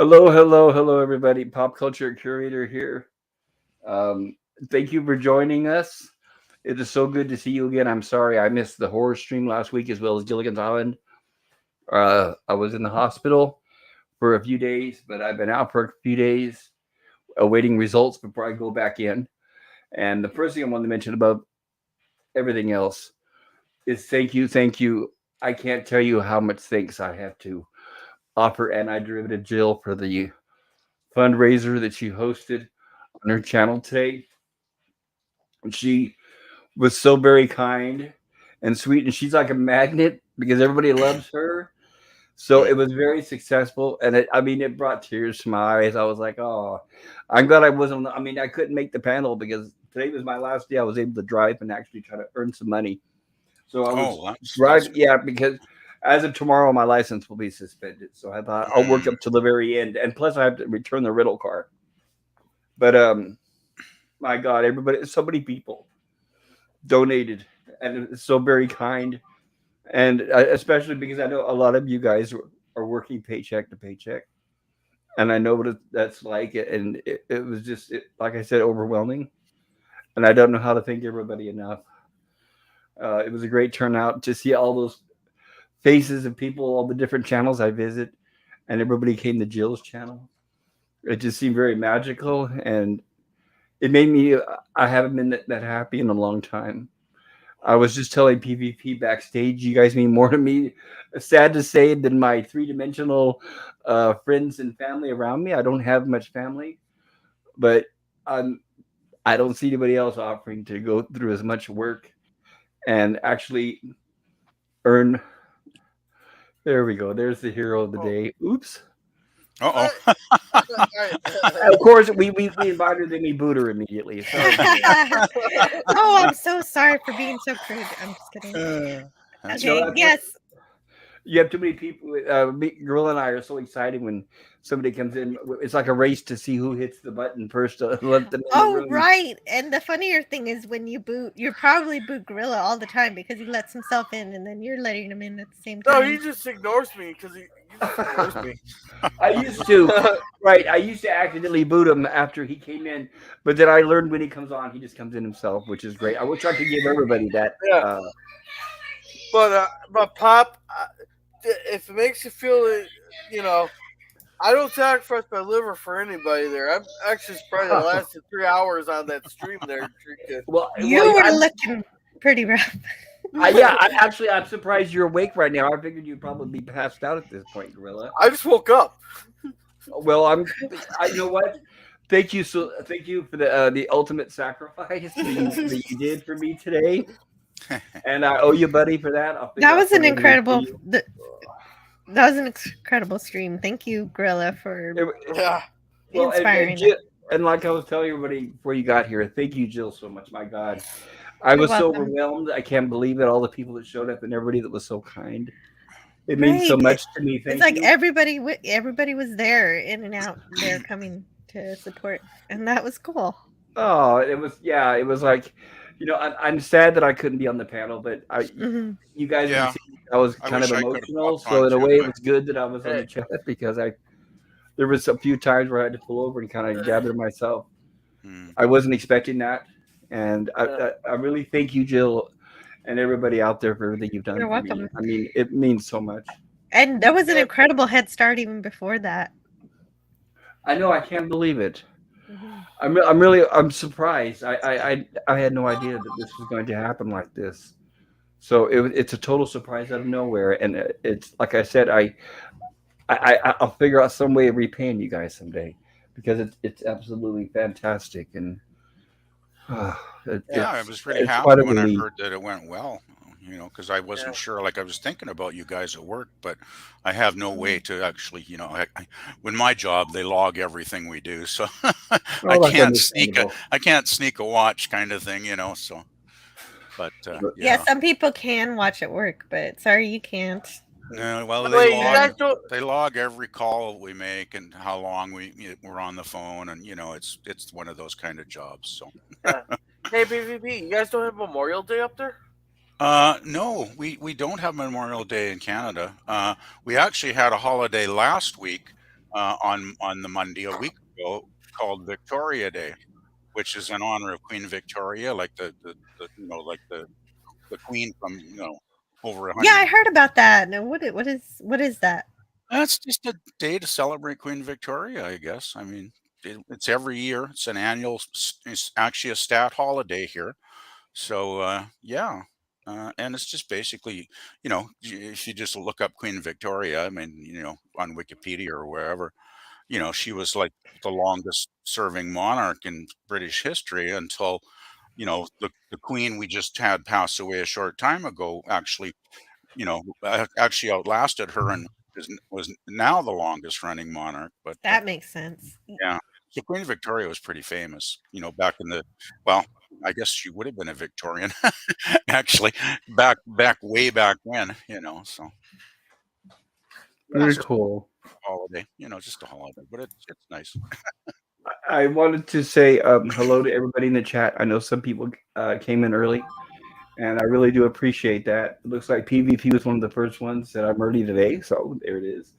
Hello, everybody. Pop culture curator here. Um, Thank you for joining us. It is so good to see you again. I'm sorry I missed the horror stream last week as well as Gilligan's Island. I was in the hospital for a few days, but I've been out for a few days awaiting results before I go back in. And the first thing I wanted to mention about everything else is thank you. I can't tell you how much thanks I have to offer Antiderivative Jill for the fundraiser that she hosted on her channel today. She was so very kind and sweet, and she's like a magnet because everybody loves her. So it was very successful, and it brought tears to my eyes. I was like, oh, I'm glad I wasn't. I mean, I couldn't make the panel because today was my last day. I was able to drive and actually try to earn some money. So I was driving, yeah, because as of tomorrow, my license will be suspended. So I thought I'll work up to the very end, and plus I have to return the rental car. But my God, everybody, so many people donated, and it's so very kind, and especially because I know a lot of you guys are working paycheck to paycheck, and I know what that's like, and it was just like I said, overwhelming, and I don't know how to thank everybody enough. It was a great turnout to see all those faces of people, all the different channels I visit, and everybody came to Jill's channel. It just seemed very magical, and it made me. I haven't been that happy in a long time. I was just telling PvP backstage, you guys mean more to me, sad to say, than my three-dimensional friends and family around me. I don't have much family, but I don't see anybody else offering to go through as much work and actually earn. There we go. There's the hero of the day. Oops. Uh-oh. Of course, we invited them. We booed her immediately. Sorry. Oh, I'm so sorry for being so crude. I'm just kidding. Okay, yes. You have too many people. Girl and I are so excited when somebody comes in. It's like a race to see who hits the button first to let them in the room. Right. And the funnier thing is when you boot, you're probably boot Gorilla all the time because he lets himself in, and then you're letting him in at the same time. No, he just ignores me because he just ignores me. I used to, right? I used to accidentally boot him after he came in, but then I learned when he comes on, he just comes in himself, which is great. I wish I could give everybody that. Yeah. But Pop, if it makes you feel, I don't sacrifice my liver for anybody there. I'm actually surprised I lasted 3 hours on that stream there. Well, you were looking pretty rough. I'm surprised you're awake right now. I figured you'd probably be passed out at this point, Gorilla. I just woke up. Well, you know what? Thank you for the ultimate sacrifice that you did for me today, and I owe you, buddy, for that. That was an incredible. That was an incredible stream. Thank you, Gorilla, for inspiring. And like I was telling everybody before you got here, thank you, Jill, so much. My God, I was so overwhelmed. I can't believe it. All the people that showed up and everybody that was so kind. It means so much to me. Thank you. It's like everybody was there, in and out, there coming to support, and that was cool. Oh, it was like I'm sad that I couldn't be on the panel, but Mhm. you guys have Yeah, seen I was I kind of wish I could have emotional. popped So on in a too, way, it but was good that I was on the Hey, chat because there was a few times where I had to pull over and kind of gather myself. hmm, I wasn't expecting that, and uh, I really thank you, Jill, and everybody out there for everything you've done You're for me. welcome. I mean, it means so much. And that was an yeah, incredible head start even before that. I know I can't believe it. Mhm. I'm surprised. I had no idea that this was going to happen like this. So it's a total surprise out of nowhere, and it's like I said, I'll figure out some way of repaying you guys someday because it's absolutely fantastic, and uh, yeah, yeah, I was pretty it's quite happy a when I relief. heard that it went well. Because I wasn't yeah. sure. Like I was thinking about you guys at work, but I have no way Mhm. to actually, when my job they log everything we do, so I Oh, that's can't sneak a understandable. I can't sneak a watch kind of thing. So, but Yeah, yeah. some people can watch at work, but sorry you can't. No, well, Wait, you guys don't. they log every call we make and how long we're on the phone, and it's one of those kind of jobs. So, Yeah. Hey, PvP, you guys don't have Memorial Day up there? no, we don't have Memorial Day in Canada. We actually had a holiday last week, on the Monday a week ago, called Victoria Day, which is in honor of Queen Victoria, like like the Queen from over a Yeah, I hundred. heard about that. No, what is that? That's just a day to celebrate Queen Victoria, I guess. I mean, it's every year. It's an annual. It's actually a stat holiday here. So yeah, and it's just basically, if you just look up Queen Victoria, I mean, on Wikipedia or wherever, she was like the longest serving monarch in British history until, the Queen we just had pass away a short time ago. Actually, actually outlasted her and was now the longest running monarch. But That makes sense. yeah, so Queen Victoria was pretty famous, back in the well, I guess she would have been a Victorian actually back way back when, so yeah, Very it's just cool. a holiday, just a holiday, but it's nice. I wanted to say hello to everybody in the chat. I know some people came in early, and I really do appreciate that. It looks like PvP was one of the first ones that I'm early today, so there it is.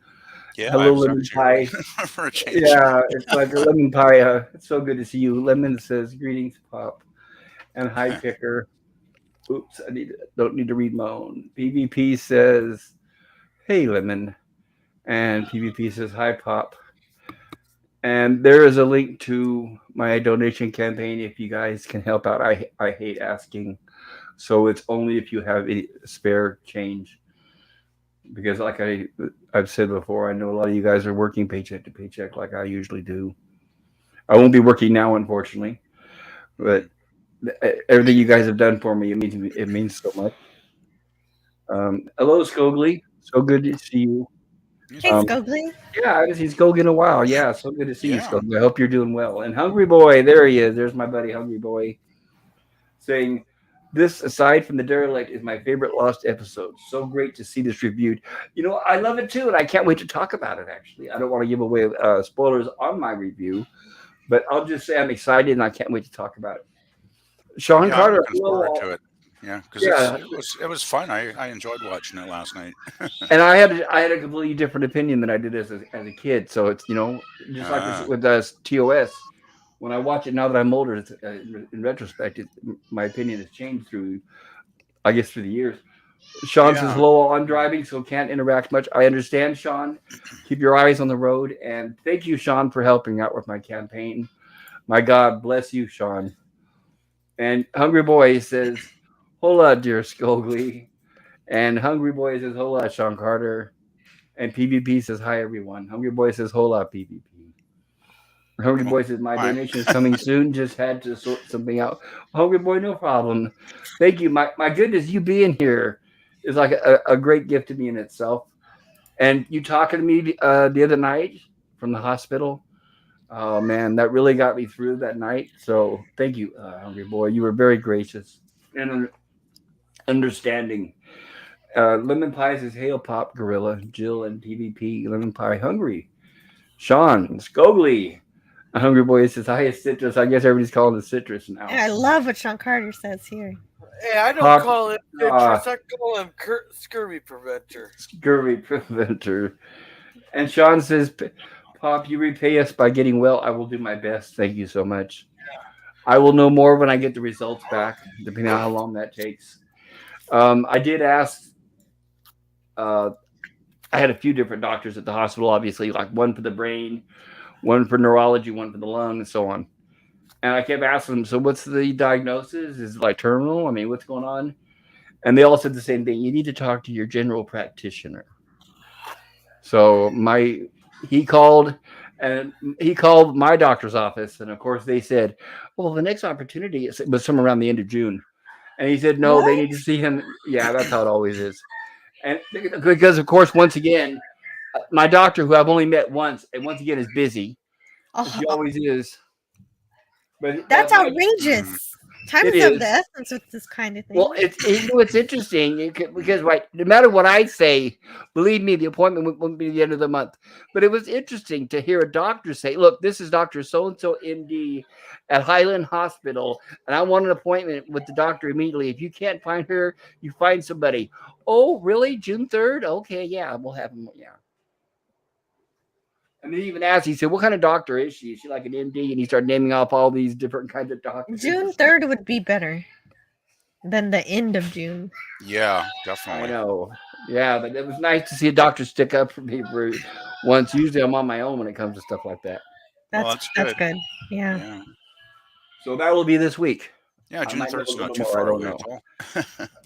Yeah, I Hello, was Lemon actually early Pie. for a change. Yeah, it's like a Lemon Pie. It's so good to see you. Lemon says greetings, Pop, and hi, Picker. Oops, don't need to read my own. PvP says hey, Lemon, and PvP says hi, Pop. And there is a link to my donation campaign if you guys can help out. I hate asking, so it's only if you have any spare change because like I've said before, I know a lot of you guys are working paycheck to paycheck like I usually do. I won't be working now, unfortunately, but Mhm. everything you guys have done for me, it means so much. Hello, Scogly. So good to see you. He's Hey, Um, welcome. Scogly. yeah, I haven't seen Skog in a while. Yeah, so good to see you, Yeah. Skog. I hope you're doing well. And Hungry Boy, there he is. There's my buddy Hungry Boy saying, "This, aside from the derelict, is my favorite Lost episode. So great to see this reviewed. I love it too, and I can't wait to talk about it. Actually, I don't want to give away spoilers on my review, but I'll just say I'm excited and I can't wait to talk about it. Sean Yeah, I'm Carter, looking hello forward all. to it. Yeah, because Yeah, it was fun. I enjoyed watching it last night. and I had a completely different opinion than I did as a kid. So it's just like Ah, with TOS. When I watch it now that I'm older, in retrospect, my opinion has changed through I guess through the years. Sean says yeah. hello. I'm driving, so can't interact much. I understand, Sean. Keep your eyes on the road, and thank you, Sean, for helping out with my campaign. My God bless you, Sean. And Hungry Boy says, "Hola, dear Skogly." And Hungry Boy says, "Hola, Sean Carter." And PvP says, "Hi, everyone." Hungry Boy says, "Hola, PvP." Hungry Well, Boy says, "My hi. donation is coming soon. Just had to sort something out." Hungry Boy, no problem. Thank you. My goodness, you being here is like a great gift to me in itself. And you talking to me the other night from the hospital. Oh man, that really got me through that night. So thank you, Hungry Boy. You were very gracious and understanding. Lemon Pie says, "Hail Pop Gorilla, Jill and PvP. Lemon Pie hungry. Sean Scogly. Hungry Boy says, hi, it's citrus. I guess everybody's calling it citrus now. I love what Sean Carter says here. Hey, I don't call him citrus. I call him scurvy preventer. Scurvy preventer. And Sean says, Pop, you repay us by getting well. I will do my best. Thank you so much. I will know more when I get the results back, depending on how long that takes. I did ask. I had a few different doctors at the hospital, obviously, like one for the brain, one for neurology, one for the lung, and so on. And I kept asking them, so what's the diagnosis? Is it like terminal? I mean, what's going on? And they all said the same thing. You need to talk to your general practitioner. So he called my doctor's office, and of course they said, well, the next opportunity was somewhere around the end of June. And he said, no, they need to see him. Yeah, that's how it always is. And because, of course, once again, my doctor, who I've only met once, and once again is busy. She always is. But that's outrageous. Time is of the essence with this kind of thing. Well, it's interesting because no matter what I say, believe me, the appointment won't be the end of the month. But it was interesting to hear a doctor say, look, this is Dr. So-and-so MD at Highland Hospital, and I want an appointment with the doctor immediately. If you can't find her, you find somebody. Oh, really? June 3rd? Okay, yeah, we'll have him. Yeah. And then he even asked, he said, what kind of doctor is she? Is she like an MD? And he started naming off all these different kinds of doctors. June 3rd would be better than the end of June. Yeah, definitely. I know. Yeah, but it was nice to see a doctor stick up for me for once. Usually I'm on my own when it comes to stuff like that. That's good. Yeah. So that will be this week. Yeah, June 3rd is not too far away at all.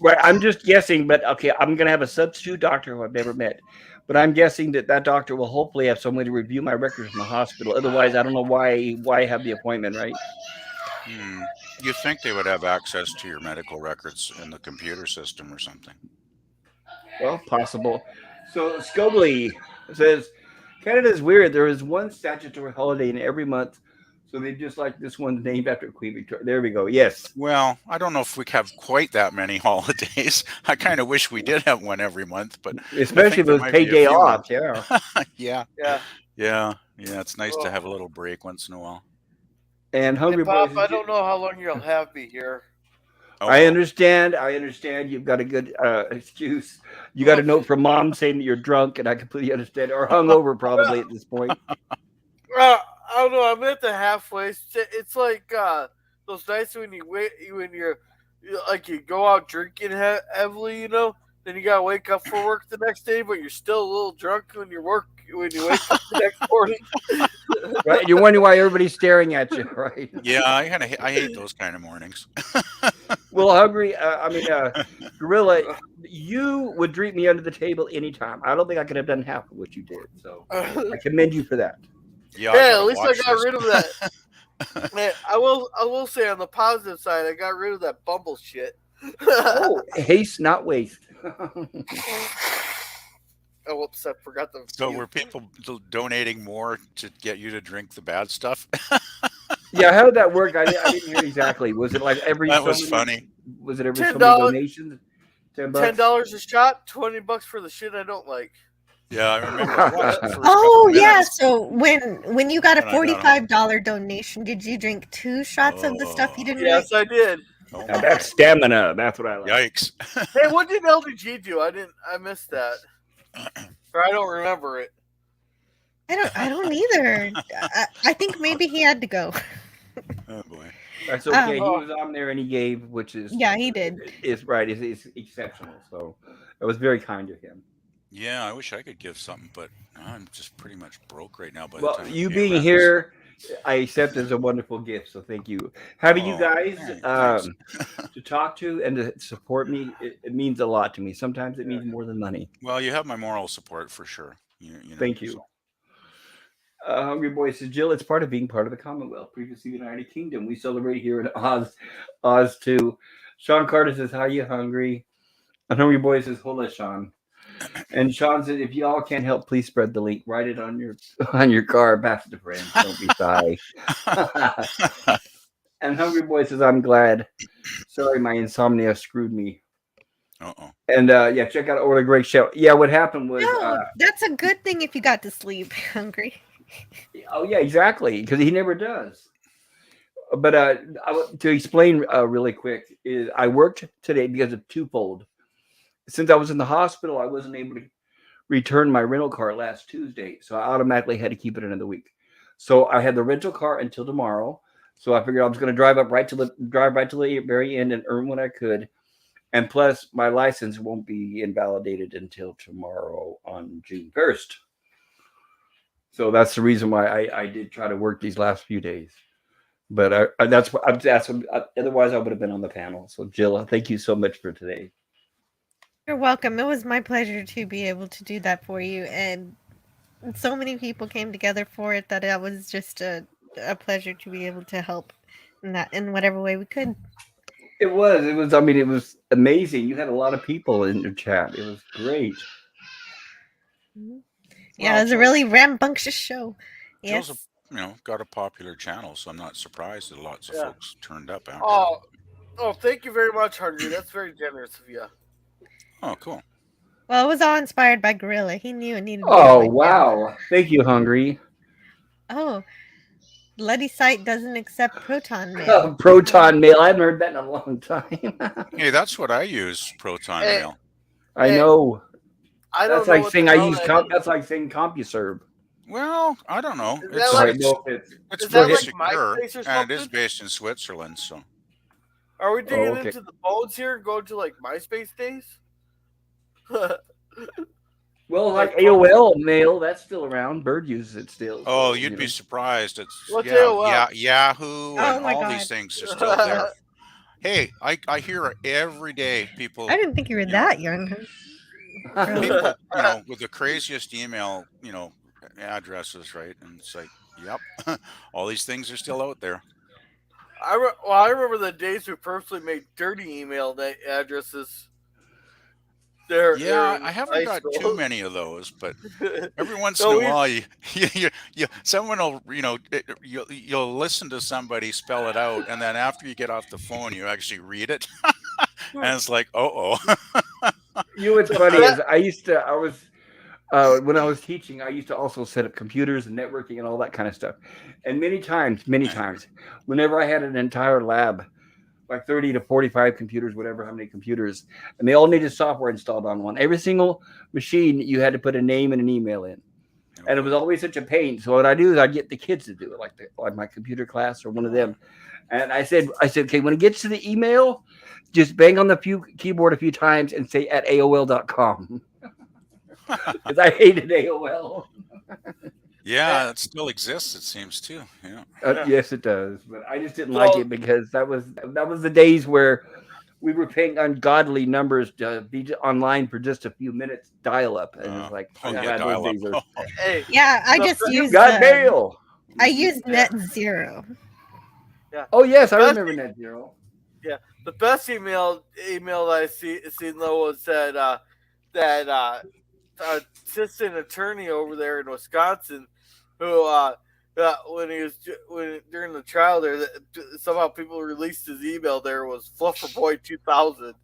Right, I'm just guessing, but okay, I'm going to have a substitute doctor who I've never met. But I'm guessing that doctor will hopefully have someone to review my records from the hospital. Otherwise, I don't know why have the appointment, right? You think they would have access to your medical records in the computer system or something? Well, possible. So Scobly says, Canada's weird. There is one statutory holiday in every month. So they just like this one's named after Queen Victoria. There we go. Yes. Well, I don't know if we have quite that many holidays. I kind of wish we did have one every month, but especially if it was paid day off. Yeah. Yeah. It's nice to have a little break once in a while. And Hungry Pop, I don't know how long you'll have me here. I understand. You've got a good excuse. You got a note from Mom saying that you're drunk, and I completely understand. Or hungover, probably at this point. I don't know. I'm at the halfway. It's like those nights when you're like you go out drinking heavily, then you gotta wake up for work the next day, but you're still a little drunk when you wake up the next morning. Right, you're wondering why everybody's staring at you, right? Yeah, I hate those kind of mornings. Well, Hungry, Gorilla, you would treat me under the table anytime. I don't think I could have done half of what you did, so I commend you for that. Yeah, at least I got rid of that. Man, I will say on the positive side, I got rid of that Bumble shit. Haste, not waste. Oh, whoops! I forgot the. So were people donating more to get you to drink the bad stuff? Yeah, how did that work? I didn't hear exactly. Was it like every? That was funny. Was it every so many donations? $10 a shot, $20 for the shit I don't like. Yeah, I remember. Yeah. So when you got a $45 donation, did you drink 2 shots of the stuff you didn't? Yes, I did. Oh, now that's stamina. That's what I like. Yikes! Hey, what did LDG do? I missed that. Or I don't remember it. I don't either. I think maybe he had to go. Oh boy. That's okay. He was on there and he gave, which is he did. Is right. It's exceptional. So it was very kind of him. Yeah, I wish I could give something, but I'm just pretty much broke right now. Well, you being here, I accept as a wonderful gift. So thank you. Having you guys to talk to and to support me, it means a lot to me. Sometimes it means more than money. Well, you have my moral support for sure. Thank you. So. Hungry Boy says, Jill, it's part of being part of the Commonwealth, previously the United Kingdom. We celebrate here in Oz too. Sean Carter says, how you hungry? And Hungry Boy says, hola, Sean. And Sean said, if y'all can't help, please spread the link. Write it on your car. Pass it to friends. Don't be shy. And Hungry Boy says, I'm glad. Sorry, my insomnia screwed me. Uh-oh. And check out Orla Great Show. Yeah, what happened was... No, that's a good thing if you got to sleep, Hungry. Oh yeah, exactly, because he never does. But to explain really quick, is I worked today because of twofold. Since I was in the hospital, I wasn't able to return my rental car last Tuesday, so I automatically had to keep it another week. So I had the rental car until tomorrow. So I figured I was going to drive right to the very end and earn what I could. And plus, my license won't be invalidated until tomorrow on June 1st. So that's the reason why I did try to work these last few days. But otherwise I would have been on the panel. So Jill, thank you so much for today. You're welcome. It was my pleasure to be able to do that for you, and so many people came together for it that it was just a pleasure to be able to help in whatever way we could. It was. It was. I mean, it was amazing. You had a lot of people in your chat. It was great. Yeah, Well, it was a really rambunctious show. Jill's Yes. got a popular channel, so I'm not surprised that lots of Yeah. folks turned up. Actually. Oh, thank you very much, Hungry. That's very generous of you. Oh, cool. Well, it was all inspired by Gorilla. He knew it needed to be Oh on my channel. wow! Thank you, Hungry. Oh, Bloody Site doesn't accept proton mail. Proton mail. I haven't heard that in a long time. Hey, that's what I use, Proton Hey, Mail. I hey, know. I That's don't know like what saying the I hell use. that is. That's like saying CompuServe. Well, I don't know. Is that It's Sorry, like it's no offense. it's is that pretty Go like ahead. secure, MySpace or and it is something? based in Switzerland. So Are we Oh, digging okay. into the bones here? Going to like MySpace days? Well, like Like Tumblr? AOL mail, that's still around. Bird uses it still. oh, So you'd be surprised. It's What's AOL? Yahoo Oh and my all god. these things are still there. Hey, I hear every day I people, didn't think you were you know, that young. Really? people, with the craziest email, addresses, right? And it's like, yep, all these things are still out there. I remember the days we personally made dirty email addresses there Yeah, I in haven't high got too school. many of those, but every once in No, a we while, someone will, you'll listen to somebody spell it out, and then after you get off the phone, you actually read it, and it's like, oh. You know what's funny that is I was when I was teaching, I used to also set up computers and networking and all that kind of stuff. And many times, whenever I had an entire lab, like 30 to 45 computers, whatever, how many computers, and they all needed software installed on one. Every single machine, you had to put a name and an email in. And it was always such a pain. So what I do is I get the kids to do it, like my computer class or one of them. And I said, okay, when it gets to the email, just bang on the keyboard a few times and say at AOL.com. Because I hated AOL. Yeah, it still exists, it seems too. Yeah. Yes, it does, but I just didn't like so it because that was the days where we were paying ungodly numbers to be online for just a few minutes dial up, and it's like, Oh I'm yeah, glad those dial up. days are. hey, Yeah, I the just You used got mail. I used yeah, Net Zero. yeah. Oh yes, The I best remember Net Zero. yeah, the best email that I seen though was that assistant attorney over there in Wisconsin, who when he was when during the trial there, somehow people released his email. There was Flufferboy 2000.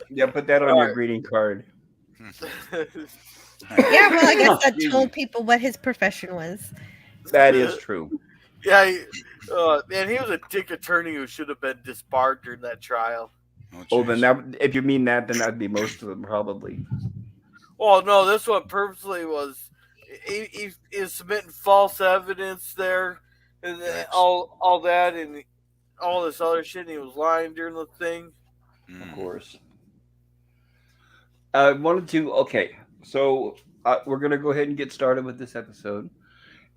Yeah, put that on All your greeting card. right. Yeah, well, I guess that Excuse told me. people what his profession was. That is true. Yeah, man, he was a dick attorney who should have been disbarred during that trial. Oh Oh, then jeez. if you mean that, then that'd be most of them probably. Well, no, this one purposely was he is submitting false evidence there, and Yikes. all that, and all this other shit. And he was lying during the thing. Of Mm. course. I wanted to. Okay, so we're gonna go ahead and get started with this episode.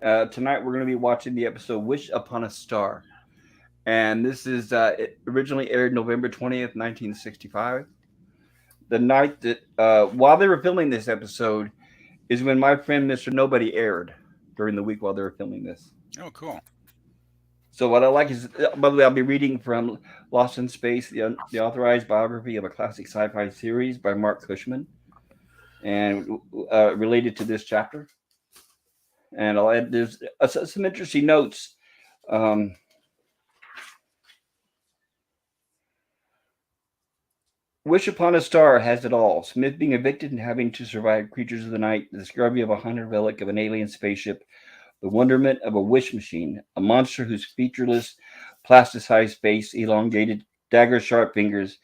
Tonight we're gonna be watching the episode "Wish Upon a Star," and this is it originally aired November 20th, 1965. The night that while they were filming this episode is when my friend Mr. Nobody aired during the week while they were filming this. Oh, cool. So what I like is, by the way, I'll be reading from Lost in Space, the authorized biography of a classic sci-fi series by Mark Cushman, and related to this chapter. And I'll add there's some interesting notes. Um, Wish Upon a Star has it all. Smith being evicted and having to survive creatures of the night, the discovery of a haunted relic of an alien spaceship, the wonderment of a wish machine, a monster whose featureless, plasticized face, elongated, dagger sharp fingers,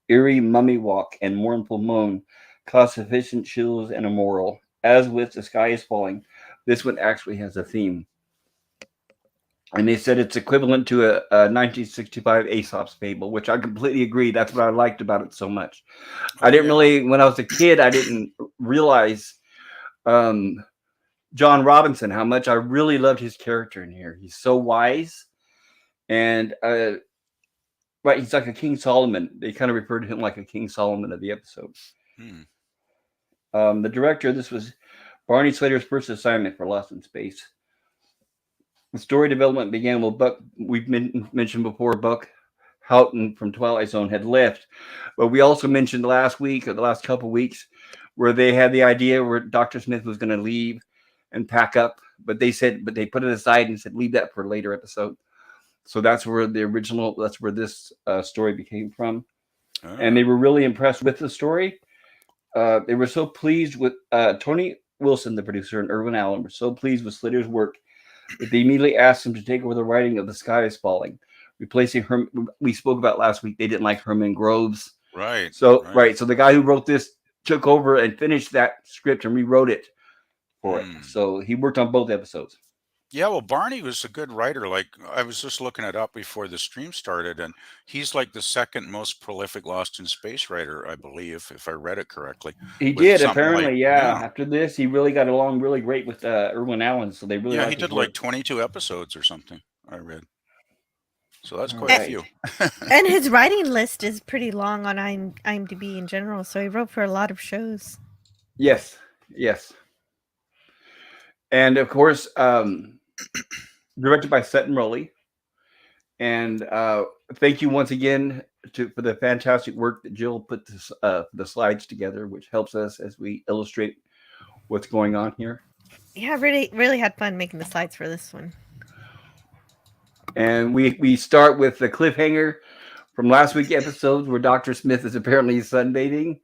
eerie mummy walk, and mournful moan cause sufficient chills and a moral. As with The Sky is Falling, this one actually has a theme. And they said it's equivalent to a 1965 Aesop's fable, which I completely agree. That's what I liked about it so much. I didn't really, when I was a kid, I didn't realize um, John Robinson, how much I really loved his character in here. He's so wise, and right, he's like a King Solomon. They kind of referred to him like a King Solomon of the episode. The director, this was Barney Slater's first assignment for Lost in Space. The story development began with Buck. We've mentioned before, Buck Houghton from Twilight Zone had left, but we also mentioned last week or the last couple of weeks where they had the idea where Dr. Smith was going to leave and pack up, but they put it aside and said leave that for a later episode. So that's where this story became from, and they were really impressed with the story. They were so pleased with Tony Wilson, the producer, and Irwin Allen were so pleased with Slater's work that they immediately asked him to take over the writing of The Sky is Falling, replacing Herman. We spoke about last week. They didn't like Herman Groves, right? So the guy who wrote this took over and finished that script and rewrote it for it. So he worked on both episodes. Yeah, well, Barney was a good writer. Like, I was just looking it up before the stream started, and he's like the second most prolific Lost in Space writer, I believe, if I read it correctly. He did, apparently, yeah. After this, he really got along really great with Irwin Allen, so they really liked he did his work. like 22 episodes or something, I read. So that's quite a few. And his writing list is pretty long on IMDb in general, so he wrote for a lot of shows. Yes. And of course, directed by Sutton Rowley. And thank you once again for the fantastic work that Jill put the slides together, which helps us as we illustrate what's going on here. Yeah, really had fun making the slides for this one. And we start with the cliffhanger from last week's episodes where Dr. Smith is apparently sunbathing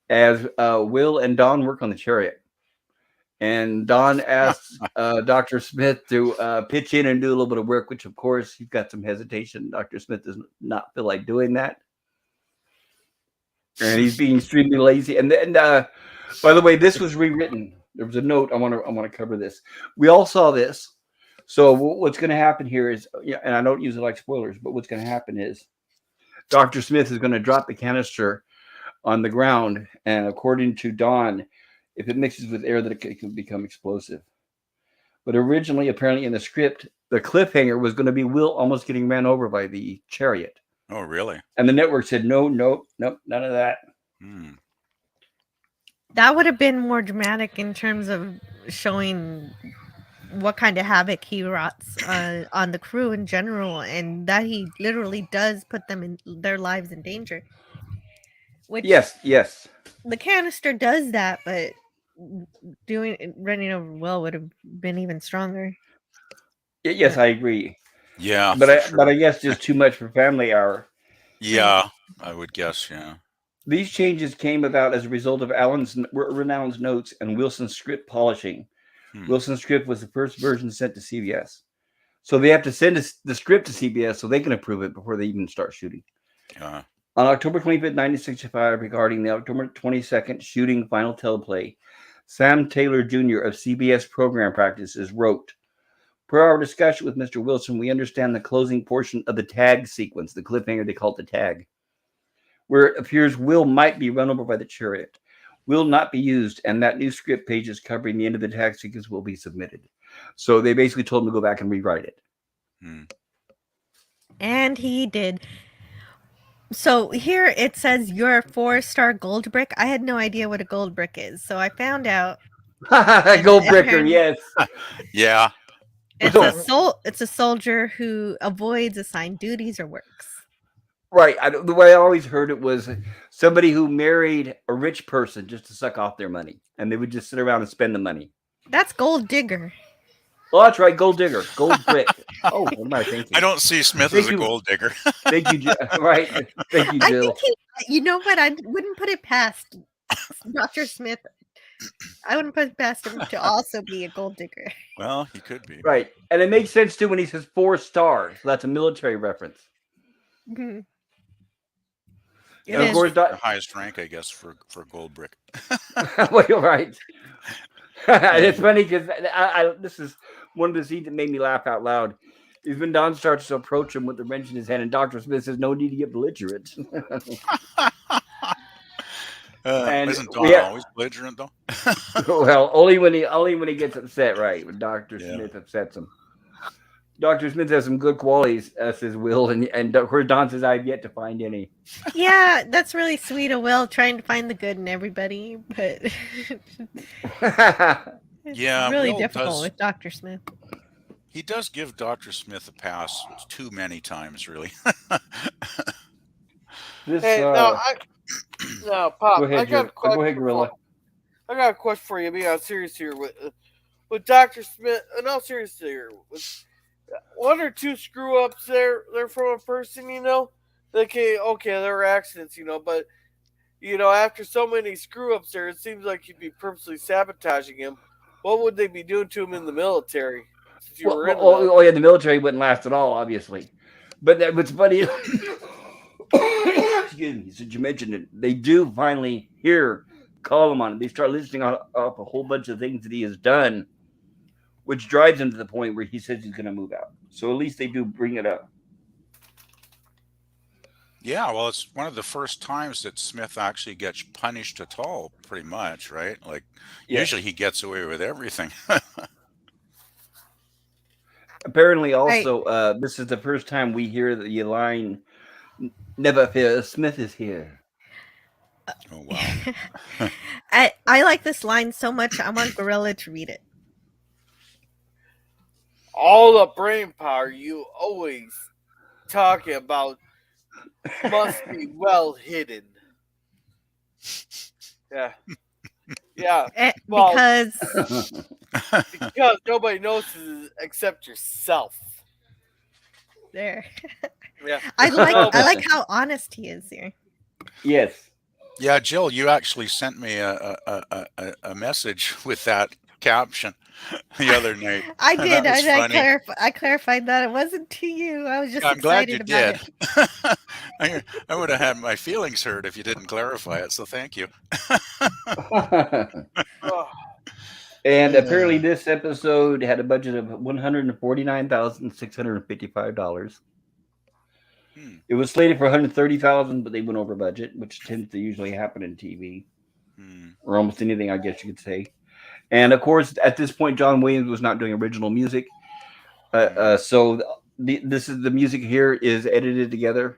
as Will and Dawn work on the chariot. And Dawn asks Dr. Smith to pitch in and do a little bit of work, which, of course, he's got some hesitation. Dr. Smith does not feel like doing that. And he's being extremely lazy. And then, by the way, this was rewritten. There was a note. I want to cover this. We all saw this. So what's going to happen here is, and I don't use it like spoilers, but what's going to happen is Dr. Smith is going to drop the canister on the ground. And according to Dawn, if it mixes with air, that it can become explosive. But originally, apparently in the script, the cliffhanger was going to be Will almost getting ran over by the chariot. Oh, really? And the network said, no, none of that. That would have been more dramatic in terms of showing what kind of havoc he wroughts on the crew in general, and that he literally does put them in their lives in danger. Which, yes. The canister does that, but running over Will would have been even stronger. Yes, I agree. Yeah, but I guess just too much for family hour. Yeah, I would guess. Yeah. These changes came about as a result of Allen's notes and Wilson's script polishing. Wilson's script was the first version sent to CBS, so they have to send the script to CBS so they can approve it before they even start shooting. On October 25th, 1965, regarding the October 22nd shooting final teleplay, Sam Taylor Jr. of CBS Program Practices wrote, "Per our discussion with Mr. Wilson, we understand the closing portion of the tag sequence, the cliffhanger they call it the tag, where it appears Will might be run over by the chariot, will not be used, and that new script pages covering the end of the tag sequence will be submitted." So they basically told him to go back and rewrite it. And he did. So here it says you're a 4-star gold brick. I had no idea what a gold brick is, so I found out. Gold bricker, yes. Yeah. It's a soldier who avoids assigned duties or works. Right. The way I always heard it was somebody who married a rich person just to suck off their money, and they would just sit around and spend the money. That's gold digger. Oh, that's right. Gold digger. Gold brick. Oh, what am I thinking? I don't see Smith Thank as a you. gold digger. Thank you, right. Thank you, I Jill. think you know what? I wouldn't put it past Dr. Smith. I wouldn't put it past him to also be a gold digger. Well, he could be. Right. And it makes sense too when he says 4 stars. That's a military reference. Mhm. It And of is. course, The highest rank, I guess, for gold brick. well, you're right. And it's funny because this is one of the scenes that made me laugh out loud. Is when Don starts to approach him with the wrench in his hand, and Dr. Smith says, "No need to get belligerent." And Isn't Don always belligerent though? well, only when he gets upset, right? When Dr. Yeah. Smith upsets him. Dr. Smith has some good qualities, says Will, and of course Don says, "I've yet to find any." Yeah, that's really sweet of Will trying to find the good in everybody, but it's Yeah, really Will difficult does. with Dr. Smith. He does give Dr. Smith a pass too many times, really. This, Hey, now, Pop, go ahead, I got a Jill. question. Go ahead, Gorilla. I got a question for you. Being on serious here with Doctor Smith. No, seriously here. With 1 or 2 screw ups they're from a person, you know. Okay, there were accidents, you know, but after so many screw ups there, it seems like you'd be purposely sabotaging him. What would they be doing to him in the military? Since you were in the military? Oh yeah, the military wouldn't last at all, obviously. But what's funny, excuse me, since you mentioned it, they do finally call him on it. They start listing off a whole bunch of things that he has done, which drives him to the point where he says he's going to move out. So at least they do bring it up. Yeah, well, it's one of the first times that Smith actually gets punished at all, pretty much, right? Like, usually he gets away with everything. Apparently, also, this is the first time we hear the line, "Never fear, Smith is here." Oh, wow. I like this line so much, I want Gorilla to read it. All the brain power you always talking about must be well hidden. Yeah. Yeah. Well, because nobody notices except yourself. There. Yeah. I like how honest he is here. Yes. Yeah, Jill, you actually sent me a message with that caption the other night. I did. That was funny. I clarified that it wasn't to you. I was just I'm glad you excited about did. I would have had my feelings hurt if you didn't clarify it, so thank you. And apparently this episode had a budget of $149,655. It was slated for $130,000, but they went over budget, which tends to usually happen in TV. Or almost anything, I guess you could say. And of course, at this point, John Williams was not doing original music. So this is the music here is edited together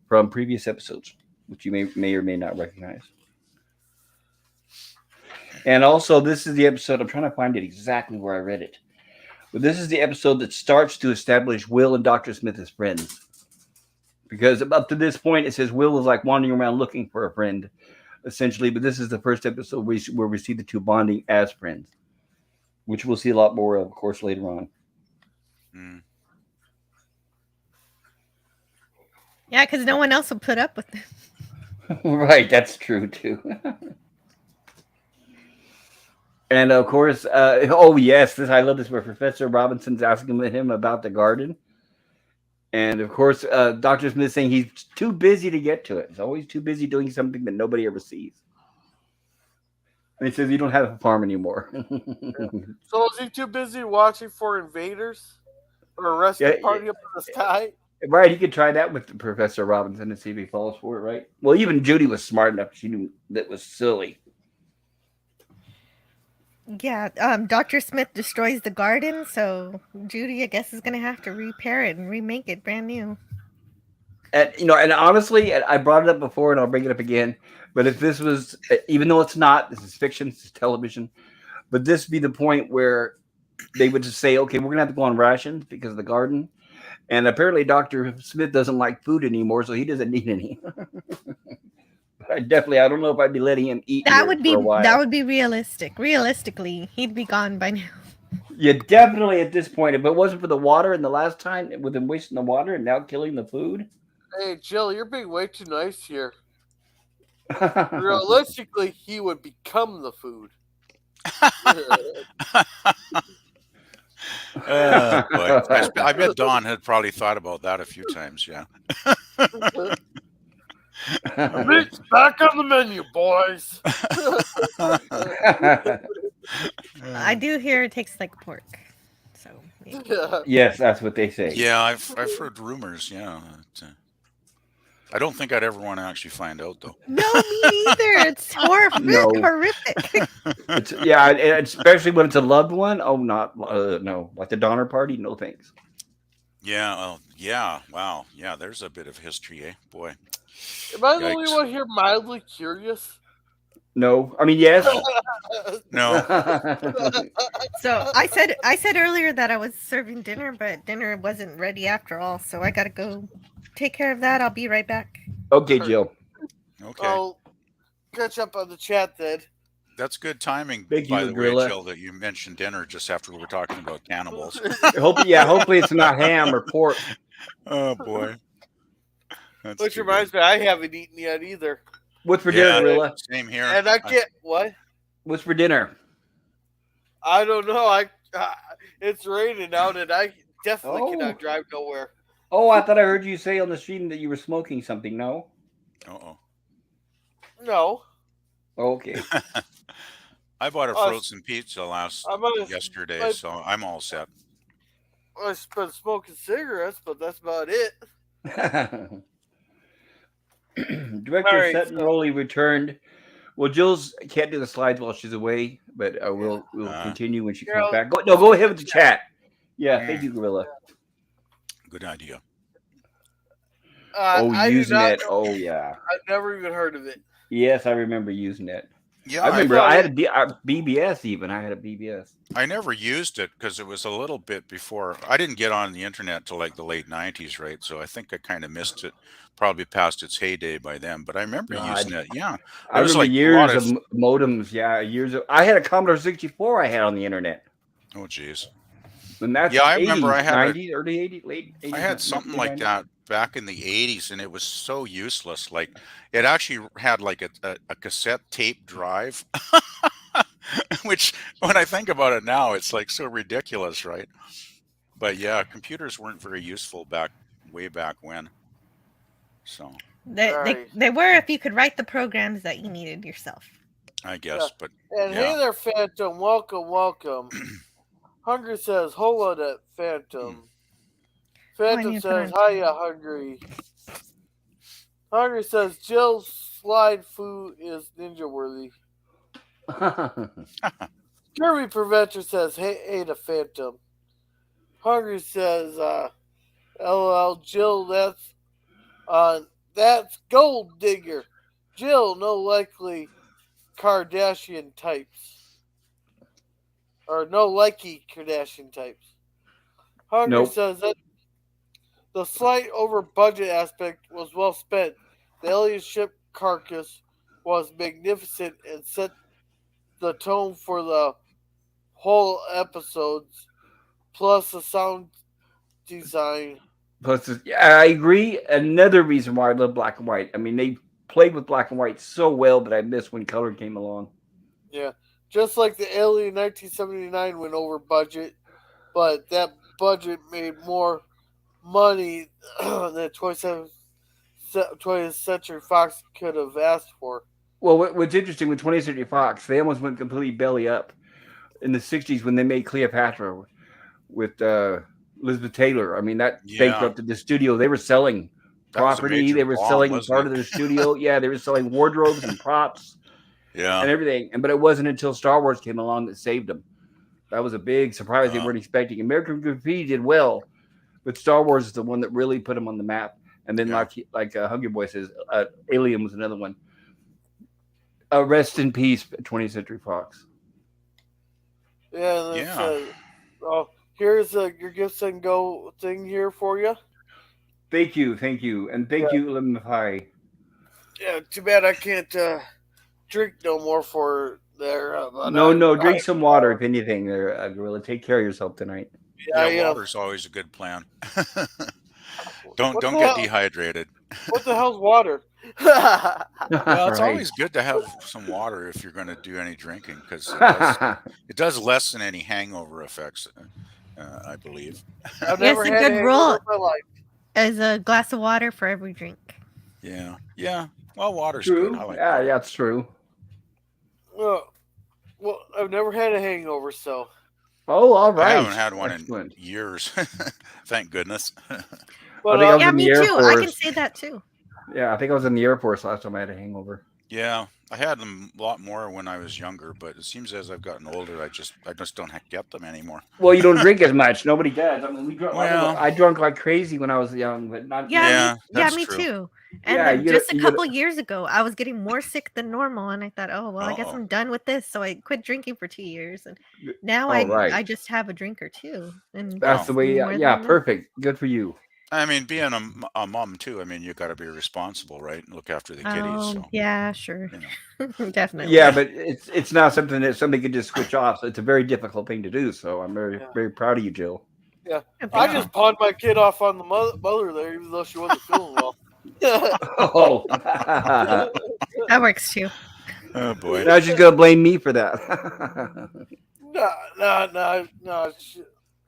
from previous episodes, which you may or may not recognize. And also, this is the episode, I'm trying to find it exactly where I read it. But this is the episode that starts to establish Will and Dr. Smith as friends. Because up to this point, it says Will was like wandering around looking for a friend, essentially. But this is the first episode where we see the two bonding as friends, which we'll see a lot more of course, later on. Yeah, because no one else will put up with it. Right, that's true, too. And of course, oh yes, I love this where Professor Robinson's asking him about the garden. And of course, Dr. Smith saying he's too busy to get to it. He's always too busy doing something that nobody ever sees. And he says, "You don't have a farm anymore." So is he too busy watching for invaders or a rescue party up in the sky? Right, he could try that with Professor Robinson and see if he falls for it, right? Well, even Judy was smart enough. She knew that was silly. Yeah, Dr. Smith destroys the garden, so Judy, I guess, is going to have to repair it and remake it brand new. And and honestly, I brought it up before, and I'll bring it up again. But if this was, even though it's not, this is fiction, this is television. But this be the point where they would just say, "Okay, we're gonna have to go on rations because of the garden." And apparently, Dr. Smith doesn't like food anymore, so he doesn't need any. I don't know if I'd be letting him eat. That would be realistic. Realistically, he'd be gone by now. Yeah, definitely at this point. If it wasn't for the water and the last time with them wasting the water and now killing the food. Hey, Jill, you're being way too nice here. Realistically, he would become the food. Oh boy, I bet Don had probably thought about that a few times. Yeah. Meat's back on the menu, boys. I do hear it tastes like pork. So maybe. Yes, that's what they say. Yeah, I've heard rumors. Yeah, I don't think I'd ever want to actually find out though. No, me neither. It's No, horrific. it's yeah, and especially when it's a loved one. Oh, not no, like the Donner Party. No thanks. Yeah. Oh, yeah. Wow. Yeah. There's a bit of history, eh? Boy. Am I the only Yikes. one here mildly curious? No, I mean yes. No. So I said earlier that I was serving dinner, but dinner wasn't ready after all. So I gotta go take care of that. I'll be right back. Okay, Jill. Okay. I'll catch up on the chat then. That's good timing, Thank by you, the way, Gorilla. Jill, that you mentioned dinner just after we were talking about cannibals. Hopefully it's not ham or pork. Oh boy. That's Which too reminds me, I haven't eaten yet either. What's for good. dinner, Yeah, Gorilla? same here. And I can't. What? What's for dinner? I don't know. It's raining out, and I definitely Oh. cannot drive nowhere. Oh, I thought I heard you say on the stream that you were smoking something. No. Uh-oh. No, Okay. I bought a Uh, frozen pizza yesterday, I, so I'm all set. I've been smoking cigarettes, but that's about it. Director All right, Sutton Rowley returned. Well, Jill's can't do the slides while she's away, but we'll continue when she comes Carol, back. Go ahead with the chat. Yeah, thank you, Gorilla. Good idea. I do not Usenet. know. Oh yeah. I've never even heard of it. Yes, I remember Usenet. Yeah, I remember thought I had a BBS even. I had a BBS. I never used it because it was a little bit before. I didn't get on the internet till like the late 90s, right? So I think I kind of missed it, probably past its heyday by then. But I remember using it. Yeah. I remember years of modems. Yeah, years of. I had a Commodore 64. I had on the internet. Oh, geez. And that's Yeah, I 80s, remember I had 90s, early 80s, late 80s. I had something like that back in the 80s, and it was so useless. Like, it actually had like a cassette tape drive, which when I think about it now, it's like so ridiculous, right? But yeah, computers weren't very useful way back when. So They were if you could write the programs that you needed yourself. I guess, but And hey there, Phantom, welcome. Hungry says, hold on, Phantom. Phantom says, hiya, Hungry. Hungry says, Jill's slide food is ninja worthy. Kirby Preventer says, hey to Phantom. Hungry says, LOL, Jill, that's Gold Digger. Jill, no likely Kardashian types. Or no likey Kardashian types. Hungry says that the slight over budget aspect was well spent. The alien ship carcass was magnificent and set the tone for the whole episodes, plus the sound design. I agree. Another reason why I love black and white. I mean, they played with black and white so well that I missed when color came along. Yeah. Just like the Alien 1979 went over budget, but that budget made more money than 20th Century Fox could have asked for. Well, what's interesting with 20th Century Fox, they almost went completely belly up in the 60s when they made Cleopatra with Elizabeth Taylor. I mean, that bankrupted the studio. They were selling property. They were selling part of their studio. Yeah, they were selling wardrobes and props. Yeah. And everything. But it wasn't until Star Wars came along that saved them. That was a big surprise they weren't expecting. American Graffiti did well, but Star Wars is the one that really put them on the map. And then, like Hungry Boy says, Alien was another one. Rest in peace, 20th Century Fox. Yeah. Here's your gifts and go thing here for you. Thank you, and thank you, Limify. Yeah, too bad I can't drink no more for there. but No, no, I drink some water if anything. There, Gorilla. Take care of yourself tonight. yeah, Yeah, I am. water's always a good plan. Don't What the don't get hell? dehydrated. What the hell's water? Yeah, Well, it's Right. always good to have some water if you're going to do any drinking because it does lessen any hangover effects. I believe. I've Yes, never a had a good hangover rule in my life. is a glass of water for every drink. Yeah, yeah. Well, water's good. I True. like Yeah, water. yeah, it's true. Well, I've never had a hangover, so Oh, all I haven't right. had one in Excellent. years. Thank goodness. I but think I was Yeah, in the me Air too. I can Force. say that too. Yeah, I think I was in the Air Force last time I had a hangover. Yeah, I had them a lot more when I was younger, but it seems as I've gotten older, I just don't get them anymore. Well, you don't drink as much. Nobody does. I mean, we drunk. Well, I drunk like crazy when I was young, but not. Yeah, Not me yeah, yeah, that's me true. too. And yeah, then you gotta. just a You gotta. couple years ago, I was getting more sick than normal, and I thought, oh well, I guess Uh-oh. I'm done with this. So I quit drinking for 2 years, and now Oh, I right. just have a drink or two, and That's Wow. that's the way. more than Yeah, enough. perfect. Good for you. I mean, being a mom too, I mean, you got to be responsible, right? And look after the kiddies. Oh So, yeah, sure, you know, definitely. Yeah, yeah. but it's not something that somebody could just switch off. So it's a very difficult thing to do. So I'm very yeah, very proud of you, Jill. yeah. Oh, I thank you. Yeah. just pawned my kid off on the mother there, even though she wasn't feeling well. Oh, That works too. Oh boy. now she's gonna blame me for that. No.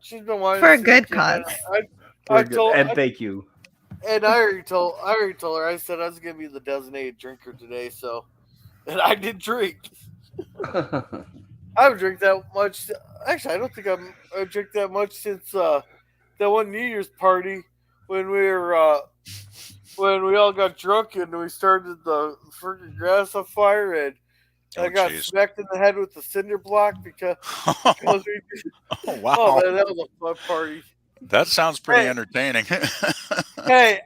She's been wanting For to a see the good kid, and cause. I We're good, told, and thank you. and I already told her. I said I was gonna be the designated drinker today, so, and I did drink. I haven't drank that much. Actually, I don't think I drank that much since that one New Year's party when when we all got drunk and we started the freaking grass on fire and I Oh got jeez. smacked in the head with the cinder block because we. Oh Oh wow. man, that was a fun party. That sounds pretty Hey, entertaining. hey,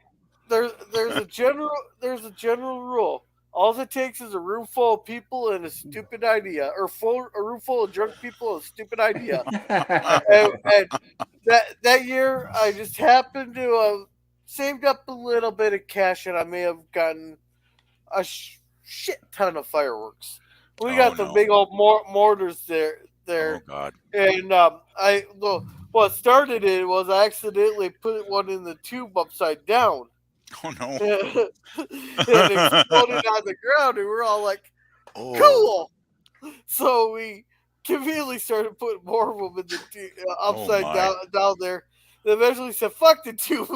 there's a general rule. All it takes is a room full of people and a stupid idea, or a room full of drunk people and a stupid idea. And that year, I just happened to have saved up a little bit of cash, and I may have gotten a shit ton of fireworks. We Oh got the no. big old mortars Oh there, God. and what started it was I accidentally put one in the tube upside down. Oh no. It exploded on the ground, and we're all like, Oh. "Cool!" So we conveniently started putting more of them in the Oh upside my. down there. Then eventually said, "Fuck the tube."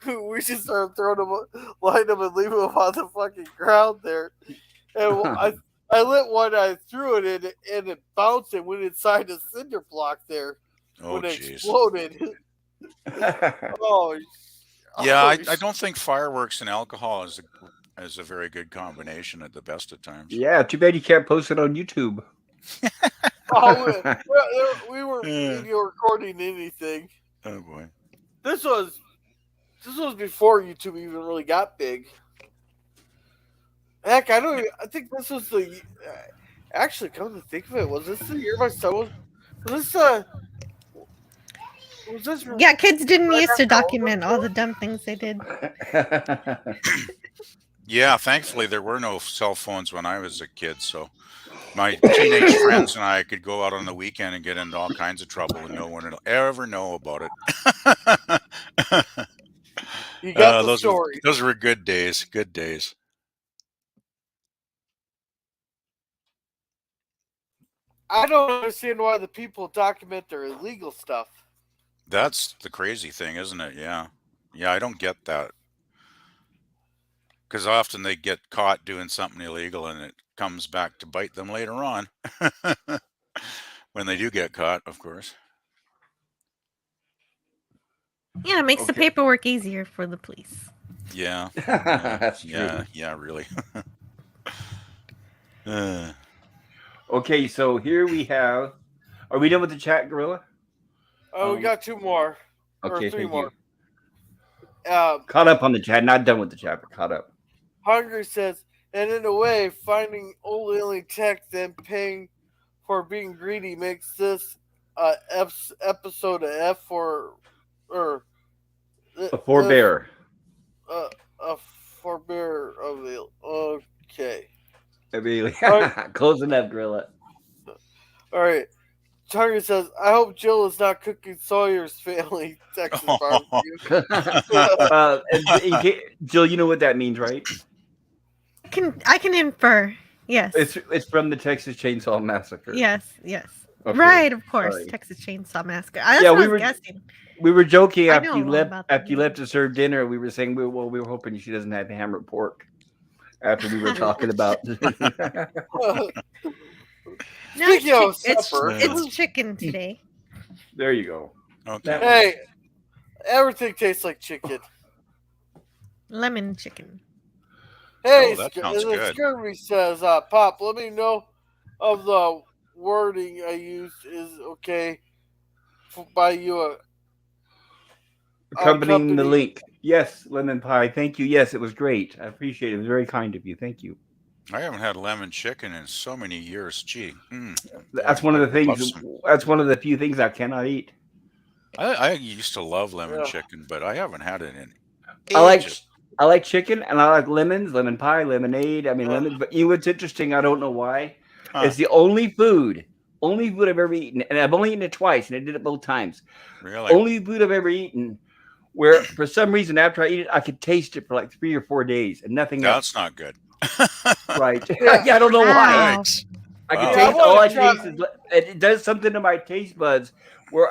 We just started throwing them, line them, and leave them on the fucking ground there. And I lit one, I threw it in, and it bounced and went inside the cinder block there Oh when it jeez. exploded. Oh, Yeah, oh, I don't think fireworks and alcohol is a very good combination at the best of times. Yeah, too bad you can't post it on YouTube. oh we weren't Yeah. video recording anything. Oh boy. This was before YouTube even really got big. Heck, I don't. I think this was the. Actually, come to think of it, was this the year my son was? Was this Was this Yeah, kids didn't right used to after document all the dumb things they did. Yeah, thankfully there were no cell phones when I was a kid, so my teenage friends and I could go out on the weekend and get into all kinds of trouble and no one will ever know about it. You got the those story. were good days. Good days. I don't understand why the people document their illegal stuff. That's the crazy thing, isn't it? Yeah. Yeah, I don't get that. Because often they get caught doing something illegal and it comes back to bite them later on. When they do get caught, of course. Yeah, it makes the Okay. paperwork easier for the police. Yeah. That's true. Yeah, really. Uh, Okay, so here we have. Are we done with the chat, Gorilla? Oh, we got two more or Okay, three thank more. you. Caught up on the chat, not done with the chat, but caught up. Hungry says, and in a way, finding old alien tech then paying for being greedy makes this episode of F or A forbear. A forbear of the okay. I mean, Right. close enough, Gorilla. All right. Tiger says, I hope Jill is not cooking Sawyer's family Texas barbecue. Jill, you know what that means, right? I can infer. Yes. It's from the Texas Chainsaw Massacre. Yes. Yes. Okay, Right. Of course. sorry. Texas Chainsaw Massacre. That's Yeah, what I was guessing. we were joking I know a lot about that after you left movie. to serve dinner. We were saying we were hoping she doesn't have hammered pork after we were talking about. No, it's Speaking of it's supper, it's chicken today. There you go. Okay. hey, everything tastes like chicken. Lemon chicken. Hey, that sounds the good. Scurvy says, Pop, let me know of the wording I used is okay by you. Accompanying the link. Yes, lemon pie. Thank you. Yes, it was great. I appreciate it. It was very kind of you. Thank you. I haven't had lemon chicken in so many years. Gee, That's boy, one of I the things. love some. That's one of the few things I cannot eat. I used to love lemon Yeah. chicken, but I haven't had it in I like ages. I like chicken and I like lemons, lemon pie, lemonade. I mean Yeah. lemons. But you know what's interesting? I don't know why. Huh, It's the only food I've ever eaten, and I've only eaten it twice, and I did it both times. really? Only food I've ever eaten where for some reason after I eat it, I could taste it for like 3 or 4 days and nothing else. That's not good. Right? Yeah. Yeah, I don't know why. Wow. I can Wow. Yeah, I taste all wanna I try- taste is it does something to my taste buds where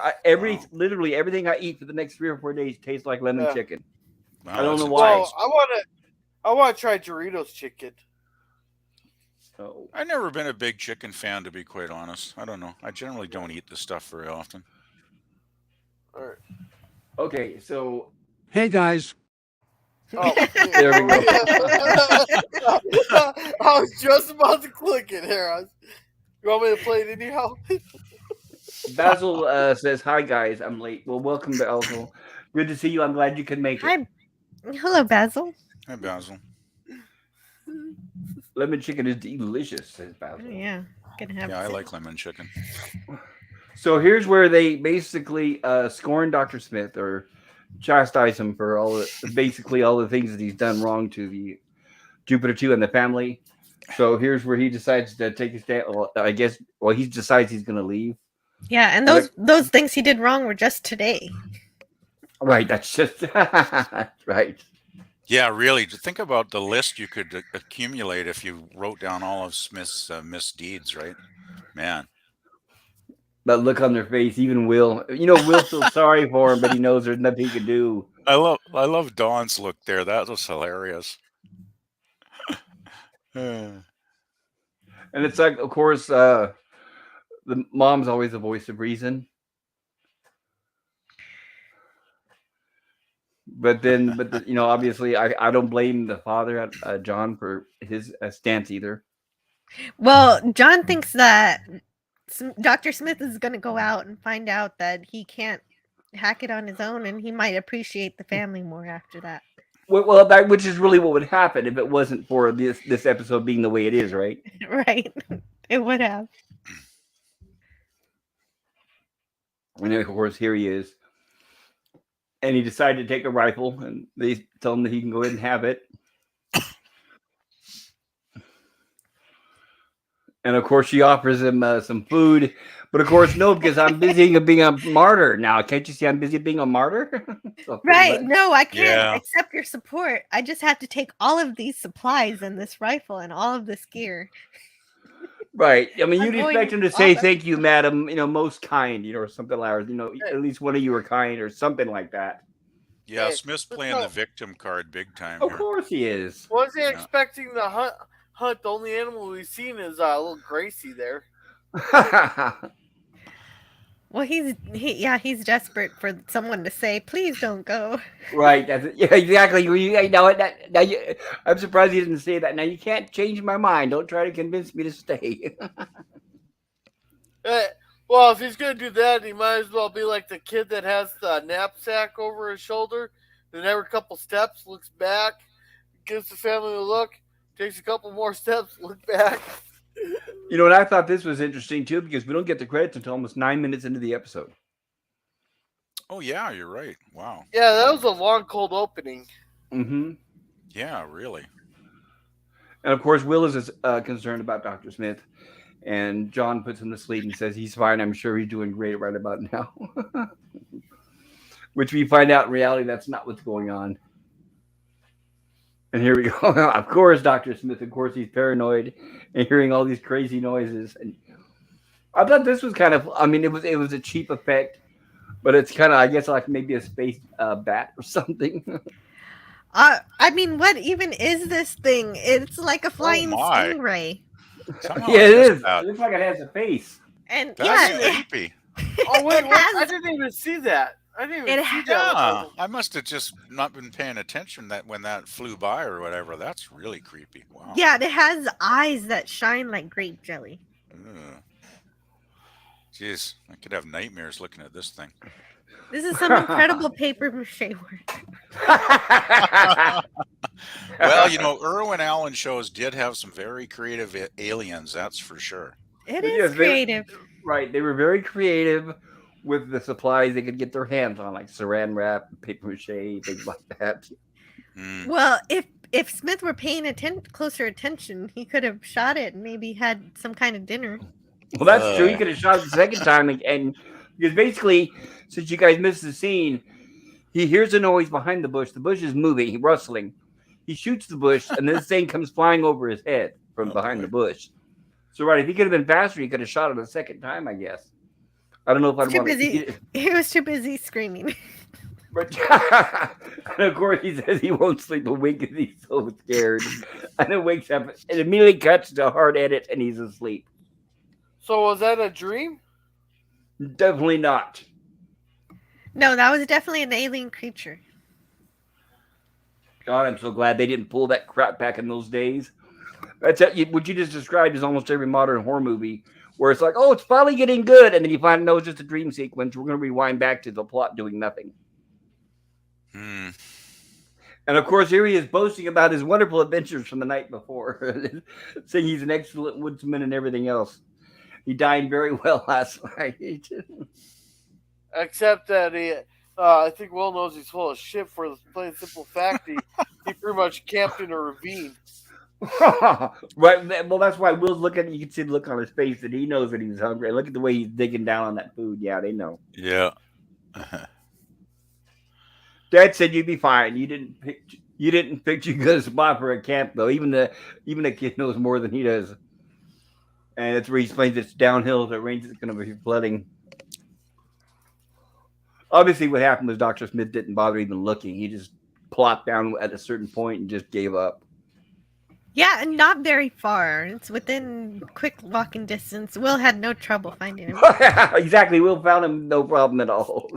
literally everything I eat for the next 3 or 4 days tastes like lemon Yeah. chicken. Wow, I don't that's know why. Well, I want to try Doritos chicken. So I've never been a big chicken fan, to be quite honest. I don't know. I generally don't eat this stuff very often. All right. okay, so Hey guys. Oh, there we go. I was just about to click it here. You want me to play it anyhow? Basil says, "Hi guys, I'm late. Well, welcome to Basil. Good to see you. I'm glad you could make it. Hi. Hello, Basil. Hey, Basil. Lemon chicken is delicious," says Oh, Basil. yeah. Gonna have Yeah, I some. like lemon chicken. So here's where they basically scorn Dr. Smith or chastise him for all the things that he's done wrong to the Jupiter 2 and the family. So here's where he decides to take a stand. Well, I guess he decides he's going to leave. Yeah, and those things he did wrong were just today. Right, that's just right. Yeah, really. To think about the list you could accumulate if you wrote down all of Smith's misdeeds, right? Man. That look on their face, even Will. Will feels sorry for him, but he knows there's nothing he can do. I love Dawn's look there. That was hilarious. And it's like, of course, the mom's always the voice of reason. But obviously, I don't blame the father, John, for his stance either. Well, John thinks that Dr. Smith is going to go out and find out that he can't hack it on his own, and he might appreciate the family more after that. Well, which is really what would happen if it wasn't for this episode being the way it is, right? Right. It would have. And of course, here he is. And he decided to take a rifle, and they tell him that he can go ahead and have it. And of course, she offers him some food. But of course, no, because I'm busy being a martyr now. Can't you see I'm busy being a martyr? Right. No, I can't Yeah. accept your support. I just have to take all of these supplies and this rifle and all of this gear. Right. I mean, you'd I'm expect going him to say, all that- "Thank you, madam," most kind, or something like that. At least one of you were kind or something like that. Yeah, Hey, Smith's let's playing go. the victim card big time Of here. course he is. Was he Yeah. expecting the hunt? The only animal we've seen is little Gracie there. Well, he's desperate for someone to say, "Please don't go." Right. That's it. Yeah, exactly. I'm surprised he didn't say that. Now you can't change my mind. Don't try to convince me to stay. Well, if he's gonna do that, he might as well be like the kid that has the knapsack over his shoulder. Then every couple steps, looks back, gives the family a look, takes a couple more steps, look back. And I thought this was interesting too because we don't get the credits until almost 9 minutes into the episode. Oh, yeah, you're right. Wow. Yeah, that was a long, cold opening. Mm-hmm. Yeah, really. And of course, Will is concerned about Dr. Smith. And John puts him to sleep and says he's fine. I'm sure he's doing great right about now. Which we find out in reality that's not what's going on. And here we go. Of course, Dr. Smith, of course, he's paranoid and hearing all these crazy noises. And I thought this was kind of, I mean, it was a cheap effect, but it's kind of, I guess, like maybe a space bat or something. I mean, what even is this thing? It's like a Oh flying my! stingray. Somehow Yeah, I it missed is. that. It looks like it has a face. And That's yeah, creepy. Oh wait, it what? I has didn't even see that. I didn't even it see ha- that. Yeah, I must have just not been paying attention that when that flew by or whatever. That's really creepy. Wow. yeah, it has eyes that shine like grape jelly. Ugh. Jeez, I could have nightmares looking at this thing. This is some incredible paper mache work. Well, Irwin Allen shows did have some very creative aliens, that's for sure. It Yes, is creative. right. They were very creative with the supplies they could get their hands on, like saran wrap, paper mache, things like that. Mm. Well, if Smith were paying closer attention, he could have shot it and maybe had some kind of dinner. Well, that's true. He could have shot it the second time, and because basically, since you guys missed the scene, he hears a noise behind the bush. The bush is moving, rustling. He shoots the bush, and this thing comes flying over his head from Oh behind boy. the bush. So, right, if he could have been faster, he could have shot it a second time, I guess. I don't know if I'd Too want to busy. eat it. He was too busy screaming. But and of course, he says he won't sleep a wink because he's so scared. And then wakes up and immediately cuts to a hard edit, and he's asleep. So was that a dream? Definitely not. No, that was definitely an alien creature. God, I'm so glad they didn't pull that crap back in those days. That's what you just described is almost every modern horror movie, where it's like, oh, it's finally getting good, and then you find no, it's just a dream sequence. We're going to rewind back to the plot doing nothing. Hmm. And of course, here he is boasting about his wonderful adventures from the night before, saying he's an excellent woodsman and everything else. He dined very well last night. Except that I think Will knows he's full of shit for the plain simple fact he pretty much camped in a ravine. Right. Well, that's why Will's looking. You can see the look on his face that he knows that he's hungry. Look at the way he's digging down on that food. Yeah, they know. Yeah. Dad said you'd be fine. You didn't pick too good a spot for a camp though. Even the kid knows more than he does. And that's where he explains it's downhill. If it rains, it's going to be flooding. Obviously, what happened was Dr. Smith didn't bother even looking. He just plopped down at a certain point and just gave up. Yeah, and not very far. It's within quick walking distance. Will had no trouble finding him. Exactly. Will found him no problem at all.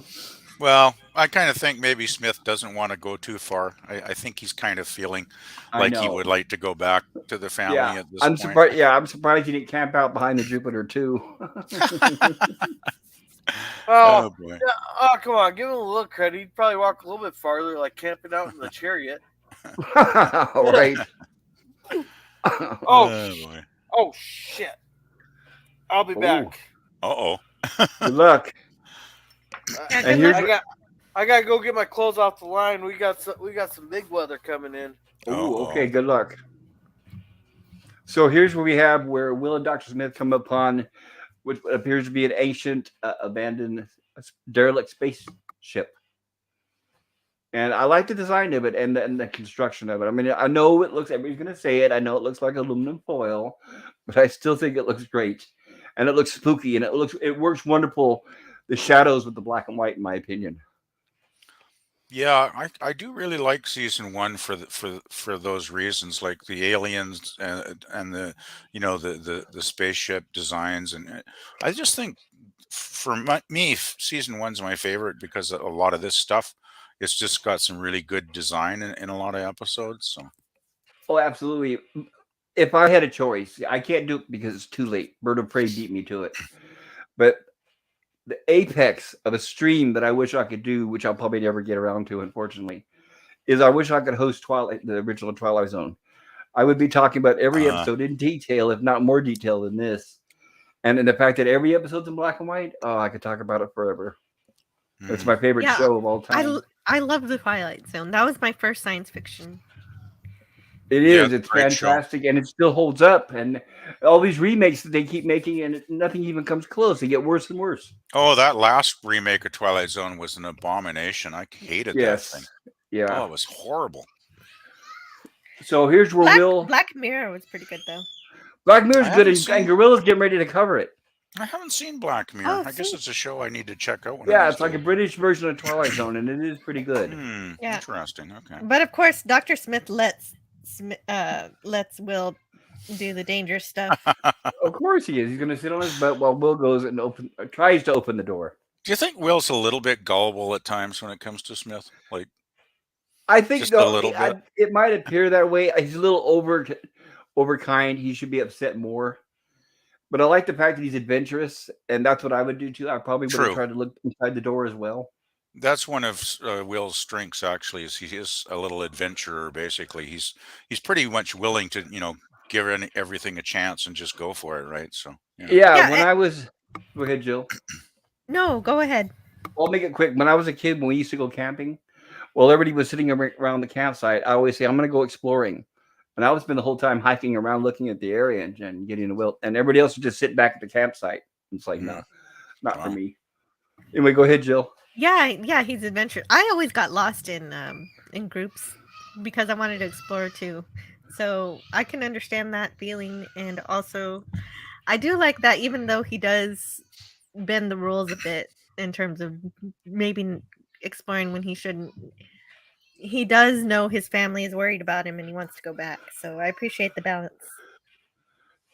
Well, I kind of think maybe Smith doesn't want to go too far. I think he's kind of feeling like he would like to go back to the family at this point. Surprised. Yeah, I'm surprised he didn't camp out behind the Jupiter too. Oh boy! Yeah, oh, come on, give him a little credit. He'd probably walk a little bit farther, like camping out in the chariot. All right. Oh, boy! Oh shit! I'll be back. Uh-oh. Good luck. Yeah, And good here's luck. I gotta go get my clothes off the line. We got some big weather coming in. Oh, okay. Good luck. So here's where we have where Will and Dr. Smith come upon what appears to be an ancient, abandoned, derelict spaceship. And I like the design of it and the construction of it. I mean, I know it looks, everybody's going to say it. I know it looks like aluminum foil, but I still think it looks great. And it looks spooky and it works wonderful. The shadows with the black and white, in my opinion. Yeah, I do really like season one for those reasons, like the aliens and the the spaceship designs, and I just think for me season one's my favorite because a lot of this stuff it's just got some really good design in a lot of episodes. So Oh, absolutely. If I had a choice, I can't do it because it's too late. Bird of Prey beat me to it. But the apex of a stream that I wish I could do, which I'll probably never get around to, unfortunately, is I wish I could host Twilight, the original Twilight Zone. I would be talking about every episode in detail, if not more detail than this. And in the fact that every episode's in black and white, oh, I could talk about it forever. It's my favorite show of all time. I love the Twilight Zone. That was my first science fiction. It Yeah, is. it's It's a great show. fantastic, and it still holds up. And all these remakes that they keep making, and nothing even comes close. They get worse and worse. Oh, that last remake of Twilight Zone was an abomination. I hated that thing. Yes. Yeah. Oh, it was horrible. So here's where Will Black Mirror was pretty good though. Black I Mirror's good, haven't and seen Gorilla's getting ready to cover it. I haven't seen Black Mirror. Oh, I guess see, it's a show I need to check out one of Yeah, these it's like a days. British version of Twilight Zone, and it is pretty good. yeah. Interesting. Okay. But of course, Dr. Smith lets Will do the dangerous stuff. Of course he is. He's going to sit on his butt while Will goes and tries to open the door. Do you think Will's a little bit gullible at times when it comes to Smith? Like I think just a little bit? it might appear that way. He's a little over kind. He should be upset more. But I like the fact that he's adventurous, and that's what I would do too. I probably would have True. tried to look inside the door as well. That's one of Will's strengths. Actually, is he is a little adventurer. Basically, he's pretty much willing to give everything a chance and just go for it, right? So Yeah, Yeah, when I was go ahead, Jill. No, go ahead. I'll make it quick. When I was a kid, when we used to go camping, while everybody was sitting around the campsite, I always say, I'm going to go exploring. And I would spend the whole time hiking around looking at the area and getting a will. And everybody else would just sit back at the campsite. It's like, no, not for Wow. me. Anyway, go ahead, Jill. Yeah, he's adventurous. I always got lost in groups because I wanted to explore too. So I can understand that feeling, and also I do like that even though he does bend the rules a bit in terms of maybe exploring when he shouldn't. He does know his family is worried about him and he wants to go back. So I appreciate the balance.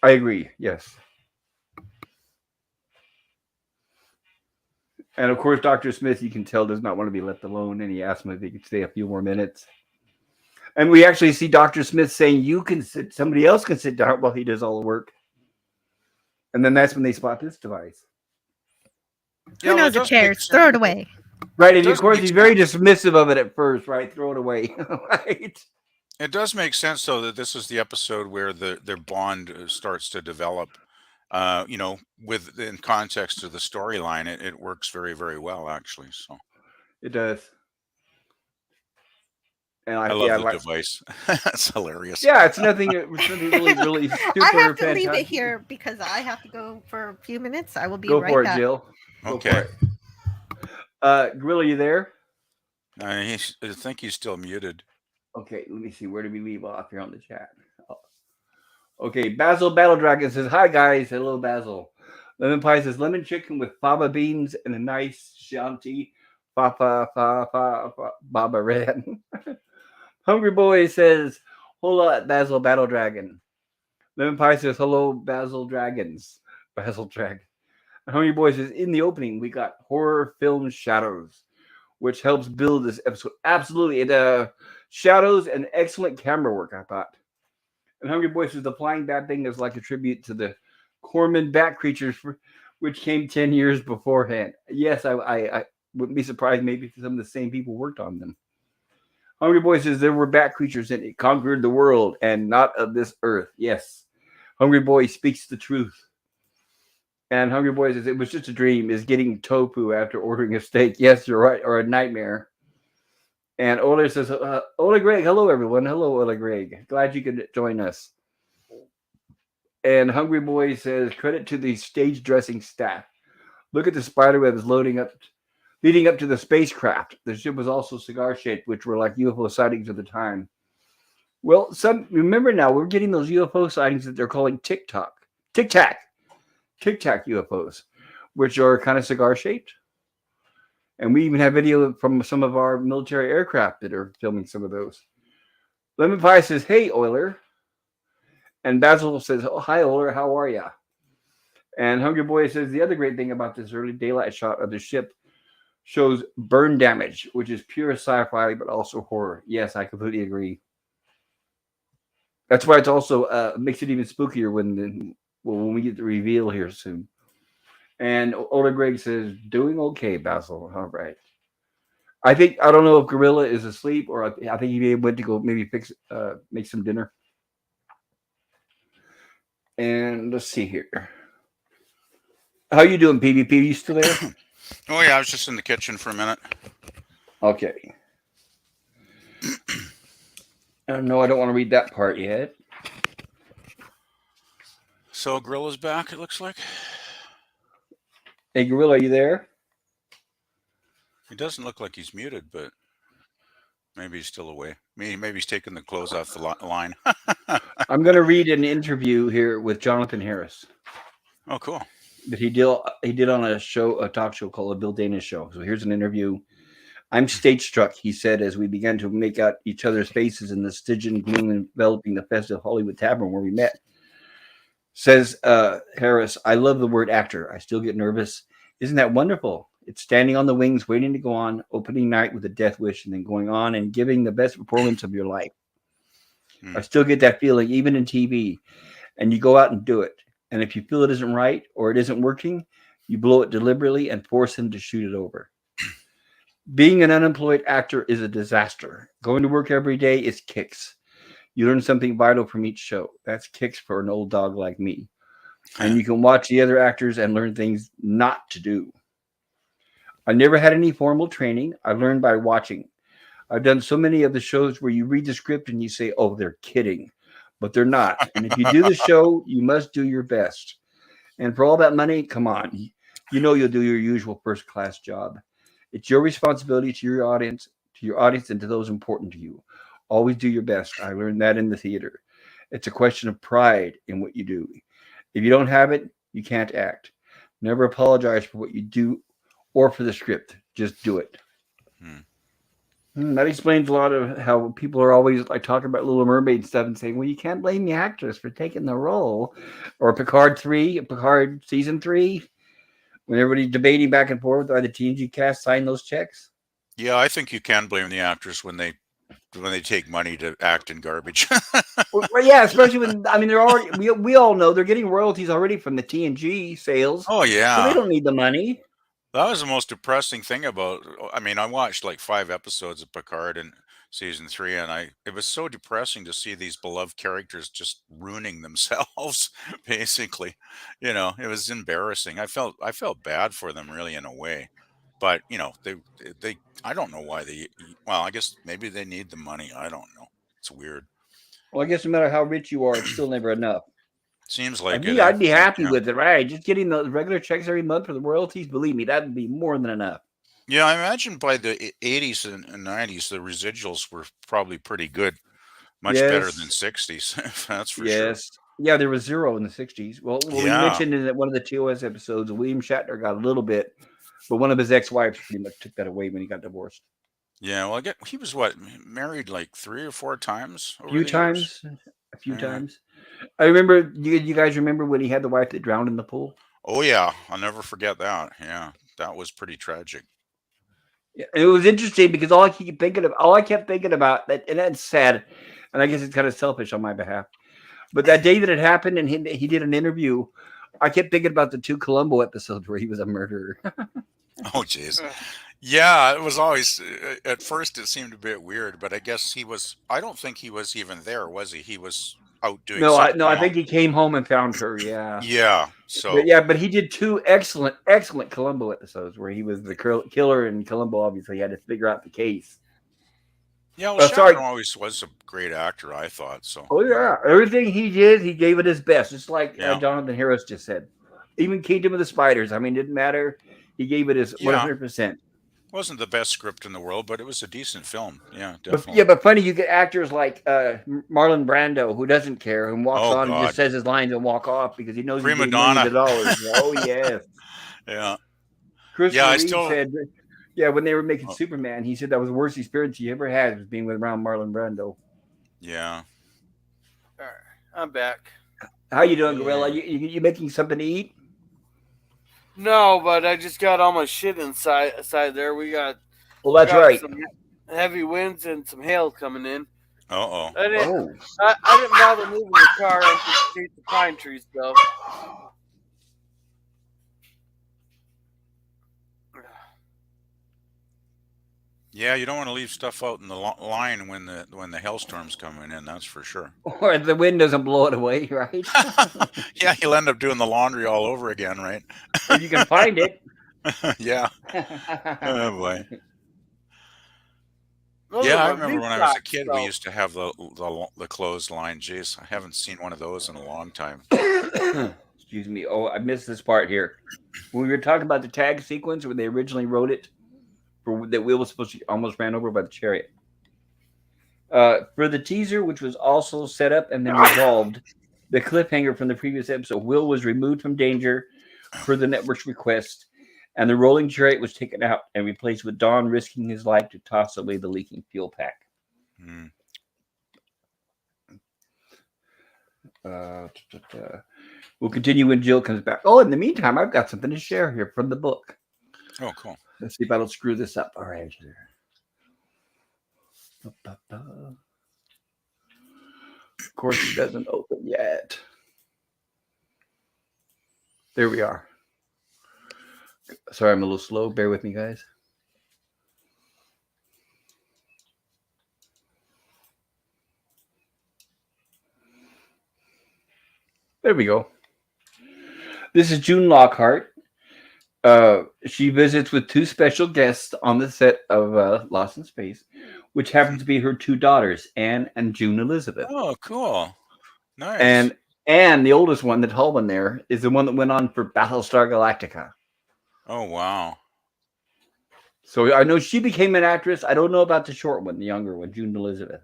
I agree. Yes. And of course, Dr. Smith, you can tell, does not want to be left alone. And he asked him if he could stay a few more minutes. And we actually see Dr. Smith saying, you can sit, somebody else can sit down while he does all the work. And then that's when they spot this device. Who knows the chairs? Throw it away. Right. And of course, he's very dismissive of it at first, right? Throw it away. Right. It does make sense, though, that this is the episode where their bond starts to develop. In context of the storyline, it works very, very well, actually. So it does. And I love the device. It's hilarious. Yeah, it's nothing really, really super. I have to fantastic. leave it here because I have to go for a few minutes. I will be Go right for it, back. Jill. Okay. Gorilla, you there? I think he's still muted. Okay, let me see. Where did we leave off here on the chat? Oh. Okay, Basil Battle Dragon says, hi, guys. Hello, Basil. Lemon Pie says, lemon chicken with fava beans and a nice Shanti Baba Red. Hungry Boy says, hola, Basil Battle Dragon. Lemon Pie says, hello, Basil Dragons. Basil Dragon. And Hungry Boy says, in the opening, we got horror film Shadows, which helps build this episode. Absolutely. It Shadows and excellent camera work, I thought. And Hungry Boy says, the flying bat thing is like a tribute to the Corman bat creatures, which came 10 years beforehand. Yes, I wouldn't be surprised maybe if some of the same people worked on them. Hungry Boy says there were bat creatures and it conquered the world and not of this earth. Yes. Hungry Boy speaks the truth. And Hungry Boy says it was just a dream, is getting tofu after ordering a steak. Yes, you're right. Or a nightmare. And Ola says, Ola Greg, hello, everyone. Hello, Ola Greg. Glad you could join us. And Hungry Boy says, credit to the stage dressing staff. Look at the spider webs leading up to the spacecraft. The ship was also cigar-shaped, which were like UFO sightings of the time. Well, remember now, we're getting those UFO sightings that they're calling Tic Tac UFOs, which are kind of cigar-shaped. And we even have video from some of our military aircraft that are filming some of those. Lemon Pie says, hey, Euler. And Basil says, oh, hi, Euler, how are ya? And Hungry Boy says, the other great thing about this early daylight shot of the ship shows burn damage, which is pure sci-fi, but also horror. Yes, I completely agree. That's why it's also makes it even spookier when we get the reveal here soon. And Older Greg says, doing okay, Basil. All right. I don't know if Gorilla is asleep or I think he went to go maybe make some dinner. And let's see here. How you doing, PvP? You still there? Oh, yeah, I was just in the kitchen for a minute. Okay. No, I don't want to read that part yet. So Gorilla's back, it looks like. Hey, Gorilla, are you there? He doesn't look like he's muted, but maybe he's still away. Maybe he's taking the clothes off the line. I'm going to read an interview here with Jonathan Harris Oh, cool. that he did on a talk show called The Bill Dana Show. So here's an interview. I'm stage struck, he said, as we began to make out each other's faces in the Stygian gloom enveloping the festive Hollywood tavern where we met. Says Harris, I love the word actor. I still get nervous. Isn't that wonderful? It's standing on the wings, waiting to go on, opening night with a death wish, and then going on and giving the best performance of your life. I still get that feeling, even in TV. And you go out and do it. And if you feel it isn't right or it isn't working, you blow it deliberately and force him to shoot it over. Being an unemployed actor is a disaster. Going to work every day is kicks. You learn something vital from each show. That's kicks for an old dog like me. And you can watch the other actors and learn things not to do. I never had any formal training. I learned by watching. I've done so many of the shows where you read the script and you say, oh, they're kidding. But they're not. And if you do the show, you must do your best. And for all that money, come on. You know you'll do your usual first-class job. It's your responsibility to your audience and to those important to you. Always do your best. I learned that in the theater. It's a question of pride in what you do. If you don't have it, you can't act. Never apologize for what you do or for the script. Just do it. That explains a lot of how people are always like talking about Little Mermaid stuff and saying, well, you can't blame the actress for taking the role. Or Picard season 3, when everybody's debating back and forth why the TNG cast signed those checks. Yeah, I think you can blame the actors when they take money to act in garbage. Well, yeah, especially when they're already we all know they're getting royalties already from the TNG sales. Oh yeah, so they don't need the money. That was the most depressing thing about. I watched like 5 episodes of Picard in season 3, and it was so depressing to see these beloved characters just ruining themselves. Basically, it was embarrassing. I felt bad for them really in a way, but they I don't know why they. Well, I guess maybe they need the money. I don't know. It's weird. Well, I guess no matter how rich you are, it's still never enough. Seems like I'd be happy Yeah. with it, right? Just getting the regular checks every month for the royalties. Believe me, that'd be more than enough. Yeah, I imagine by the 80s and 90s, the residuals were probably pretty good, much better than Yes. 60s. That's for sure. Yes. Yeah, there was zero in the 60s. Well, we Yeah. mentioned in one of the TOS episodes, William Shatner got a little bit, but one of his ex-wives pretty much took that away when he got divorced. Yeah, well, he was married like 3 or 4 times over A few the years. times. I remember. You guys remember when he had the wife that drowned in the pool? Oh yeah, I'll never forget that. Yeah, that was pretty tragic. Yeah, it was interesting because all I kept thinking about that, and that's sad, and I guess it's kind of selfish on my behalf. But that day that it happened, and he did an interview, I kept thinking about the 2 Columbo episodes where he was a murderer. Oh jeez. Yeah, it was always at first it seemed a bit weird, but I guess I don't think he was even there, was he? He was out doing something. I think he came home and found her. Yeah. Yeah. So But he did 2 excellent Columbo episodes where he was the killer, and Columbo obviously had to figure out the case. yeah, well, Shatner always was a great actor, I thought. So. Oh yeah, everything he did, he gave it his best. Just like Yeah. Jonathan Harris just said. Even Kingdom of the Spiders. It didn't matter. He gave it his 100%. Wasn't the best script in the world, but it was a decent film. Yeah, definitely. But funny, you get actors like Marlon Brando, who doesn't care, who walks on and just says his lines and walk off because he knows Prima he's Donna. getting millions of dollars. Oh yes. Yeah. Christopher Reeve said, when they were making Superman, he said that was the worst experience he ever had was being around Marlon Brando. Yeah. All right, I'm back. How you doing, Gorilla? You making something to eat? No, but I just got all my shit inside there. We got. Well, that's right. Some heavy winds and some hail coming in. Uh-oh. I didn't bother moving the car and just the pine trees though. Yeah, you don't want to leave stuff out in the line when the hailstorm's coming in. That's for sure. Or the wind doesn't blow it away, right? Yeah, you'll end up doing the laundry all over again, right? If you can find it. Yeah. Oh boy. Those Yeah, are I my remember meat when I was a socks, kid, we though. used to have the clothesline. Jeez, I haven't seen one of those in a long time. Excuse me. Oh, I missed this part here. When we were talking about the tag sequence when they originally wrote it, for that Will was supposed to almost ran over by the chariot. For the teaser, which was also set up and then resolved, the cliffhanger from the previous episode, Will was removed from danger per the network's request, and the rolling chariot was taken out and replaced with Don risking his life to toss away the leaking fuel pack. Hmm. Uh, we'll continue when Jill comes back. Oh, in the meantime, I've got something to share here from the book. Oh, cool. Let's see if I don't screw this up. All right. Of course, it doesn't open yet. There we are. Sorry, I'm a little slow. Bear with me, guys. There we go. This is June Lockhart. She visits with two special guests on the set of Lost in Space, which happen to be her two daughters, Anne and June Elizabeth. Oh, cool. Nice. And Anne, the oldest one, the tall one there, is the one that went on for Battlestar Galactica. Oh, wow. So I know she became an actress. I don't know about the short one, the younger one, June Elizabeth.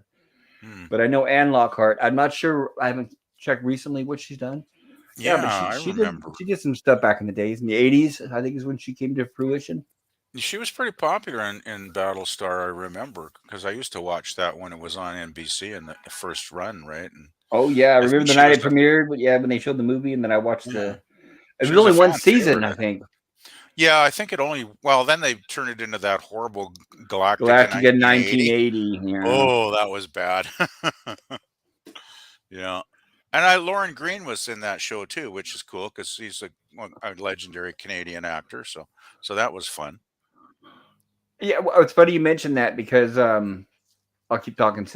Hmm. But I know Anne Lockhart. I'm not sure. I haven't checked recently what she's done. Yeah, Yeah, but I remember. she did some stuff back in the days in the '80s. I think is when she came to fruition. She was pretty popular in Battlestar, I remember, because I used to watch that when it was on NBC in the first run, right? And Oh yeah, I I remember think the she night was it premiered. But yeah, when they showed the movie, and then I watched yeah, the. It she was was a only one fan season, favorite. I think. Yeah, I think it only, well, then they turned it into that horrible Galactica Galactica 1980. 1980. Yeah. Oh, that was bad. Yeah. And Lauren Green was in that show too, which is cool because he's a legendary Canadian actor. So that was fun. Yeah, well, it's funny you mentioned that because I'll keep talking.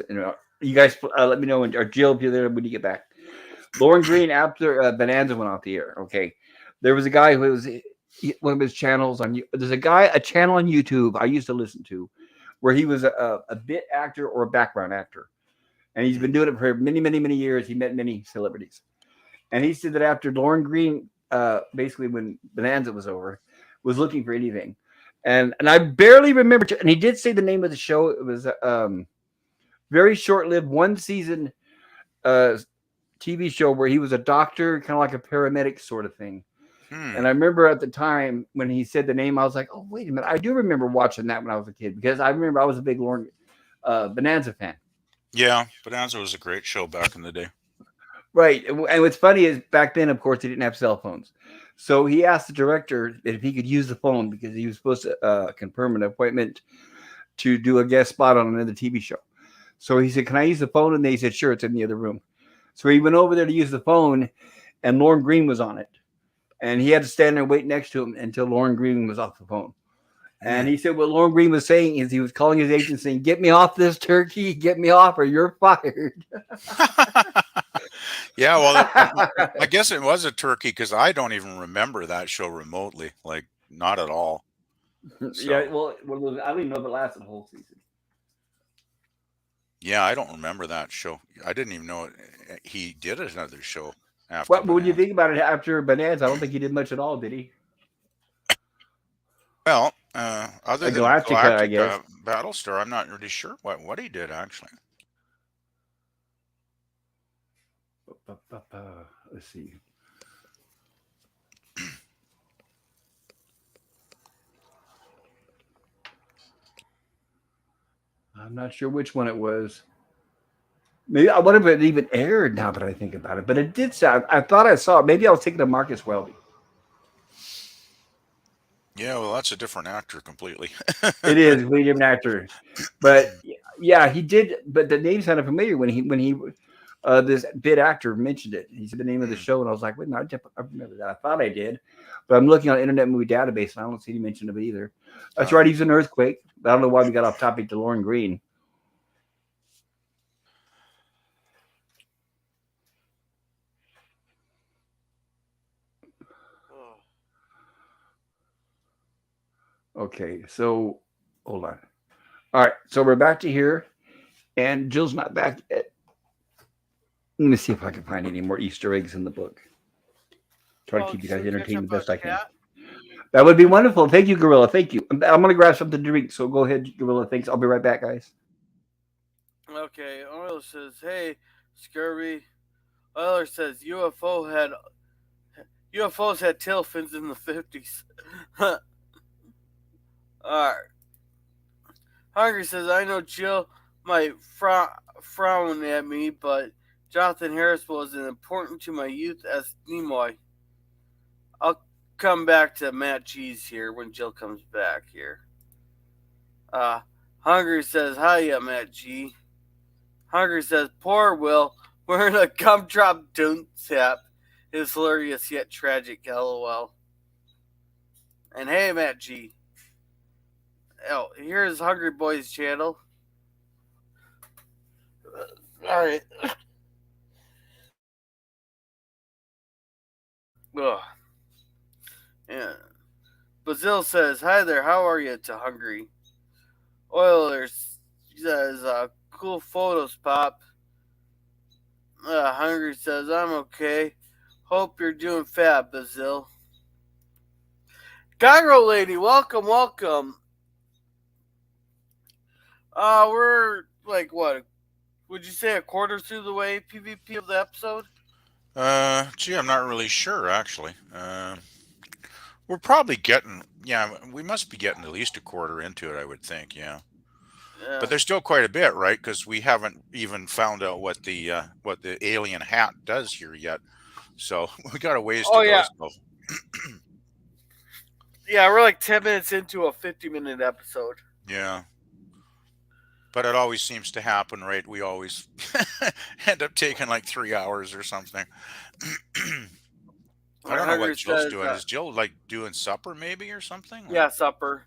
You guys, let me know when, or Jill, if you're there when you get back. Lauren Green after Bonanza went off the air. Okay, there was a guy who was one of his channels on. There's a channel on YouTube I used to listen to, where he was a bit actor or a background actor, and he's Hmm. been doing it for many, many, many years. He met many celebrities, and he said that after Lauren Green, basically when Bonanza was over, was looking for anything, and I barely remember. And he did say the name of the show. It was very short-lived, one season uh, TV show where he was a doctor, kind of like a paramedic sort of thing. Hmm. And I remember at the time when he said the name, I was like, "Oh, wait a minute! I do remember watching that when I was a kid because I remember I was a big Lauren Bonanza fan." Yeah, Bonanza was a great show back in the day. Right. And what's funny is back then, of course, they didn't have cell phones. So he asked the director if he could use the phone because he was supposed to confirm an appointment to do a guest spot on another TV show. So he said, "Can I use the phone?" And they said, "Sure, it's in the other room." So he went over there to use the phone, and Lauren Green was on it. And he had to stand there and wait next to him until Lauren Green was off the phone. And Hmm. he said what Lauren Green was saying is he was calling his agent saying, "Get me off this turkey, get me off, or you're fired." Yeah, well, I guess it was a turkey because I don't even remember that show remotely, like not at all. Yeah, So well, I don't even know if it lasted the whole season. yeah, I don't remember that show. I didn't even know he did another show after Well, but when you Bonanza. think about it, after Bonanza, I don't think he did much at all, did he? Well, other than Galactica, I guess. Galactica Battlestar, I'm not really sure what he did actually. Let's see. I'm not sure which one it was. Maybe I wonder if it even aired now that I think about it. But it did sound. I thought I saw it. Maybe I was thinking of Marcus Welby. Yeah, well, that's a different actor completely. It is William actor, but yeah, he did. But the name sounded familiar when he this bit actor mentioned it. He said the name of the Hmm. show, and I was like, wait, no, I remember that. I thought I did, but I'm looking on Internet Movie Database, and I don't see any mention of it either. That's Oh. right, he's an earthquake. I don't know why we got off topic to Lauren Green. Okay, so hold on. All right, so we're back to here, and Jill's not back yet. Let me see if I can find any more Easter eggs in the book. Try to Oh, keep you should guys we catch entertained up the on best I can. chat? That would be wonderful. Thank you, Gorilla. Thank you. I'm gonna grab something to drink, so go ahead, Gorilla. Thanks. I'll be right back, guys. Okay, Oil says, "Hey, Scurvy." Euler says UFOs had tail fins in the 50s. All right. Hungry says, "I know Jill might frown at me, but Jonathan Harris was an important to my youth as Nimoy." I'll come back to Matt G's here when Jill comes back here. Uh, Hungry says, "Hiya, Matt G." Hungry says, "Poor Will wearing a gumdrop don't tap is hilarious yet tragic, lol." And hey, Matt G. Oh, here's Hungry Boy's channel. All right. Ugh. Yeah. Bazil says, "Hi there, how are you?" to Hungry. Oilers says, "Cool photos, Pop." Hungry says, "I'm okay. Hope you're doing fab, Bazil." Gyro Lady, welcome, welcome. We're like, what? Would you say a quarter through the way PvP of the episode? Gee, I'm not really sure actually. We're probably getting, yeah, we must be getting at least a quarter into it, I would think, yeah. Yeah. But there's still quite a bit, right? Because we haven't even found out what the alien hat does here yet. So we got a ways to Oh, go yeah. still. Yeah, we're like 10 minutes into a 50-minute episode. Yeah. But it always seems to happen, right? We always end up taking like 3 hours or something. I don't know what Hungry Jill's says, doing. Is Jill like doing supper maybe or something? yeah, supper.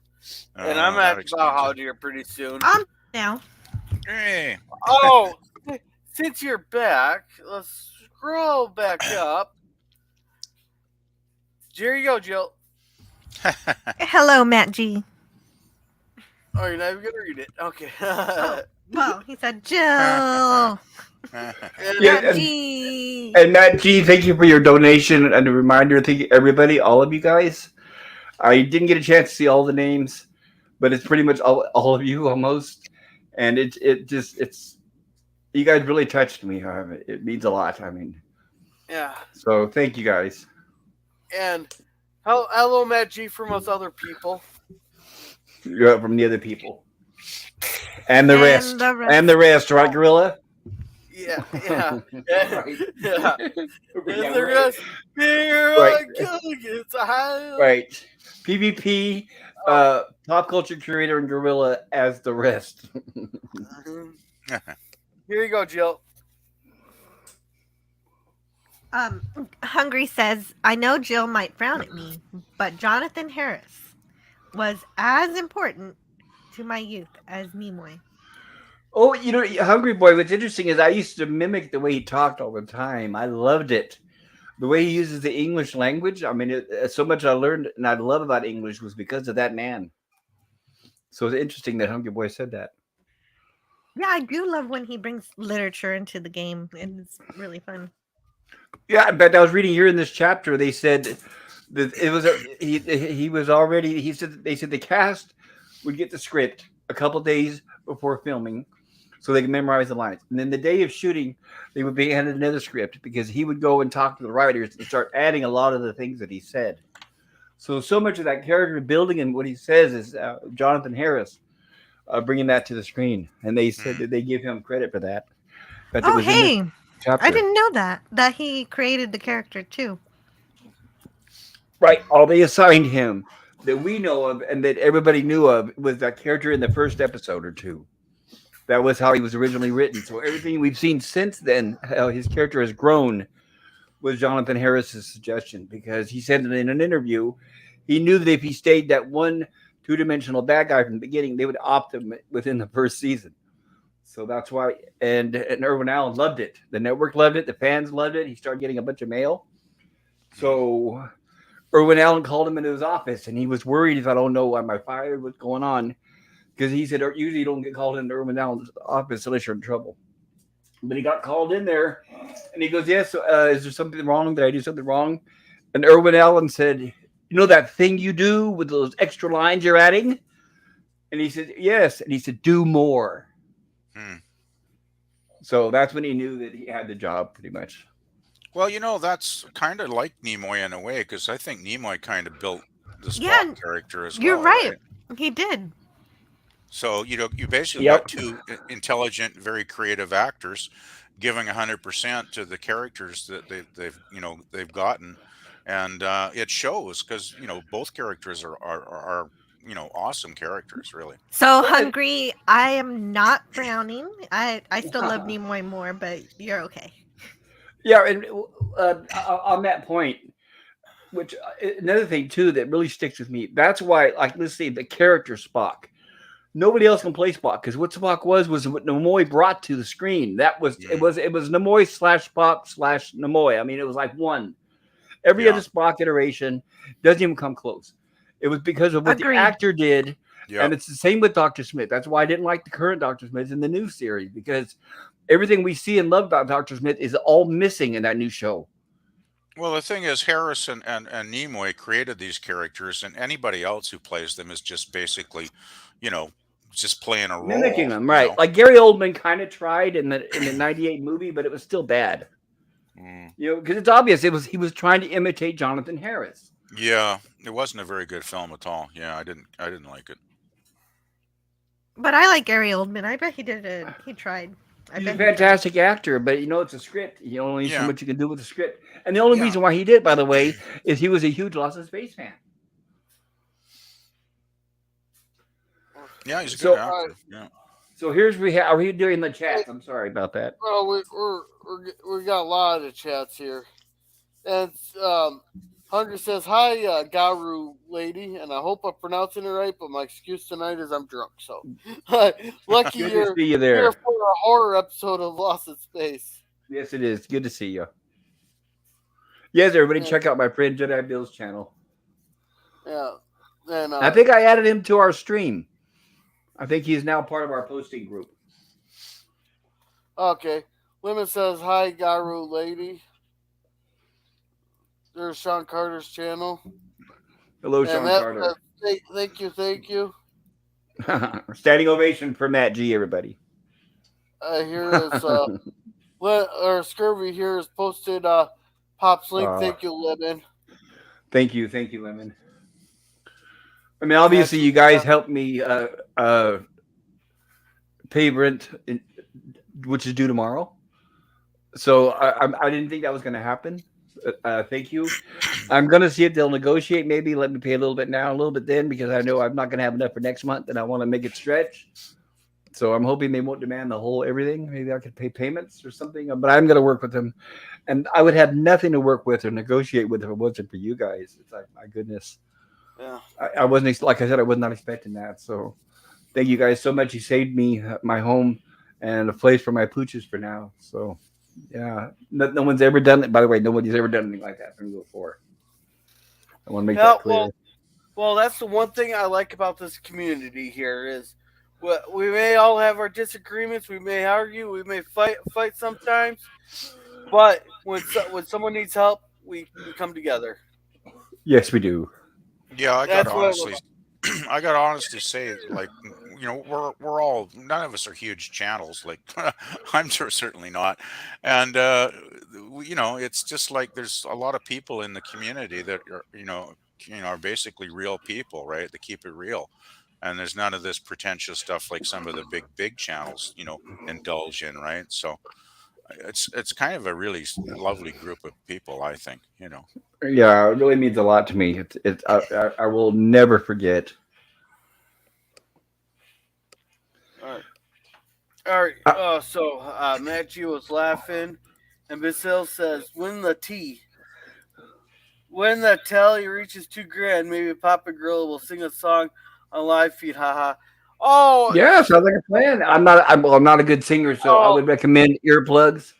And I'm Oh, going to that have to bow explains it. out here pretty soon. Now. Hey. Oh, since you're back, let's scroll back up. Here you go, Jill. Hello, Matt G. Oh, you're not even going to read it. Okay. Well, he said Jill. And, Yeah, Matt G. and Matt G, thank you for your donation and a reminder. Thank you, everybody, all of you guys. I didn't get a chance to see all the names, but it's pretty much all of you almost. And it's you guys really touched me. It means a lot. I mean, yeah. so thank you guys. And hello, Matt G, from us other people. You're from the other people. And the rest. And the rest, right, Gorilla? Yeah, yeah. Right. Yeah. Yeah, And the right. rest, here Right. I go, it's a high. Right. PvP, pop culture curator, and Gorilla as the rest. Here you go, Jill. Hungry says, I know Jill might frown at me, but Jonathan Harris was as important to my youth as Nimoy. Oh, Hungry Boy, what's interesting is I used to mimic the way he talked all the time. I loved it. The way he uses the English language. I mean, so much I learned and I love about English was because of that man. So it's interesting that Hungry Boy said that. Yeah, I do love when he brings literature into the game, and it's really fun. Yeah, but I was reading here in this chapter. They said that it was he was already. He said they said the cast would get the script a couple days before filming, so they can memorize the lines. And then the day of shooting, they would be handed another script because he would go and talk to the writers and start adding a lot of the things that he said. So much of that character building and what he says is Jonathan Harris bringing that to the screen, and they said that they give him credit for that. But it Oh, was in this hey, chapter. I didn't know that he created the character too. Right. All they assigned him that we know of and that everybody knew of was that character in the first episode or two. That was how he was originally written. So everything we've seen since then, how his character has grown, was Jonathan Harris's suggestion because he said in an interview, he knew that if he stayed that one two-dimensional bad guy from the beginning, they would opt him within the first season. So that's why, and Irwin Allen loved it. The network loved it. The fans loved it. He started getting a bunch of mail. So Irwin Allen called him into his office, and he was worried. He thought, "Oh no, am I fired? What's going on?" because he said usually you don't get called into Irwin Allen's office unless you're in trouble. But he got called in there, and he goes, "Yes, is there something wrong? Did I do something wrong?" And Irwin Allen said, "You know that thing you do with those extra lines you're adding?" And he said, "Yes." And he said, "Do more." Hmm. So that's when he knew that he had the job, pretty much. Well, that's kind of like Nimoy in a way, because I think Nimoy kind of built the Spock Yeah, character as you're well, right. right? He did. So you basically got Yep. two intelligent, very creative actors giving 100% to the characters that they've gotten, and it shows because both characters are awesome characters, really. So But it, hungry. I am not frowning. I still love Nimoy more, but you're okay. Yeah, and on that point, which another thing too that really sticks with me. That's why, like, let's say the character Spock. Nobody else can play Spock because what Spock was what Nimoy brought to the screen. That was it. Mm, Was Nimoy slash Spock slash Nimoy. I mean, it was like one. Every other yeah, Spock iteration doesn't even come close. It was because of what the Agreed. actor did, yeah. and it's the same with Doctor Smith. That's why I didn't like the current Doctor Smith in the new series because everything we see and love about Doctor Smith is all missing in that new show. Well, the thing is, Harrison and Nimoy created these characters, and anybody else who plays them is just basically, you know, just playing a Mimicking role. them, right? Like Gary Oldman kind of tried in the '98 movie, but it was still bad. Mm. Because it's obvious he was trying to imitate Jonathan Harris. Yeah, it wasn't a very good film at all. Yeah, I didn't like it. But I like Gary Oldman. I bet he did it. He tried. I He's a bet he tried. fantastic actor, but it's a script. You only so Yeah, much you can do with a script. And the only yeah, reason why he did, by the way, is he was a huge Lost in Space fan. yeah. He's a good So actor. Yeah. so here's are we doing the chats? I'm sorry about that. well, we got a lot of chats here, and Hunger says hi, Garu lady, and I hope I'm pronouncing it right. But my excuse tonight is I'm drunk. So lucky Good to you're see you here there. for a horror episode of Lost in Space. Yes, it is. Good to see you. Yes, everybody, Yeah, check out my friend Jedi Bill's channel. yeah. And I think I added him to our stream. I think he's now part of our posting group. okay, Lemon says hi, Garu lady. There's Sean Carter's channel, Hello, and Sean that Carter. thank you. Standing ovation for Matt G. Everybody. Here is or Scurvy here is posted Pop's link. Thank you, Lemon. Thank you, Lemon. I mean, obviously, you guys helped me pay rent, which is due tomorrow. So I didn't think that was going to happen. Thank you. I'm going to see if they'll negotiate. Maybe let me pay a little bit now, a little bit then, because I know I'm not going to have enough for next month, and I want to make it stretch. So I'm hoping they won't demand the whole everything. Maybe I could pay payments or something. But I'm going to work with them, and I would have nothing to work with or negotiate with if it wasn't for you guys. It's like, my goodness. Yeah. I wasn't, like I said, I was not expecting that. So thank you guys so much. You saved me my home and a place for my pooches for now. So yeah, no one's ever done it. By the way, nobody's ever done anything like that for me before. I want to make that clear. Well, that's the one thing I like about this community here is we may all have our disagreements, we may argue, we may fight sometimes, but when someone needs help, we come together. Yes, we do. Yeah, I That's got what honestly, I got to honestly say, like, we're all, none of us are huge channels. Like, I'm certainly not, and it's just like there's a lot of people in the community that are basically real people, right? That keep it real, and there's none of this pretentious stuff like some of the big channels, indulge in, right? So it's kind of a really lovely group of people, I think. Yeah, it really means a lot to me. I will never forget. All right. So Matthew was laughing, and Basil says, "When the tally reaches $2,000, maybe Papa Gorilla will sing a song on live feed." Haha. Oh Yeah, sounds like a plan. I'm not a good singer, so I would recommend earplugs.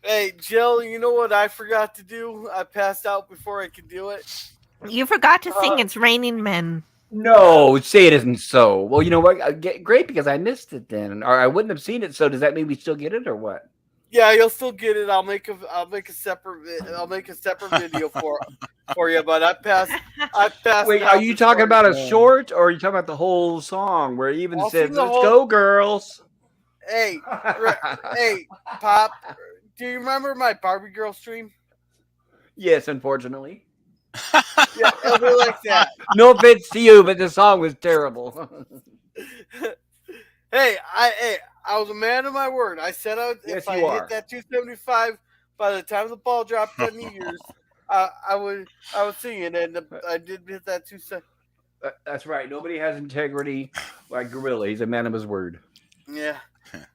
Hey, Jill, you know what I forgot to do? I passed out before I could do it. You forgot to sing It's Raining Men. No, say it isn't so. Well, you know what? Great because I missed it then, or I wouldn't have seen it. So does that mean we still get it, or what? Yeah, you'll still get it. I'll make a separate video for you. But I passed Wait, are out you the talking story. about a short, or are you talking about the whole song where it even I'll sing says the "Let's whole. go, girls"? Hey, hey, Pop. Do you remember my Barbie girl stream? Yes, unfortunately. Yeah, it'll be like that. No offense to you, but the song was terrible. Hey, I was a man of my word. I said if Yes, I you hit are. that 275 by the time the ball dropped on New Year's, I would sing it, and I did hit that 270. That's right. Nobody has integrity like Gorilla. He's a man of his word. Yeah.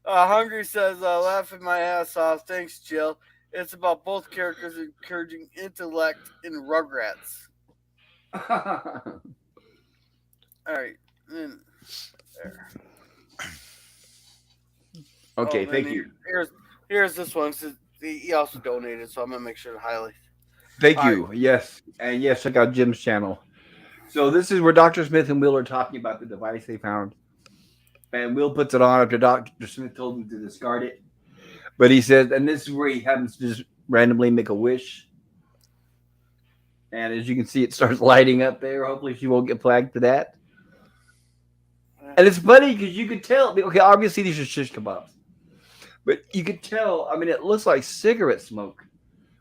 Hungry says, laughing my ass off. Thanks, Jill. It's about both characters encouraging intellect in Rugrats. All right. Then, there. Okay, Then thank you. here's this one. He also donated, so I'm gonna make sure to highlight. Thank All right. you. Yes. And yes, check out Jim's channel. So this is where Dr. Smith and Will are talking about the device they found. And Will puts it on after Dr. Smith told him to discard it. But he says, and this is where he happens to just randomly make a wish. And as you can see, it starts lighting up there. Hopefully, she won't get flagged for that. And it's funny because you could tell. Okay, obviously these are shish kebabs, but you could tell. I mean, it looks like cigarette smoke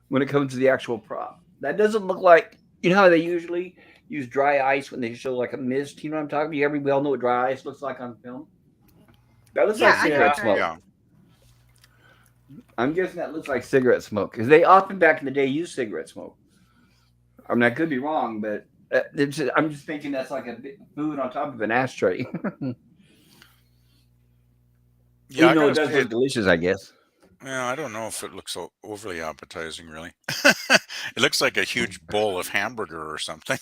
when it comes to the actual prop. That doesn't look like how they usually use dry ice when they show like a mist. You know what I'm talking about? We all know what dry ice looks like on film. That looks like Yeah, I know cigarette what smoke. Yeah. I'm guessing that looks like cigarette smoke because they often back in the day used cigarette smoke. I mean, I could be wrong, but I'm just thinking that's like a bit food on top of an ashtray. Yeah, I Even though it gotta does say, look delicious, I guess. yeah, I don't know if it looks so overly appetizing, really. It looks like a huge bowl of hamburger or something.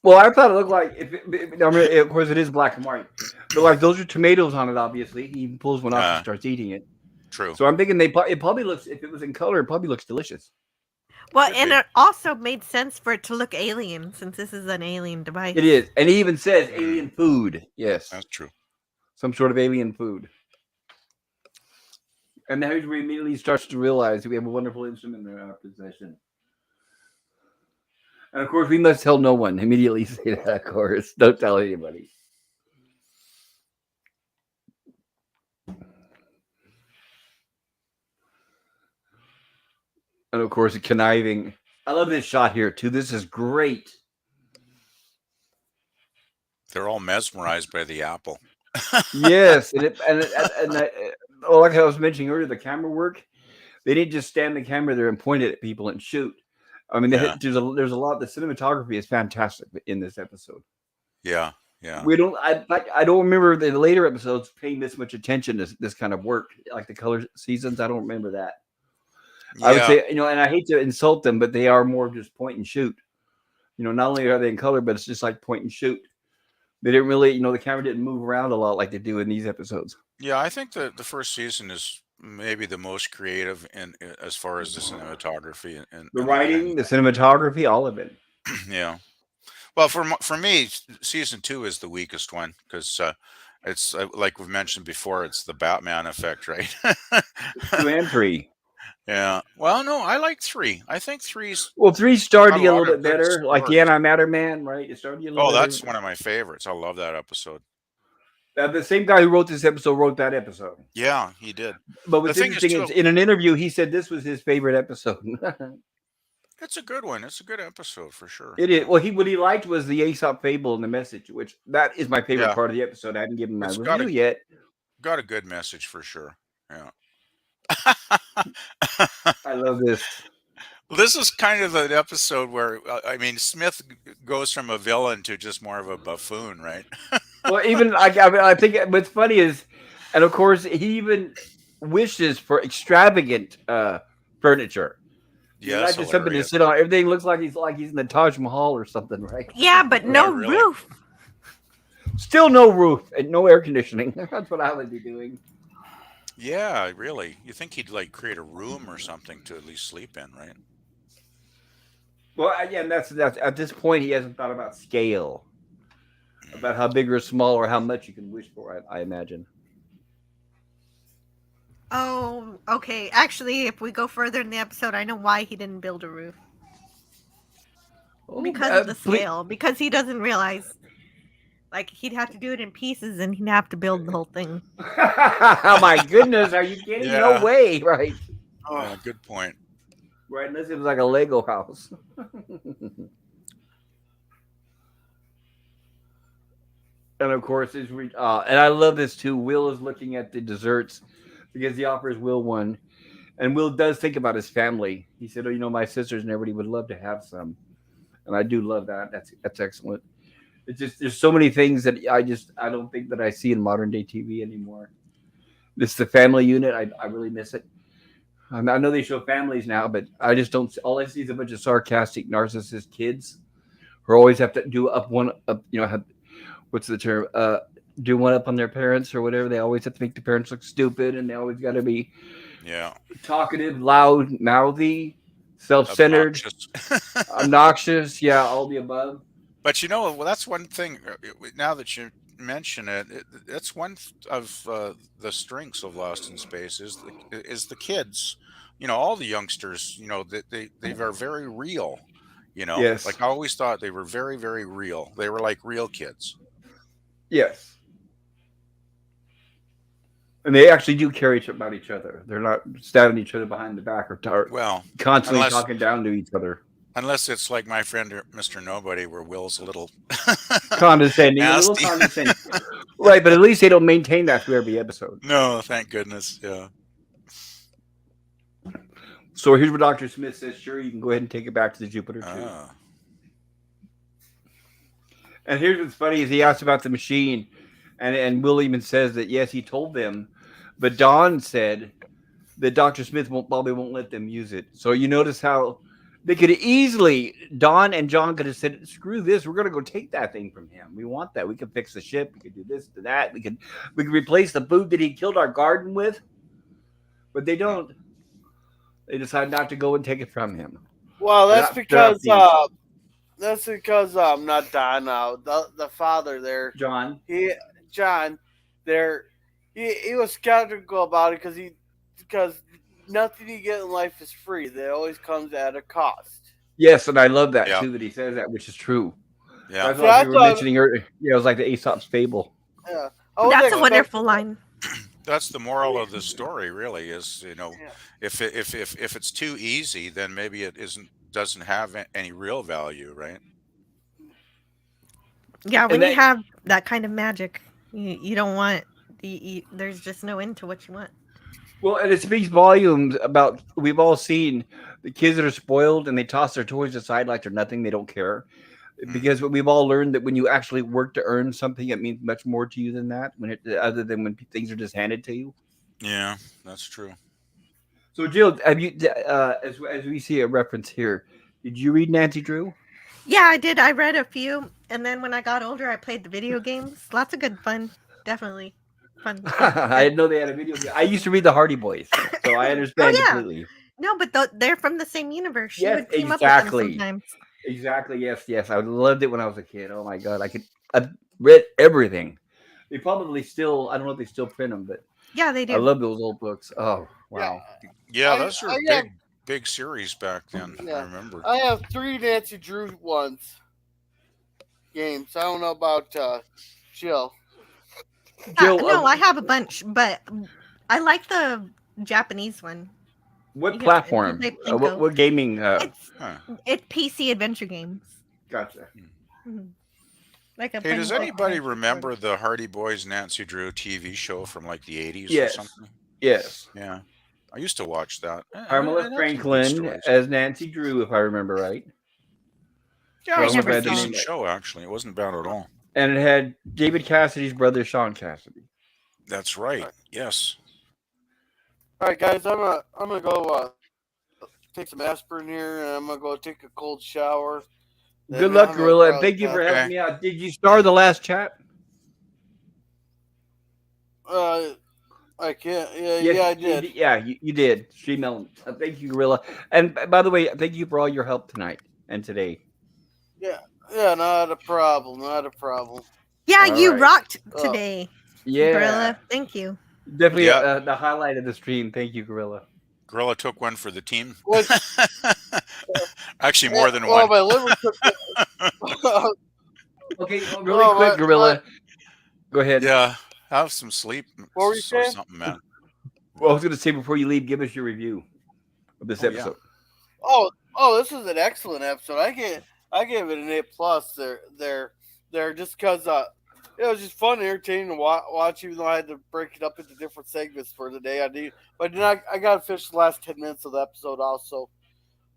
Well, I thought it looked like I mean, of course, it is black and white, but like those are tomatoes on it. Obviously, he even pulls one off and starts eating it. True. So I'm thinking it probably looks. If it was in color, it probably looks delicious. Well, Could and be. it also made sense for it to look alien since this is an alien device. It is, and he even says Mm, alien food. Yes, that's true. some sort of alien food. And here's where he immediately starts to realize that we have a wonderful instrument in our possession. And of course, we must tell no one. Immediately say that, of course. Don't tell anybody. And of course, conniving. I love this shot here, too. This is great. They're all mesmerized by the apple. Yes. Like I was mentioning earlier, the camera work, they didn't just stand the camera there and point it at people and shoot. I mean, Yeah. there's a lot. The cinematography is fantastic in this episode. Yeah. Yeah. I don't remember the later episodes paying this much attention to this kind of work, like the color seasons. I don't remember that. I would Yeah. say, and I hate to insult them, but they are more just point and shoot. Not only are they in color, but it's just like point and shoot. They didn't really, the camera didn't move around a lot like they do in these episodes. Yeah. I think the first season is maybe the most creative in as far as the cinematography The and writing, the cinematography, all of it. yeah. Well, for me, season two is the weakest one because it's like we've mentioned before, it's the Batman effect, right? It's 2 and 3. Yeah. Well, no, I like three. I think three's Well, 3 started got to a get a lot little of bit good better, like the stories. Antimatter Man, right? It started to get a little Oh, better. that's one of my favorites. I love that episode. The same guy who wrote this episode wrote that episode. Yeah, he did. But The what's thing is, interesting too, is in an interview, he said this was his favorite episode. it's a good one. It's a good episode for sure. It is. Yeah. Well, what he liked was the Aesop fable and the message, which that is my favorite Yeah. part of the episode. I haven't given my It's got review a yet. good message for sure. Yeah. I love this. This is kind of an episode where I mean Smith goes from a villain to just more of a buffoon, right? Well, even I think what's funny is, and of course, he even wishes for extravagant furniture. Yes, Not just something to hilarious. sit on. Everything looks like he's in the Taj Mahal or something, right? Yeah, but Yeah, no really. roof. Still no roof and no air conditioning. That's what I would be doing. Yeah, really. You think he'd like create a room or something to at least sleep in, right? Well, again, that's at this point he hasn't thought about scale. about how big or small or how much you can wish for. I imagine. Oh, okay. Actually, if we go further in the episode, I know why he didn't build a roof. Oh, Because of the please. scale. Because he doesn't realize, like, he'd have to do it in pieces and he'd have to build the whole thing. Oh my goodness, are you kidding? No Yeah, way, right? Oh, good point. Right, unless it was like a Lego house. And of course, and I love this too. Will is looking at the desserts because he offers Will one, and Will does think about his family. He said, "Oh, my sisters and everybody would love to have some," and I do love that. That's excellent. It's just there's so many things that I don't think that I see in modern day TV anymore. This the family unit. I really miss it. I know they show families now, but I just don't. All I see is a bunch of sarcastic narcissist kids who always have to do up one up. Have, what's the term? Do one up on their parents or whatever. They always have to make the parents look stupid, and they always got to be Yeah, talkative, loud, mouthy, self-centered, obnoxious. obnoxious. Yeah, all the above. But well, that's one thing. Now that you mention it, that's one of the strengths of Lost in Space is the kids. All the youngsters. They are very real. Yes, Like I always thought they were very very real. They were like real kids. yes, and they actually do care about each other. They're not stabbing each other behind the back or Well, constantly unless talking down to each other. unless it's like my friend Mr. Nobody, where Will's a little Condescending, a little nasty. condescending. Right, but at least they don't maintain that through every episode. No, thank goodness. Yeah. So here's what Dr. Smith says. Sure, you can go ahead and take it back to the Jupiter too. Ah. And here's what's funny is he asked about the machine, and Will even says that yes, he told them, but Don said that Dr. Smith probably won't let them use it. So you notice how they could easily Don and John could have said, "Screw this, we're gonna go take that thing from him. We want that. We can fix the ship. We could do this, do that. We could replace the food that he killed our garden with." But they don't. They decide not to go and take it from him. well, They're that's not, they're not because thieves. not Don now. The father there, John. he John, there, he was skeptical about it because nothing you get in life is free. It always comes at a cost. Yes, and I love that Yeah. too that he says that, which is true. Yeah. That's See, what I we were thought, mentioning earlier. Yeah, it was like the Aesop's fable. yeah, I was That's a expecting- wonderful line. That's the moral of the story, really. Is Yeah. if it's too easy, then maybe it doesn't have any real value, right? Yeah, when And you that, have that kind of magic, you don't want, there's just no end to what you want. well, and it speaks volumes about we've all seen the kids that are spoiled and they toss their toys aside like they're nothing. They don't care. Mm. Because we've all learned that when you actually work to earn something, it means much more to you than that. Other than when things are just handed to you. Yeah, that's true. So, Jill, have you, as we see a reference here, did you read Nancy Drew? Yeah, I did. I read a few, and then when I got older, I played the video games. Lots of good fun. Definitely fun. I didn't know they had a video game. I used to read the Hardy Boys, so I understand yeah. completely. No, but they're from the same universe. She Yes, would team exactly. up with them sometimes. Exactly. Yes. I loved it when I was a kid. Oh my god, I read everything. They probably still. I don't know if they still print them, but Yeah, they I do. love those old books. Oh wow. Yeah, I- those were I have- big series back then. I Yeah. remember. I have 3 Nancy Drew ones games. I don't know about Jill. Jill, No, I have a bunch, but I like the Japanese one. what you can- platform? you can play Plinko. What gaming? Huh. It's PC adventure games. Gotcha. Mhm. Like a Hey, does Plinko anybody adventure remember board. the Hardy Boys Nancy Drew TV show from like the 80s Yes. or something? Yes. Yeah. I used to watch that. Pamela It had some good Franklin stories. as Nancy Drew, if I remember right. Yeah, I it was a never pretty saw decent it. show, actually. It wasn't bad at all. And it had David Cassidy's brother, Sean Cassidy. That's right. Yes. All right, guys, I'm gonna go take some aspirin here, and I'm gonna go take a cold shower. Good Then luck, I'm Gorilla, and probably thank you for back. helping Okay. me out. Did you star the last chat? I can't. Yeah, Yes, yeah, I did. Yeah, you did. Stream Elements. Thank you, Gorilla. And by the way, thank you for all your help tonight and today. Yeah, not a problem. Not a problem. Yeah, All you right. rocked Oh, today, Yeah, Gorilla. Thank you. definitely Yeah, the highlight of the stream. Thank you, Gorilla. Gorilla took one for the team. which Actually, more than well, one. my liver took. Okay, well, really Oh, quick, my, Gorilla. Go ahead. Yeah, have some sleep what were you or saying? something, man. Well, I was going to say before you leave, give us your review of this Oh yeah. episode. Oh, this is an excellent episode. I gave it an A+. There just because it was just fun and entertaining to watch, even though I had to break it up into different segments for the day. I got to finish the last 10 minutes of the episode also.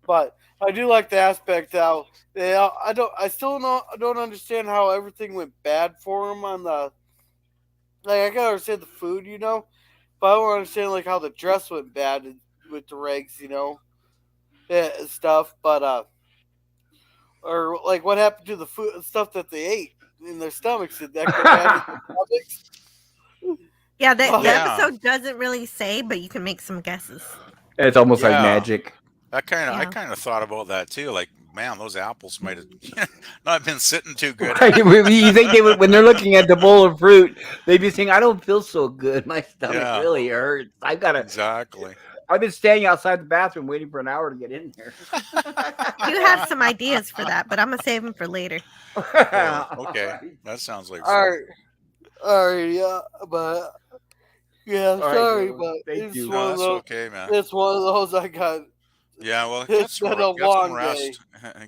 But I do like the aspect how I still don't understand how everything went bad for him on the, like, I gotta understand the food, but I don't understand like how the dress went bad with the regs, and stuff. But or like what happened to the food stuff that they ate in their stomachs? Did that go bad in their stomachs? Yeah, the Yeah. episode doesn't really say, but you can make some guesses. It's almost like Yeah. magic. I Yeah. kind of thought about that too. Like, man, those apples might have not been sitting too good. Right? You think they would, when they're looking at the bowl of fruit, they'd be saying, "I don't feel so good. My stomach Yeah. really hurts. I've Exactly. been standing outside the bathroom waiting for an hour to get in there." You have some ideas for that, but I'm gonna save them for later. Oh, okay, that sounds like fun. All right, yeah, but yeah, All right, sorry, Gorilla. but Thank it's you. one No, of that's those. okay, man. It's one of those I got. Yeah, well, It's been a long rest.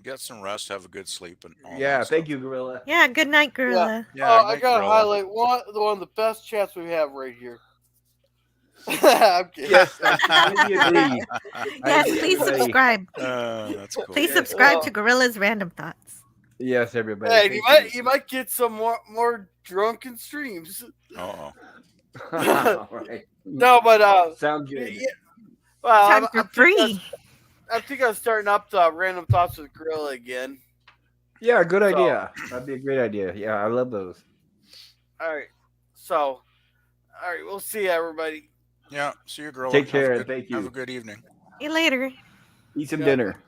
Get some rest. Have a good sleep and all Yeah, that thank stuff. you, Gorilla. Yeah, good night, Gorilla. Yeah, I night, gotta Gorilla. highlight one of the best chats we have right here. I'm kidding. Yes, I completely agree. Yes, agree, please everybody. subscribe. That's cool. Please Yes. subscribe to Gorilla's Random Thoughts. Yes, everybody. Hey, Thank you might get some more drunken streams. Uh-oh. All right. No, but Sounds good. yeah, well, Time for free. I think I'm starting up the random thoughts with Gorilla again. Yeah, good So- idea. That'd be a great idea. Yeah, I love those. All right, all right, we'll see everybody. Yeah, see you, Gorilla. Take care, Have a and good, thank you. Have a good evening. See you later. Eat some Yeah. dinner.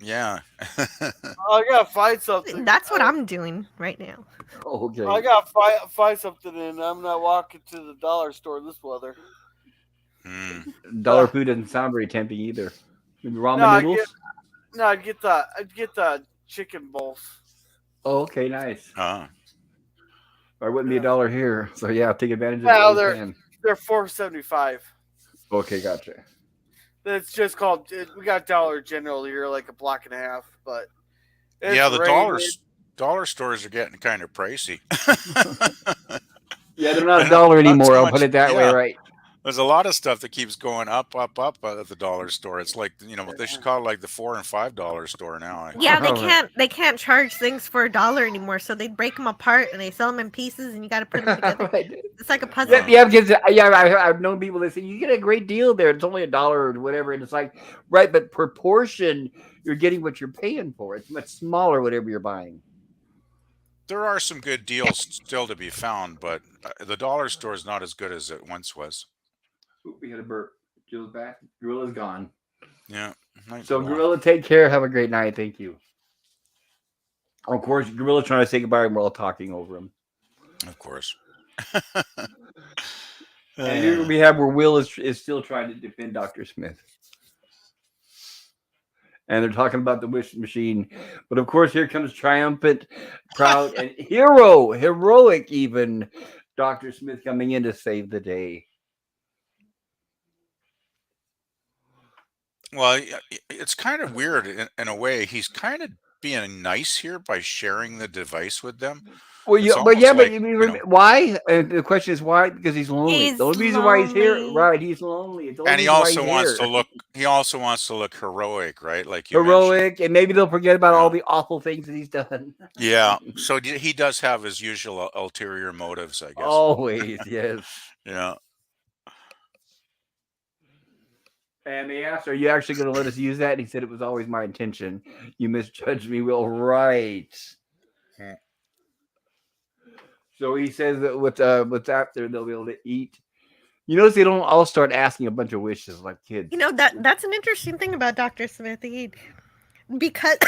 Yeah. I gotta find something. That's what I'm doing right now. Oh, okay. I gotta find something, and I'm not walking to the dollar store this weather. Dollar food doesn't sound very tempting either. Maybe ramen No, noodles. I'd get the chicken bowls. Oh, okay, nice. Ah. I wouldn't be $1 here, so yeah, take advantage of Well, it. they're- You can. They're $4.75. Okay, gotcha. It's just called. We got Dollar General here, like a block and a half, but it's Yeah, the raining. dollar stores are getting kind of pricey. Yeah, they're not And $1 not anymore. so I'll much- put it that way, yeah. right? There's a lot of stuff that keeps going up at the dollar store. It's like, they should call it like the $4 and $5 store now. Yeah, Oh, they can't charge things for $1 anymore, so they break them apart and they sell them in pieces, and you got to put them together. Right. It's like a puzzle. Yeah, because I've known people that say you get a great deal there. It's only $1 or whatever, and it's like right, but proportion, you're getting what you're paying for. It's much smaller, whatever you're buying. There are some good deals still to be found, but the dollar store is not as good as it once was. Oop, we had a burp. Jill's back. Gorilla's gone. Yeah. Night, So Gorilla. Gorilla, take care. Have a great night. Thank you. Of course, Gorilla's trying to say goodbye, and we're all talking over him. Of course. And here we have where Will is still trying to defend Dr. Smith. And they're talking about the wish machine. But of course, here comes triumphant, proud, and heroic even Dr. Smith coming in to save the day. Well, it's kind of weird in a way. He's kind of being nice here by sharing the device with them. Well, It's but yeah, almost but like, why? The question is why? Because he's lonely. He's the only reason why he's here, lonely. right? He's lonely. It's the only And he reason why also he's wants here. to look. He also wants to look heroic, right? Like you mentioned. heroic, and maybe they'll forget about all Yeah. the awful things that he's done. Yeah. So he does have his usual ulterior motives, I guess. Always, yes. Yeah. And they asked, "Are you actually going to let us use that?" And he said, "It was always my intention. You misjudged me, Will." Right. Hmm. So he says that what's after they'll be able to eat. You notice they don't all start asking a bunch of wishes like kids. You know, that's an interesting thing about Dr. Smith. because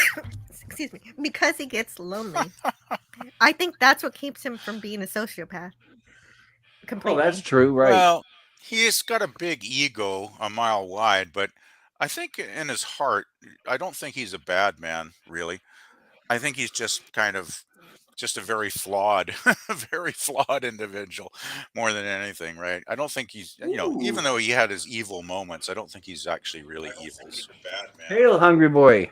excuse me, because he gets lonely. I think that's what keeps him from being a sociopath Oh, that's completely. true, right? Well, he's got a big ego a mile wide, but I think in his heart, I don't think he's a bad man, really. I think he's just kind of just a very flawed, very flawed individual more than anything, right? I don't think he's, Ooh. even though he had his evil moments, I don't think he's actually really evil. Hail, hungry boy.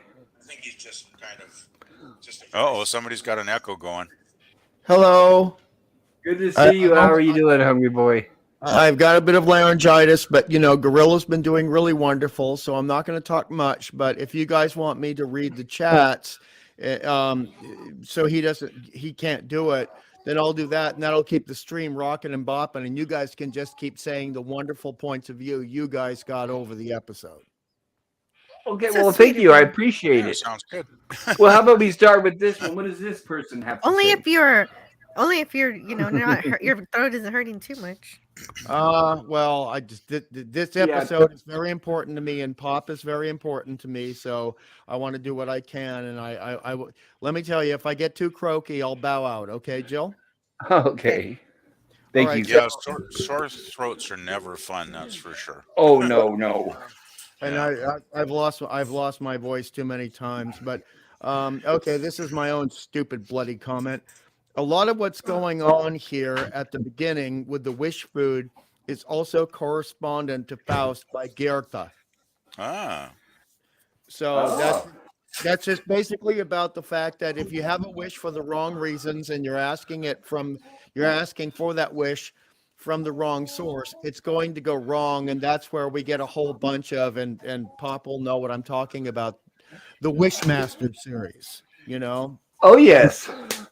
Oh, somebody's got an echo going. Hello. Good to I, see you. How are you doing, hungry boy? I've got a bit of laryngitis, but Gorilla's been doing really wonderful, so I'm not going to talk much. But if you guys want me to read the chats, so he can't do it, then I'll do that, and that'll keep the stream rocking and bopping, and you guys can just keep saying the wonderful points of view you guys got over the episode. Okay, So well, sweet thank of you. I you. appreciate Yeah, it. sounds good. Well, how about we start with this one? What does this person have to Only say? if you're not your throat isn't hurting too much. Well, this Yeah. episode is very important to me, and Pop is very important to me. So I want to do what I can, and let me tell you, if I get too croaky, I'll bow out. Okay, Jill? Okay. Thank right, you. so- Yeah, sore throats are never fun, that's for sure. Oh no. And Yeah. I've lost my voice too many times. But okay, this is my own stupid bloody comment. A lot of what's going on here at the beginning with the wish food is also correspondent to Faust by Goethe. Ah, So Oh. that's just basically about the fact that if you have a wish for the wrong reasons and you're asking for that wish from the wrong source, it's going to go wrong, and that's where we get a whole bunch of and Pop will know what I'm talking about, the Wishmaster series, Oh yes.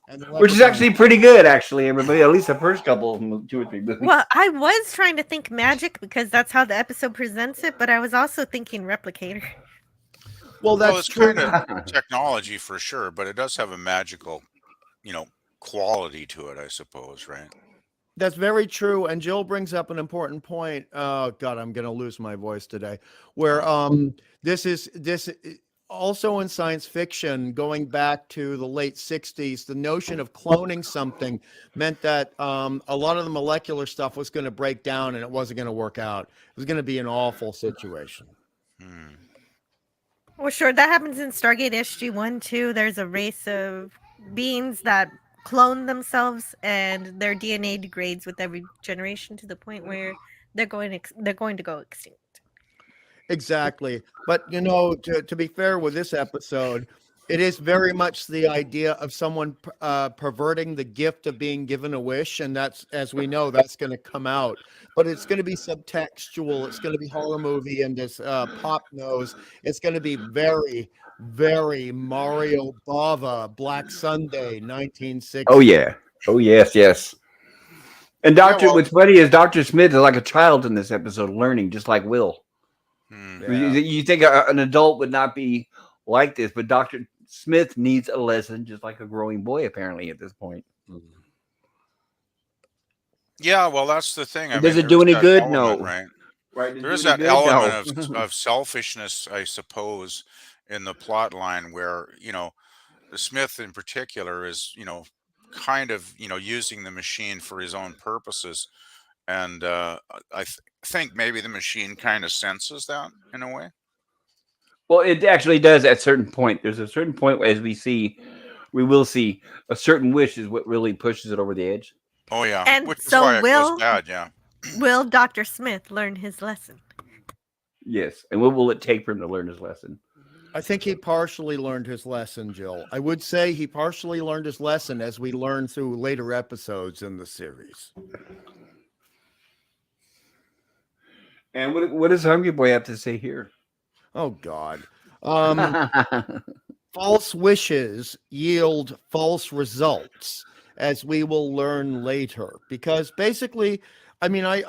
and the Which is Leprechaun. actually pretty good, actually, everybody. At least the first couple, 2 or 3 movies. Well, I was trying to think magic because that's how the episode presents it, but I was also thinking replicator. Well, well, that's it's true. kind of technology for sure, but it does have a magical, quality to it, I suppose, right? That's very true. And Jill brings up an important point. Oh God, I'm gonna lose my voice today. Where this also in science fiction, going back to the late 60s, the notion of cloning something meant that a lot of the molecular stuff was going to break down and it wasn't going to work out. It was going to be an awful situation. Hmm. Well, sure, that happens in Stargate SG-1 too. There's a race of beings that clone themselves, and their DNA degrades with every generation to the point where they're going to go extinct. Exactly. But to be fair with this episode, it is very much the idea of someone perverting the gift of being given a wish, and that's, as we know, that's going to come out. But it's going to be subtextual. It's going to be horror movie, and this Pop knows it's going to be very, very Mario Bava, Black Sunday, 1960. Oh yeah. Oh yes. And Yeah, well, what's funny is Dr. Smith is like a child in this episode, learning just like Will. hmm. Yeah. You think an adult would not be like this, but Dr. Smith needs a lesson just like a growing boy, apparently, at this point. Yeah, well, that's the thing. I Does mean, it there do is any that good? element, No. right? Right? Does it There do is any that good? element No. of selfishness, I suppose, in the plot line where, the Smith in particular is, kind of, using the machine for his own purposes. And think maybe the machine kind of senses that in a way. Well, it actually does at a certain point. There's a certain point as we will see a certain wish is what really pushes it over the edge. Oh, yeah. And Which is so why it goes bad, yeah. will Dr. Smith learn his lesson? Yes. And what will it take for him to learn his lesson? I think he partially learned his lesson, Jill. I would say he partially learned his lesson, as we learn through later episodes in the series. And what does Hungry Boy have to say here? Oh God. False wishes yield false results, as we will learn later. Because basically, I mean, I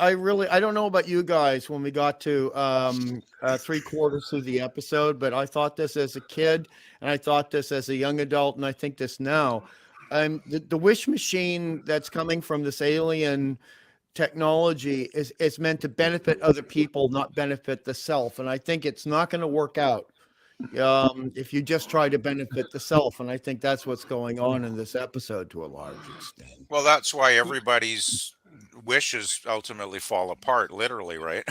don't know about you guys when we got to 3/4 through the episode, but I thought this as a kid, and I thought this as a young adult, and I think this now. The wish machine that's coming from this alien technology is meant to benefit other people, not benefit the self, and I think it's not going to work out. if you just try to benefit the self. And I think that's what's going on in this episode to a large extent. Well, that's why everybody's wishes ultimately fall apart, literally, right?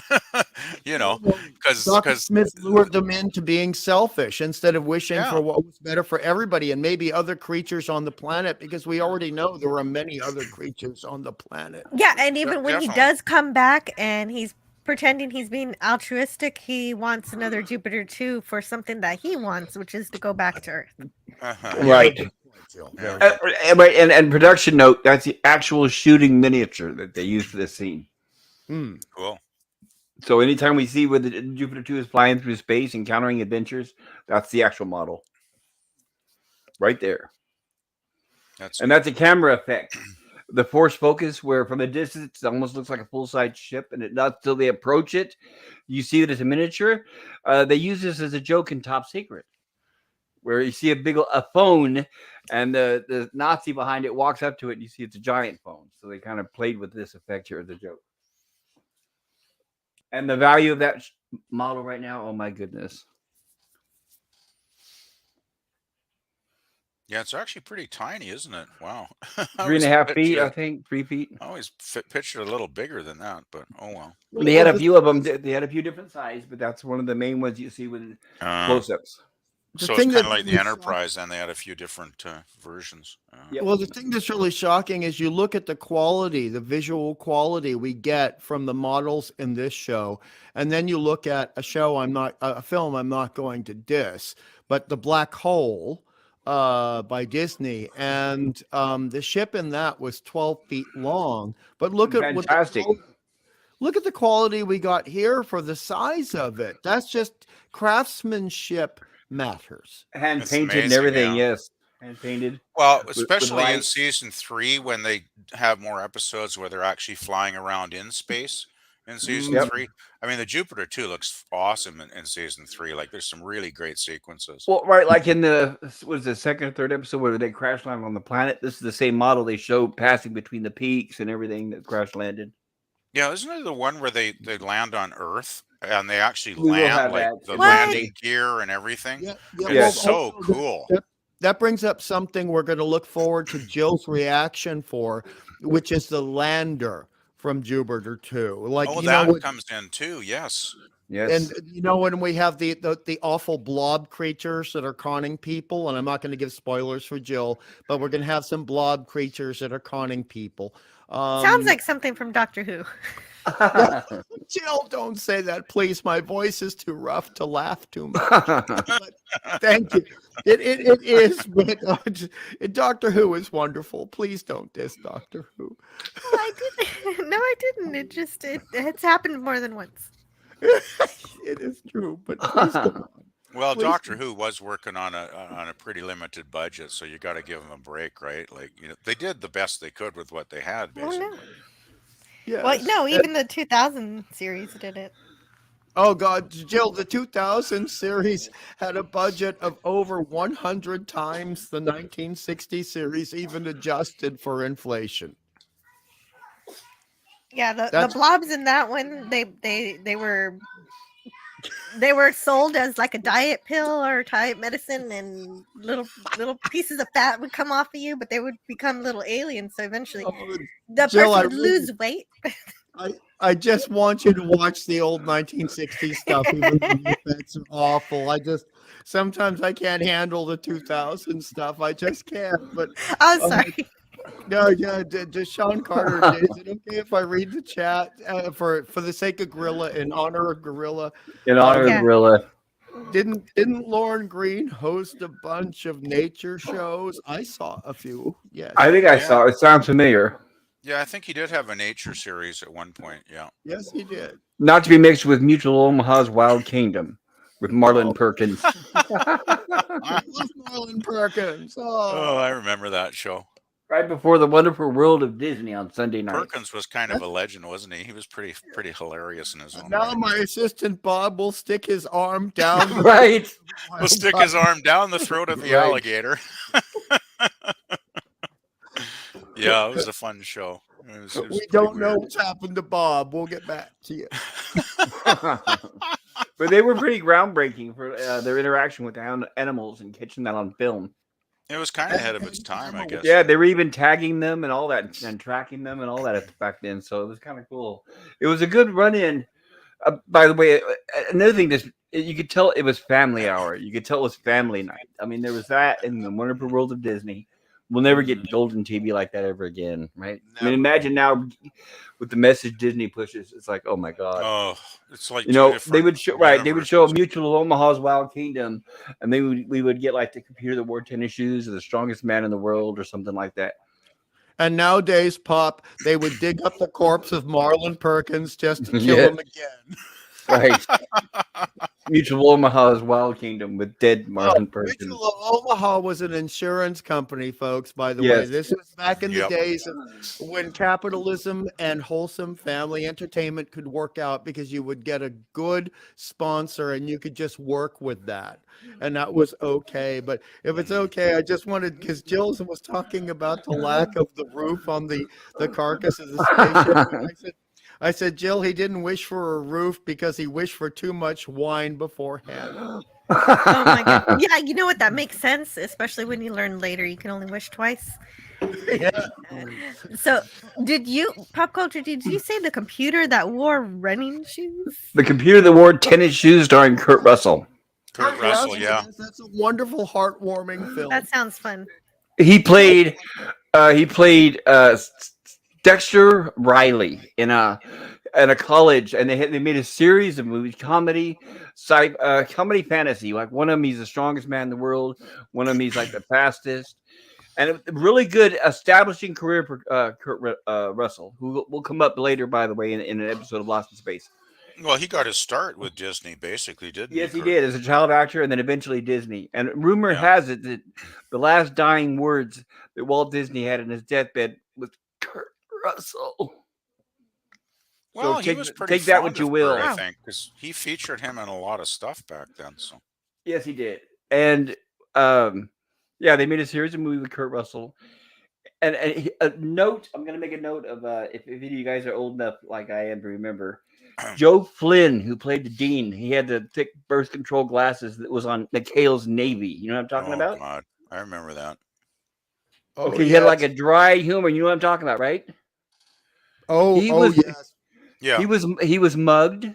Dr. Because Smith lured them into being selfish instead of wishing for yeah, what was better for everybody and maybe other creatures on the planet, because we already know there are many other creatures on the planet. Yeah, and even when he definitely. does come back and he's pretending he's being altruistic, he wants another Jupiter 2 for something that he wants, which is to go back to Earth. Uh-huh. Right. Good point, Jill. Yeah. Right, and production note, that's the actual shooting miniature that they used for this scene. Cool. So anytime we see where the Jupiter 2 is flying through space, encountering adventures, that's the actual model. Right there. And that's a camera effect. The force focus, where from a distance it almost looks like a full-size ship, and not till they approach it, you see that it's a miniature. They use this as a joke in Top Secret, where you see a phone, and the Nazi behind it walks up to it, and you see it's a giant phone. So they kind of played with this effect here as a joke. And the value of that model right now, oh my goodness. Yeah, it's actually pretty tiny, isn't it? Wow. 3.5 feet, I think, 3 feet. I always pictured a little bigger than that, but oh well. They had a few of them. They had a few different sizes, but that's one of the main ones you see with close-ups. So it's kind of like the Enterprise, and they had a few different versions. Yep. Well, the thing that's really shocking is you look at the quality, the visual quality we get from the models in this show, and then you look at a film I'm not going to diss, but The Black Hole by Disney, and the ship in that was 12 feet long. But look at look at the quality we got here for the size of it. That's just craftsmanship matters. Hand painted and everything, yes. Hand painted. Well, especially in season 3, when they have more episodes where they're actually flying around in space in season 3. I mean, the Jupiter 2 looks awesome in season 3. Like, there's some really great sequences. Well, right, like in the second or third episode where they crash landed on the planet. This is the same model they showed passing between the peaks and everything that crash landed. Yeah, isn't it the one where they land on Earth and they actually land, like the landing gear and everything? Yeah. It's so cool. That brings up something we're going to look forward to Jill's reaction for, which is the lander from Jupiter 2. Like, that comes in too. Yes. And when we have the awful blob creatures that are conning people, and I'm not going to give spoilers for Jill, but we're going to have some blob creatures that are conning people. Sounds like something from Doctor Who. Jill, don't say that, please. My voice is too rough to laugh too much. But thank you. It is, but Doctor Who is wonderful. Please don't diss Doctor Who. Well, I didn't. No, I didn't. It's happened more than once. It is true, but please don't. Well, Doctor Who was working on a pretty limited budget, so you got to give them a break, right? Like, they did the best they could with what they had, basically. Oh, no. Yes. Well, no, even the 2000 series did it. Oh God, Jill, the 2000 series had a budget of over 100 times the 1960 series, even adjusted for inflation. Yeah, the blobs in that one, they were sold as like a diet pill or diet medicine, and little pieces of fat would come off of you, but they would become little aliens. So eventually, the person would lose weight. I just want you to watch the old 1960s stuff. Even though the effects are awful. Sometimes I can't handle the 2000 stuff. I just can't. But I'm sorry. No, yeah, Sean Carter. Is it okay if I read the chat for the sake of Gorilla, in honor of Gorilla? In honor of Gorilla. Didn't Lauren Green host a bunch of nature shows? I saw a few. Yes, I think I saw. It sounds familiar. Yeah, I think he did have a nature series at one point. Yeah. Yes, he did. Not to be mixed with Mutual Omaha's Wild Kingdom with Marlon Perkins. Marlon Perkins. Oh, I remember that show. Right before The Wonderful World of Disney on Sunday night. Perkins was kind of a legend, wasn't he? He was pretty hilarious in his own Now way. my assistant Bob will stick his arm down. Right. Will stick his arm down the throat of the alligator. Yeah, it was a fun show. We don't know what's happened to Bob. We'll get back to you. But they were pretty groundbreaking for their interaction with animals and catching that on film. It was kind of ahead of its time, I guess. Yeah, they were even tagging them and all that, and tracking them and all that back then. So it was kind of cool. It was a good run-in. By the way, another thing, you could tell it was family hour. You could tell it was family night. I mean, there was that in the wonderful world of Disney. We'll never get golden TV like that ever again, right? I mean, imagine now with the message Disney pushes. It's like, oh my god. Oh, it's like They would show They would show Mutual of Omaha's Wild Kingdom, and we would get like the computer that wore tennis shoes or the strongest man in the world or something like that. And nowadays, Pop, they would dig up the corpse of Marlon Perkins just to kill him again. Right. Mutual of Omaha's Wild Kingdom with dead Marlon Perkins. Mutual of Omaha was an insurance company, folks, by the way. This was back in the days of when capitalism and wholesome family entertainment could work out, because you would get a good sponsor and you could just work with that. And that was okay. But if it's okay, I just wanted, because Jill was talking about the lack of the roof on the carcass of the spaceship. I said, Jill, he didn't wish for a roof because he wished for too much wine beforehand. Oh my god. Yeah, you know what? That makes sense, especially when you learn later you can only wish twice. Yeah. So, Pop Culture, did you say the computer that wore running shoes? The computer that wore tennis shoes starring Kurt Russell. Kurt Russell, yeah. That's a wonderful, heartwarming film. That sounds fun. He played Dexter Riley in a college, and they made a series of movies, comedy fantasy. Like one of them, he's the strongest man in the world. One of them, he's like the fastest, and it, really good establishing career for Kurt Russell, who will come up later, by the way, in an episode of Lost in Space. Well, he got his start with Disney, basically, didn't he? Yes, he did, as a child actor, and then eventually Disney. And rumor has it that the last dying words that Walt Disney had in his deathbed was Kurt Russell. Well, so he was pretty take that what you will. I think, because he featured him in a lot of stuff back then. So yes, he did. And they made a series of movies with Kurt Russell. And a note, I'm going to make a note of if any of you guys are old enough, like I am, to remember. Joe Flynn, who played the dean, he had the thick birth control glasses that was on McHale's Navy. You know what I'm talking about? God. I remember that. Okay, he had like a dry humor. You know what I'm talking about, right? Yes. Yeah. He was mugged.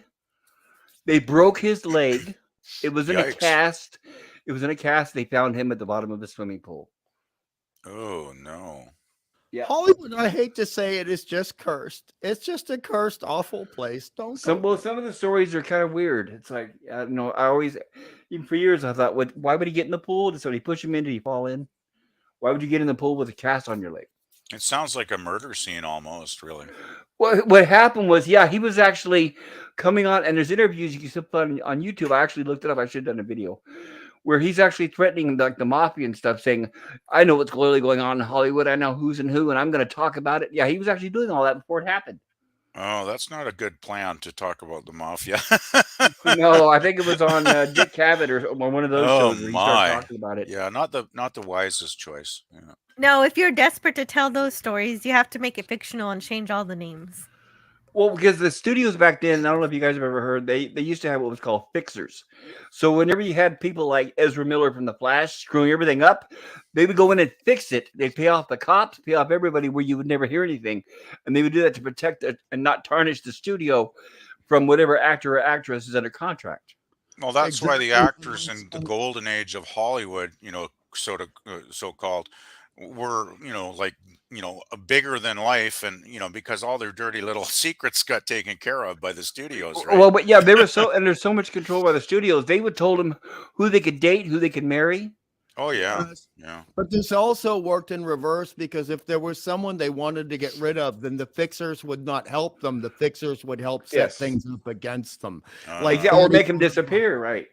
They broke his leg. It was in a cast. It was in a cast. They found him at the bottom of the swimming pool. Oh no. Yeah. Hollywood, I hate to say it, is just cursed. It's just a cursed, awful place. Some of the stories are kind of weird. It's like, I always, even for years, I thought, why would he get in the pool? Did somebody push him in? Did he fall in? Why would you get in the pool with a cast on your leg? It sounds like a murder scene almost, really. Well, what happened was, he was actually coming on, and there's interviews you can still find on YouTube. I actually looked it up. I should have done a video where he's actually threatening like the mafia and stuff, saying, I know what's clearly going on in Hollywood. I know who's and who, and I'm going to talk about it. Yeah, he was actually doing all that before it happened. Oh, that's not a good plan to talk about the mafia. No, I think it was on Dick Cavett or one of those shows where he started talking about it. Yeah, not the wisest choice. Yeah. No, if you're desperate to tell those stories, you have to make it fictional and change all the names. Well, because the studios back then, I don't know if you guys have ever heard, they used to have what was called fixers. So whenever you had people like Ezra Miller from The Flash screwing everything up, they would go in and fix it. They'd pay off the cops, pay off everybody where you would never hear anything. And they would do that to protect it and not tarnish the studio from whatever actor or actress is under contract. Well, that's why the actors in the golden age of Hollywood, so-called, were, bigger than life, and because all their dirty little secrets got taken care of by the studios, right? Well, but yeah, there's so much control by the studios. They would told them who they could date, who they could marry. Oh yeah, yeah. But this also worked in reverse, because if there was someone they wanted to get rid of, then the fixers would not help them. The fixers would help set things up against them, or make them disappear, right?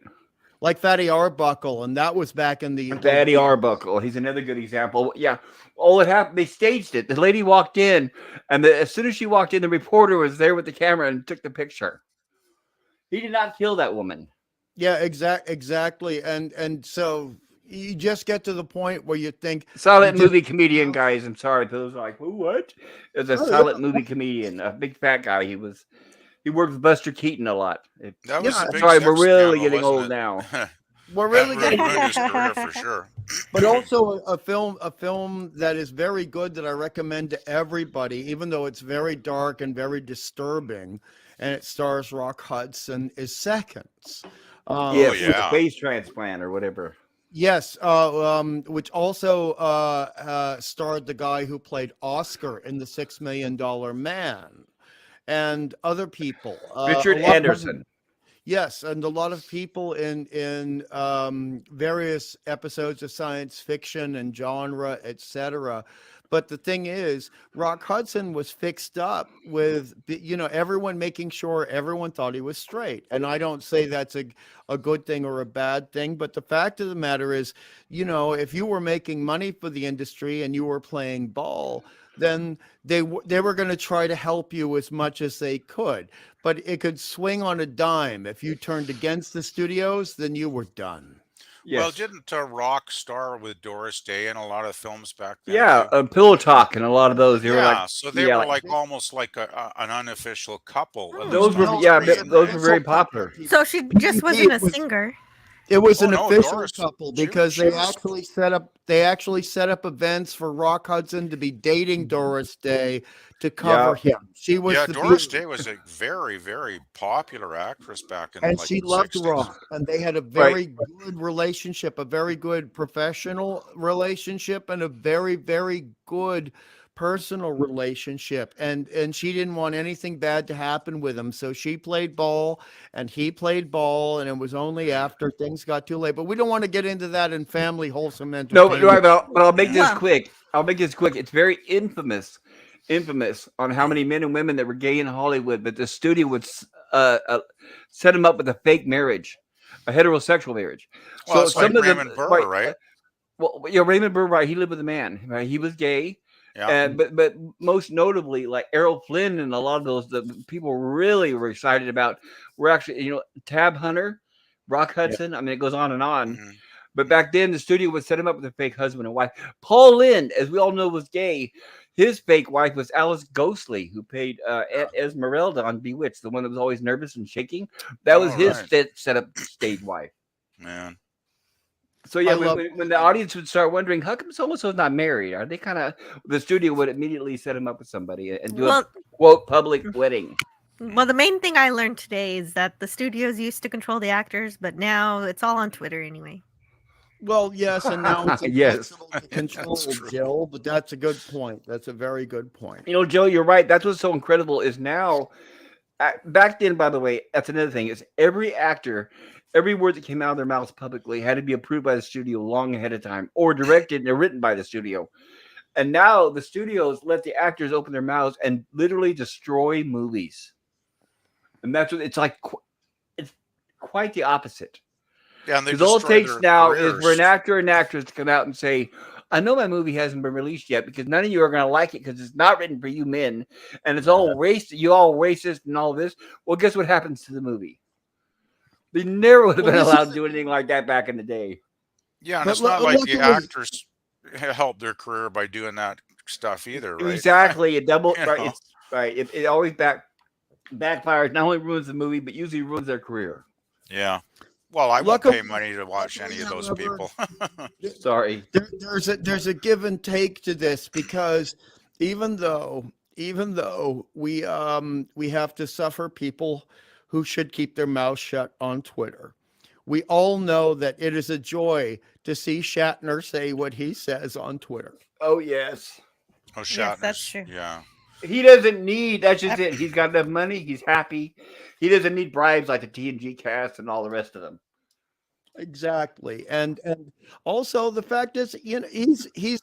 Like Fatty Arbuckle, and that was back in the Fatty Arbuckle. He's another good example. Yeah, all it happened, they staged it. The lady walked in, and as soon as she walked in, the reporter was there with the camera and took the picture. He did not kill that woman. Yeah, exactly. And so you just get to the point where you think silent movie comedian, guys. I'm sorry, those are like, what? It was a silent movie comedian, a big fat guy. He He worked with Buster Keaton a lot. That was Yeah, a That's big why we're sex really scandal, getting wasn't old it? now. we're That really ruined getting. his career for sure. But also a film that is very good that I recommend to everybody, even though it's very dark and very disturbing, and it stars Rock Hudson, is Seconds. Oh Yes, with the yeah. face transplant or whatever. Yes, which also starred the guy who played Oscar in The $6 Million Man, and other people. A Richard lot of Anderson. Yes, and a lot of people in various episodes of science fiction and genre, etc. But the thing is, Rock Hudson was fixed up with everyone making sure everyone thought he was straight. And I don't say that's a good thing or a bad thing, but the fact of the matter is, if you were making money for the industry and you were playing ball, then they were going to try to help you as much as they could, but it could swing on a dime. If you turned against the studios, then you were done. Well, Yes. didn't Rock star with Doris Day in a lot of films back then Yeah, too? Pillow Talk and a lot of those. They were like, Yeah, so they yeah, were like like almost like an unofficial couple in the those were, Star No, it yeah, was Tribune, an those right? were very official couple. popular. So she just wasn't a singer. It was Oh an no, official Doris. couple because they actually set up events for Rock Hudson to be dating Doris Day to Yeah. cover him. She was Yeah, the Doris beauty. Day was a very, very popular actress back in And like she the loved 60s. Rock, and they had a Right. very good relationship, a very good professional relationship, and a very, very good personal relationship. And she didn't want anything bad to happen with him, so she played ball, and he played ball, and it was only after things got too late. But we don't want to get into that in family wholesome No, but, entertainment. I'll make Yeah. this Well, quick. I'll make this quick. It's very infamous on how many men and women that were gay in Hollywood, but the studio would set them up with a fake marriage, a heterosexual marriage. Well, So it's like some of them, Raymond Burr, right? right? Well, Raymond Burr, right? He lived with a man, right? He was gay, Yeah. and but most notably, like Errol Flynn and a lot of those, the people really were excited about. Were actually, Tab Hunter, Rock Yeah. Hudson. I mean, it goes on and on. Hmm. But back then, the studio would set him up with a fake husband and wife. Paul Lynde, as we all know, was gay. His fake wife was Alice Ghostly, who played Aunt Esmeralda on Bewitched, the one that was always nervous and shaking. That was All his right, set up stage wife. man. So I yeah, when, love when, when the audience would start wondering, how come so and so's not married? Are they kind of the studio would immediately set him up with somebody and do a well, quote public wedding. well. The main thing I learned today is that the studios used to control the actors, but now it's all on Twitter anyway. Well, yes, and now it's Yes. impossible to That's control, true. Jill, but that's a good point. That's a very good point. Joe, you're right. That's what's so incredible is now. Back then, by the way, that's another thing. Is every actor, every word that came out of their mouths publicly had to be approved by the studio long ahead of time, or directed and written by the studio. And now the studios let the actors open their mouths and literally destroy movies. And that's what it's like. It's quite the opposite. Yeah, and they Because all it destroy takes their now is for an careers. actor and actress to come out and say, I know my movie hasn't been released yet because none of you are going to like it because it's not written for you men and it's all racist, you all racist and all this. Well, guess what happens to the movie? They never would have Well, been this allowed is, to do anything like that back in the day. Yeah, and but it's not like the luckily, actors help their career by doing that stuff either, right? Exactly. It double You right. know. It's right. It always backfires, not only ruins the movie, but usually ruins their career. Yeah. Well, I won't luckily, pay money to watch any of those however, people. Sorry. there's a give and take to this because even though we have to suffer people who should keep their mouths shut on Twitter, we all know that it is a joy to see Shatner say what he says on Twitter. Oh yes. Oh, Yes, that's Shatner's. true. Yeah. He doesn't need. That's just Ep- it. He's got enough money. He's happy. He doesn't need bribes like the TNG cast and all the rest of them. Exactly. And also the fact is, he's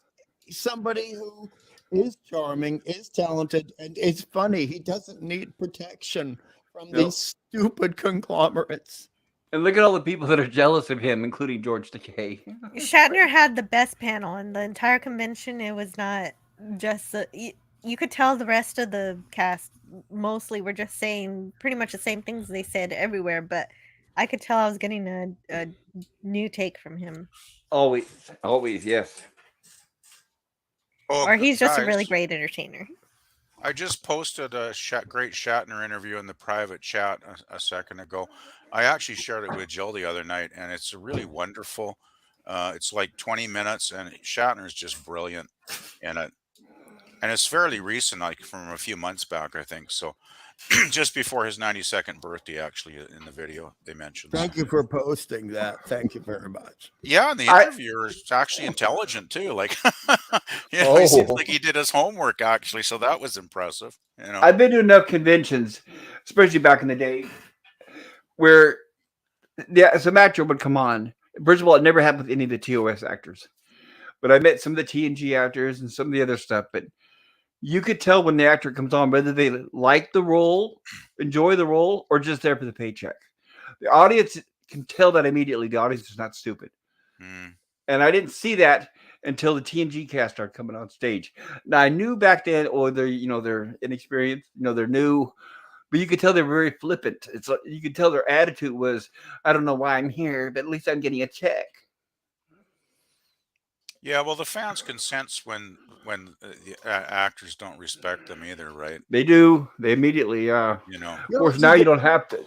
somebody who is charming, is talented, and is funny. He doesn't need protection from No. these stupid conglomerates. And look at all the people that are jealous of him, including George Takei. Shatner had the best panel in the entire convention. It was not just you could tell the rest of the cast mostly were just saying pretty much the same things they said everywhere, but I could tell I was getting a new take from him. Always, yes. Oh, Or he's just a really guys, great entertainer. I just posted a great Shatner interview in the private chat a second ago. I actually shared it with Jill the other night, and it's a really wonderful. It's like 20 minutes, and Shatner's just brilliant in it. And it's fairly recent, like from a few months back, I think. So just before his 92nd birthday, actually, in the video they mentioned. So Thank you for posting that. Thank you very much. yeah, and the I interviewer is actually intelligent too. Like, he seems oh, like he did his homework actually, so that was impressive. I've been to enough conventions, especially back in the day, where some actor would come on. First of all, it never happened with any of the TOS actors, but I met some of the TNG actors and some of the other stuff. But you could tell when the actor comes on whether they like the role, enjoy the role, or just there for the paycheck. The audience can tell that immediately. The audience is not stupid. Mm. And I didn't see that until the TNG cast started coming on stage. Now I knew back then, oh, they're inexperienced, they're new, but you could tell they're very flippant. It's like you could tell their attitude was, I don't know why I'm here, but at least I'm getting a check. Yeah, well, the fans can sense when the actors don't respect them either, right? They do. They immediately. You know. Of You know, course, now you don't have to.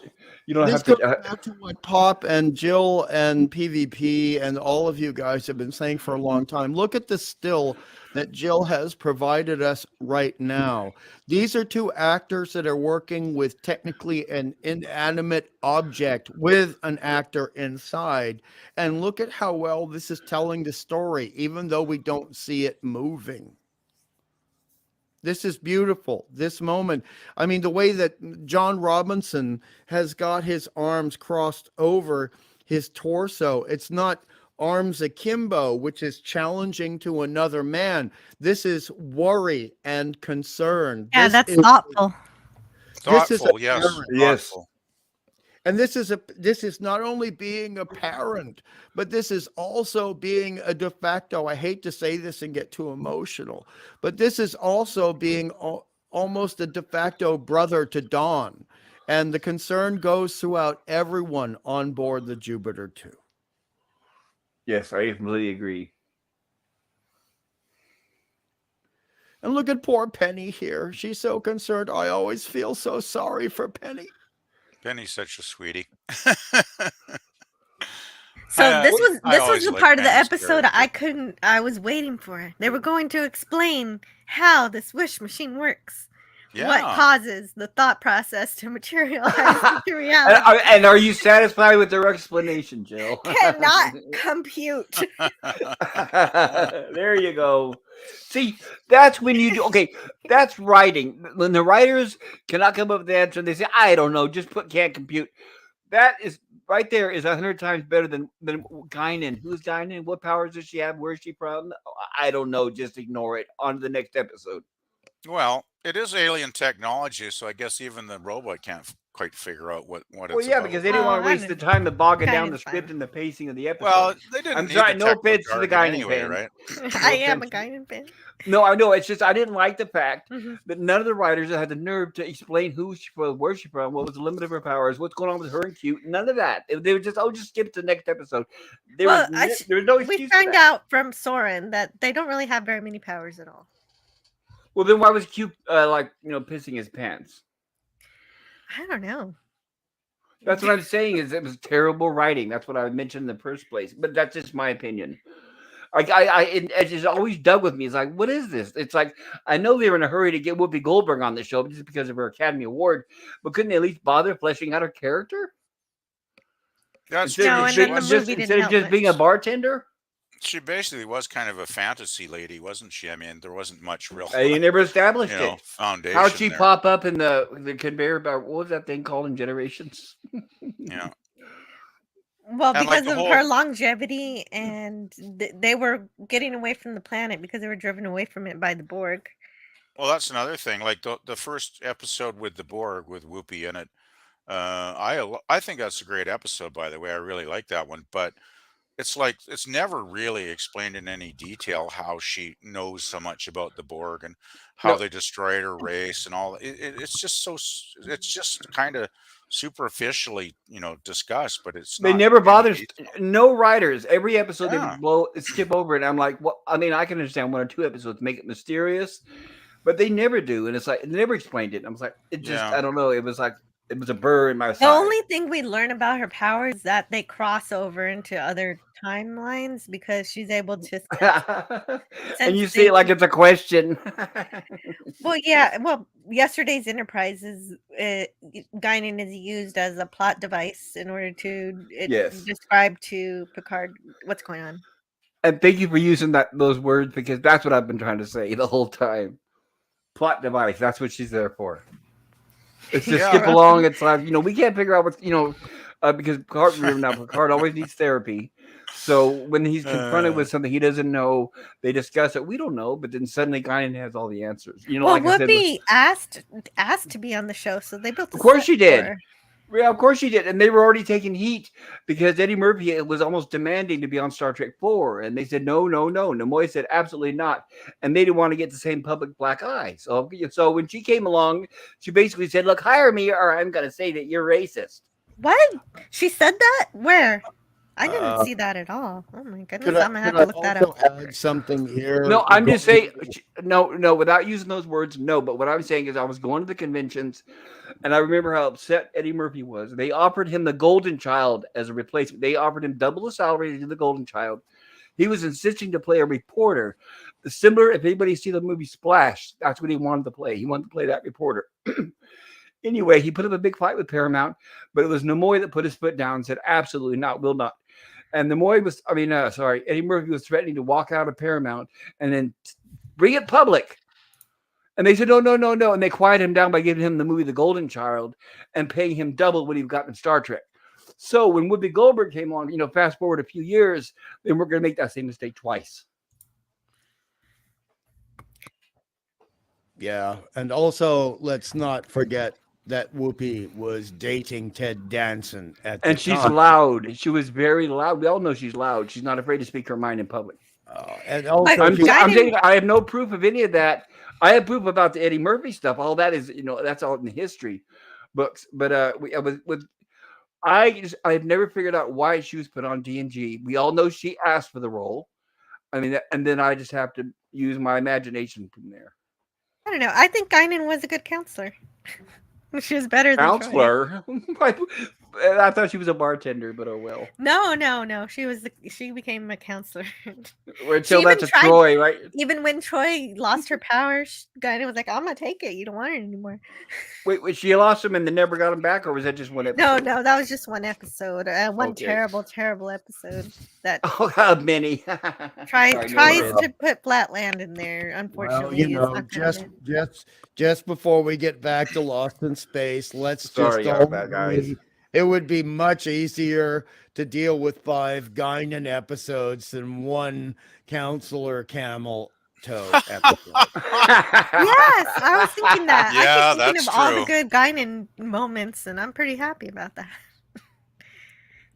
You don't this have goes to. back to what Pop and Jill and PvP and all of you guys have been saying for a long time. Look at the still that Jill has provided us right now. These are two actors that are working with technically an inanimate object with an actor inside. And look at how well this is telling the story, even though we don't see it moving. This is beautiful. This moment. I mean, the way that John Robinson has got his arms crossed over his torso, it's not arms akimbo, which is challenging to another man. This is worry and concern. Yeah, This that's is thoughtful. this is Thoughtful, yes, apparent. Yes. thoughtful. And this is not only being a parent, but this is also being a de facto. I hate to say this and get too emotional, but this is also being almost a de facto brother to Dawn. And the concern goes throughout everyone on board the Jupiter 2. Yes, I completely agree. And look at poor Penny here. She's so concerned. I always feel so sorry for Penny. Penny's such a sweetie. So this I was always the like part of the Penny's episode character. I was waiting for. They were going to explain how this wish machine works. What Yeah. causes the thought process to materialize into reality. And are you satisfied with their explanation, Jill? Cannot compute. There you go. See, that's when you do. Okay, that's writing. When the writers cannot come up with the answer, and they say, "I don't know, just put can't compute." That is right there is 100 times better than Guinan. Who's Guinan? What powers does she have? Where is she from? I don't know. Just ignore it. On to the next episode. Well, it is alien technology, so I guess even the robot can't quite figure out what Well, it's yeah, about. because they didn't want to I waste the time of bogging down the Guinan's script fine. and the pacing of the episode. Well, they didn't I'm need sorry, the no technical offense to the jargon Guinan anyway, fan. right? I am a offense. Guinan fan. No, I know. It's just I didn't like the fact Mhm. that none of the writers had the nerve to explain who she from, where she from, what was the limit of her powers, what's going on with her and cute. None of that. They were just, just skip to the next episode. Well, There was no we excuse for found that. out from Soren that they don't really have very many powers at all. Well, then why was Q pissing his pants? I don't know. That's what I'm saying. Is it was terrible writing. That's what I mentioned in the first place. But that's just my opinion. It just always dug with me. It's like, what is this? It's like I know they were in a hurry to get Whoopi Goldberg on the show just because of her Academy Award, but couldn't they at least bother fleshing out her character That's No, true. and She then the was, movie didn't instead of help just being a much. bartender? she basically was kind of a fantasy lady, wasn't she? I mean, there wasn't much real, You never established it. foundation How'd she there. pop up in the conveyor belt? What was that thing called in Generations? Yeah. Well, And like because the of whole her longevity, and they were getting away from the planet because they were driven away from it by the Borg. well, that's another thing. Like the first episode with the Borg with Whoopi in it. I think that's a great episode, by the way. I really like that one, but it's like it's never really explained in any detail how she knows so much about the Borg and how No, they destroyed her race and all. It's just it's just kind of superficially, discussed, but it's they not never any bothered. detail. No writers. Every episode they Yeah. would skip over it. I'm like, well, I mean, I can understand one or two episodes make it mysterious, but they never do, and it's like they never explained it. I was like, it just Yeah. I don't know. It was like it was a burr in my The side. only thing we learn about her powers is that they cross over into other timelines because she's able to And sense you see it like things. it's a question. Well, yeah. Well, yesterday's Enterprise is Guinan is used as a plot device in order to Yes. describe to Picard what's going on. And thank you for using those words because that's what I've been trying to say the whole time. Plot device. That's what she's there for. It's just Yeah. skip along. It's like we can't figure out what's because Picard always needs therapy. So when he's confronted with something he doesn't know, they discuss it. We don't know, but then suddenly Guinan has all the answers. Well, Like I said, Whoopi asked to be on the show, so they built. of course she did. her. Yeah, of course she did. And they were already taking heat because Eddie Murphy was almost demanding to be on Star Trek 4. And they said, no, no, no. Nimoy said, absolutely not. And they didn't want to get the same public black eye. So when she came along, she basically said, look, hire me or I'm going to say that you're racist. What? She said that? Where? I didn't see that at all. Oh my goodness. I'm going to have to look that up. Add something here. No, I'm just saying, no, without using those words, no. But what I'm saying is I was going to the conventions and I remember how upset Eddie Murphy was. They offered him the Golden Child as a replacement. They offered him double the salary to do the Golden Child. He was insisting to play a reporter. Similar, if anybody see the movie Splash, that's what he wanted to play. He wanted to play that reporter. Anyway, he put up a big fight with Paramount, but it was Nimoy that put his foot down and said, absolutely not, will not. And Eddie Murphy was threatening to walk out of Paramount and then bring it public. And they said, no, no, no, no. And they quieted him down by giving him the movie The Golden Child and paying him double what he got in Star Trek. So when Whoopi Goldberg came on, fast forward a few years, they weren't going to make that same mistake twice. Yeah. And also, let's not forget that Whoopi was dating Ted Danson at the And she's time. loud. She was very loud. We all know she's loud. She's not afraid to speak her mind in public. And also, I'm saying I have no proof of any of that. I have proof about the Eddie Murphy stuff. All that is, that's all in the history books. But I've never figured out why she was put on TNG. We all know she asked for the role. I mean, and then I just have to use my imagination from there. I don't know. I think Guinan was a good counselor. She was better than Troy. Counselor. I thought she was a bartender, but oh well. No. She became a counselor. Until that's a Troy, right? Even when Troy lost her powers, Guinan was like, "I'm gonna take it. You don't want it anymore." Wait, she lost him and then never got him back, or was that just one episode? No, that was just one episode. One terrible episode that many tries to put Flatland in there. Unfortunately, well, just before we get back to Lost in Space, it would be much easier to deal with 5 Guinan episodes than 1 Counselor Camel Toe episode. Yes, I was thinking that. Yeah, I keep thinking that's of all true. the good Guinan moments, and I'm pretty happy about that.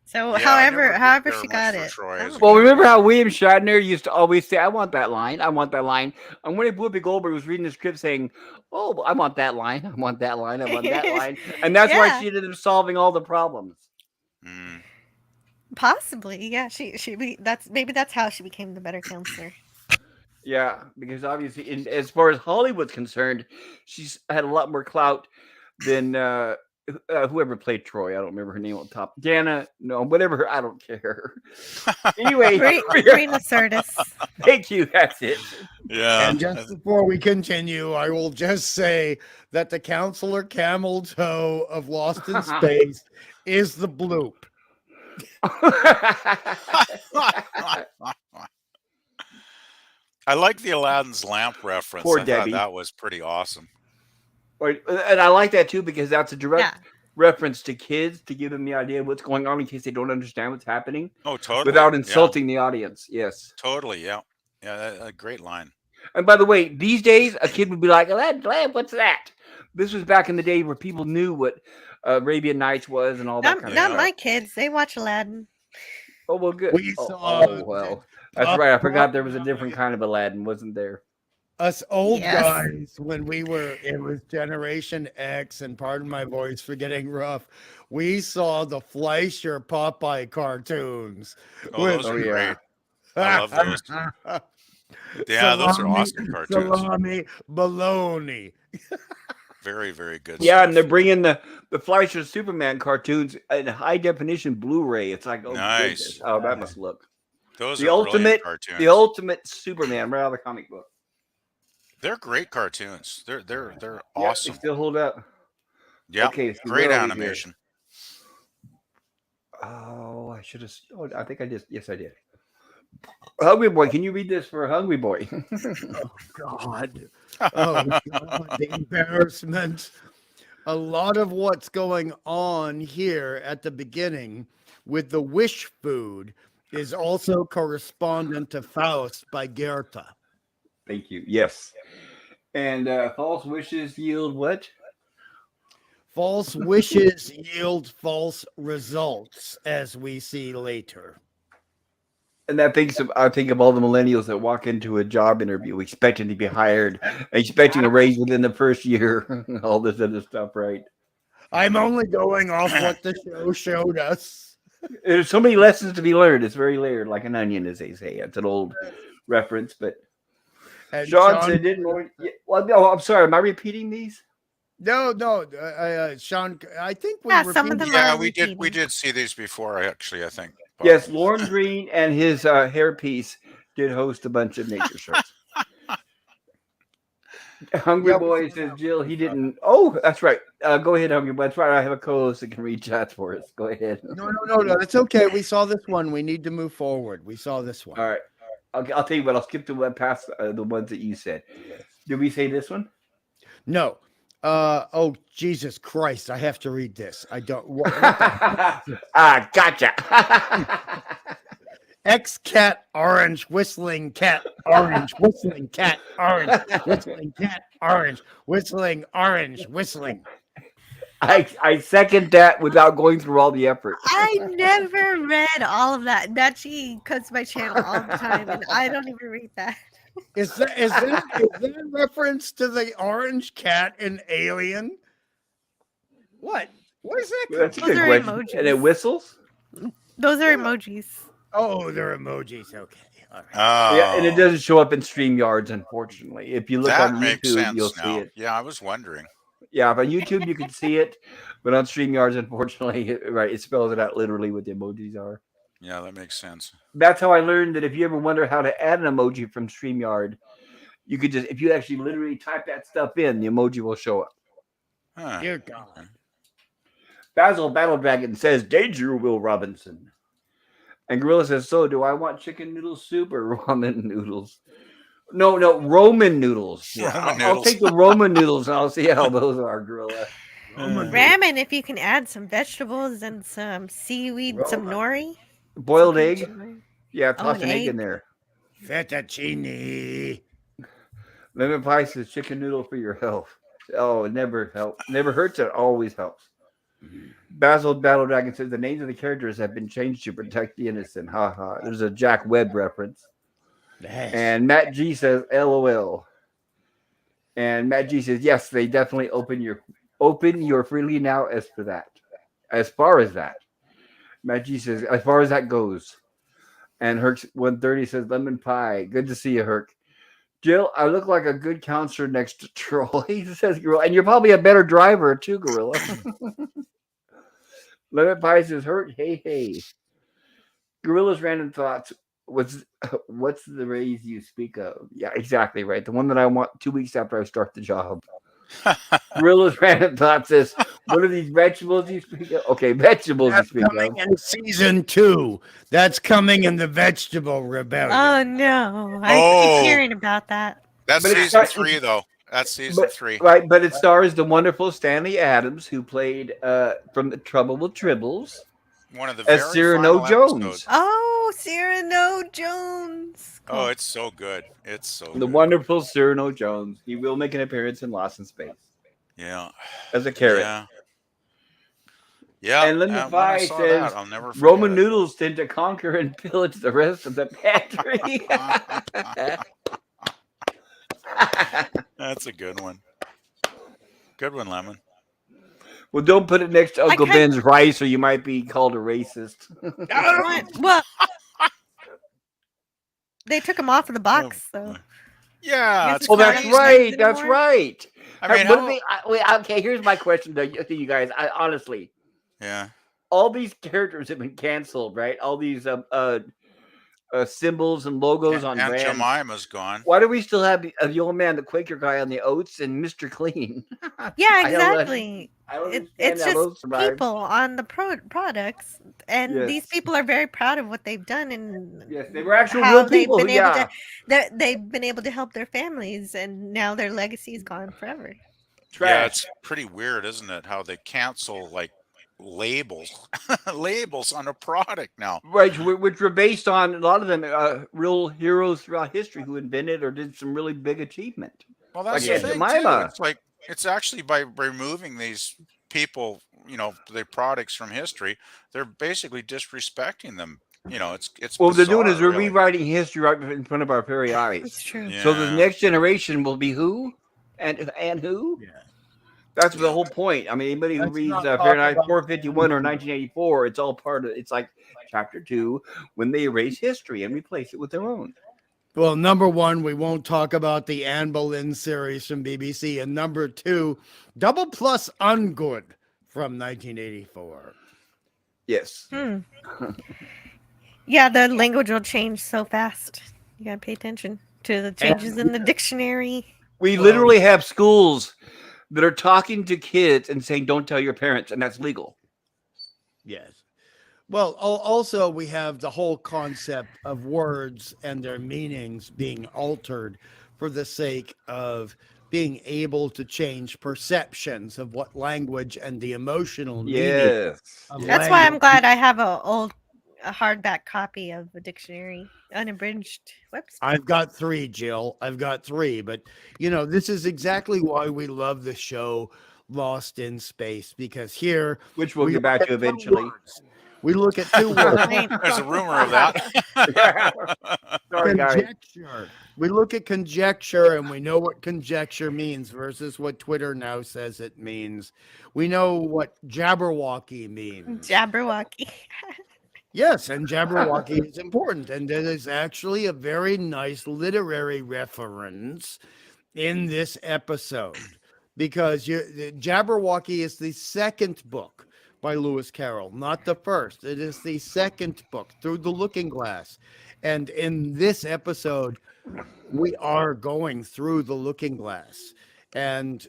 So, Yeah, however she got it. Well, remember how William Shatner used to always say, I want that line. I want that line. And when Whoopi Goldberg was reading the script saying, oh, I want that line. I want that line. I want that line. And that's why she ended up solving all the problems. Mm. Possibly, yeah. That's how she became the better counselor. Yeah, because obviously, as far as Hollywood's concerned, she's had a lot more clout than whoever played Troy. I don't remember her name on top. Dana, no, whatever. I don't care. Anyway, Rena Sirtis. Thank you. That's it. Yeah. And just before we continue, I will just say that the Counselor Camel Toe of Lost in Space is the bloop. I like the Aladdin's lamp reference. Poor I Debbie. thought that was pretty awesome. And I like that too because that's a direct reference to kids to give them the idea of what's going on in case they don't understand what's happening. Oh, totally. Without insulting the audience. Yes. Totally. Yeah. Yeah. A great line. And by the way, these days a kid would be like, Aladdin, what's that? This was back in the day where people knew what Arabian Nights was and all that kind of stuff. Not my kids. They watch Aladdin. Oh, well, good. We saw well. That's right. I forgot there was a different kind of Aladdin, wasn't there? Us old guys, when it was Generation X, and pardon my voice for getting rough, we saw the Fleischer Popeye cartoons. Oh, those are great. I love those. Yeah, those are Salami, awesome cartoons. salami, bologna. Very, very good Yeah, and they're stuff. bringing the Fleischer Superman cartoons in high definition Blu-ray. It's like, oh Nice. goodness, how that must look. Those The are brilliant ultimate, the cartoons. ultimate Superman, right out of the comic book. They're great cartoons. They're Yeah, they awesome. still hold up. Yeah, Okay, so great where are we here? animation. Oh, I should have. Oh, I think I just. Yes, I did. Hungry Boy, can you read this for Hungry Boy? Oh God. Oh God, the embarrassment. A lot of what's going on here at the beginning with the wish food is also correspondent to Faust by Goethe. Thank you. Yes. And false wishes yield what? False wishes yield false results, as we see later. And I think of all the millennials that walk into a job interview expecting to be hired, expecting a raise within the first year, all this other stuff, right? I'm only going off what the show showed us. There's so many lessons to be learned. It's very layered, like an onion, as they say. It's an old reference, but And Sean said didn't. Well, no, I'm sorry. Am I repeating these? No, Sean. I think we Yeah, some of reviewed- them Yeah, are we did repeating. see these before, actually, I think. Bob. Yes, Lauren Green and his hairpiece did host a bunch of nature shows. Hungry Yeah, Boy says Jill, he didn't. Oh, that's right. Go ahead, Hungry Boy. That's right. I have a co-host that can read chats for us. Go ahead. No, it's okay. We saw this one. We need to move forward. We saw this one. All right. Okay, I'll tell you what. I'll skip the one past the ones that you said. Did we say this one? No. Oh, Jesus Christ. I have to read this. I don't. What the- Gotcha. X-cat, orange, whistling cat, orange, whistling cat, orange, whistling cat, orange, whistling, orange, whistling. I second that without going through all the effort. I never read all of that. Nachi cuts my channel all the time, and I don't even read that. Is that a reference to the orange cat in Alien? What? What is that? That's a Those good are question. emojis. And it whistles? Those are emojis. Oh, they're emojis. Okay. All right. Oh, Yeah, and it doesn't show up in StreamYards, unfortunately. If you look that on makes YouTube, sense you'll now. see it. Yeah, I was wondering. Yeah, but on YouTube you can see it, but on StreamYards, unfortunately, right, it spells it out literally what the emojis are. Yeah, that makes sense. That's how I learned that if you ever wonder how to add an emoji from StreamYard, you could just, if you actually literally type that stuff in, the emoji will show up. Huh. Dear God. Basil Battle Dragon says, Danger, Will Robinson. And Gorilla says, so do I want chicken noodle soup or ramen noodles? No, Roman noodles. Yeah, Roman I'll noodles. take the Roman noodles and I'll see how those are, Gorilla. Ramen, if you can add some vegetables and some seaweed, some nori. Boiled some egg? kimchi. Yeah, Oh, toss an an egg in egg. there. Fettuccine. Lemon pie says chicken noodle for your health. Oh, it never helps. Never hurts. It always helps. Basil Battle Dragon says the names of the characters have been changed to protect the innocent. Ha ha. There's a Jack Webb reference. Yes. And Matt G says LOL. And Matt G says yes, they definitely open your freely now as for that. As far as that. Matt G says as far as that goes. And Herc 130 says lemon pie. Good to see you, Herc. Jill, I look like a good counselor next to Troll. He says Gorilla. And you're probably a better driver too, Gorilla. Lemon pie says hurt. Hey. Gorilla's random thoughts. What's the raise you speak of? Yeah, exactly right. The one that I want 2 weeks after I start the job. Gorilla's random thoughts says, what are these vegetables you speak of? Okay, vegetables That's you speak coming of. in season 2. That's coming in the Vegetable Rebellion. Oh no! I Oh. keep hearing about that. That's But it's season not- 3, though. That's season 3. Right, but it stars the wonderful Stanley Adams, who played from the Trouble with Tribbles One of the as very Cyrano final Jones. episodes. Oh, Cyrano Jones. Oh, it's so good. It's so The good. wonderful Cyrano Jones. He will make an appearance in Lost in Space Yeah. as a carrot. Yeah. And Lemon when I Pie saw says that, I'll never forget Roman it. noodles tend to conquer and pillage the rest of the pantry. That's a good one. Good one, Lemon. Well, don't put it next to Uncle kind- Ben's rice, or you might be called a racist. What? Well, They took them off of the box, so Yeah, Yes, it's it's Oh, not that's on right. the That's anymore? right. I mean, What do how? they? Wait, okay, here's my question to you guys. Honestly, Yeah, all these characters have been canceled, right? All these symbols and logos on Aunt brands. Jemima's gone. Why do we still have the old man, the Quaker guy on the oats, and Mister Clean? Yeah, I don't. exactly. I don't understand It's how just those survive. people on the products, and these Yes. people are very proud of what they've done and Yes, they were actual how real they've people. been able Yeah, to they've been able to help their families, and now their legacy is gone forever. Yeah, trash. it's pretty weird, isn't it? How they cancel like labels, labels on a product now. Right, which were based on a lot of them real heroes throughout history who invented or did some really big achievement, Well, like that's the Aunt Yeah. thing too. Jemima. It's like it's actually by removing these people, the products from history, they're basically disrespecting them. It's What they're doing is bizarre, they're really. rewriting history right in front of our very It's eyes. true. So the Yeah, next generation will be who, and who? Yeah. That's the yeah, whole point. I mean, anybody who Let's reads not talk Fahrenheit about 451 or Anne. 1984, it's all part of. It's like chapter 2 when they erase history and replace it with their own. Well, number one, we won't talk about the Anne Boleyn series from BBC. And number two, Double Plus Ungood from 1984. Yes. Yeah, the language will change so fast. You gotta pay attention to the changes in the dictionary. We Well, literally have schools that are talking to kids and saying, "Don't tell your parents," and that's legal. yes. Well, also, we have the whole concept of words and their meanings being altered for the sake of being able to change perceptions of what language and the emotional meaning Yes. of That's why I'm language. glad I have a hardback copy of the dictionary, unabridged Webster. I've got three, Jill. I've got three. But, this is exactly why we love the show Lost in Space, because here Which we'll we get look back at to two eventually. words. We look at two words. Right. there's a rumor of that. Sorry, guys. Conjecture. We look at conjecture and we know what conjecture means versus what Twitter now says it means. We know what Jabberwocky means. Jabberwocky. Yes, and Jabberwocky is important. And it is actually a very nice literary reference in this episode because Jabberwocky is the second book by Lewis Carroll, not the first. It is the second book, Through the Looking Glass. And in this episode, we are going through the looking glass. And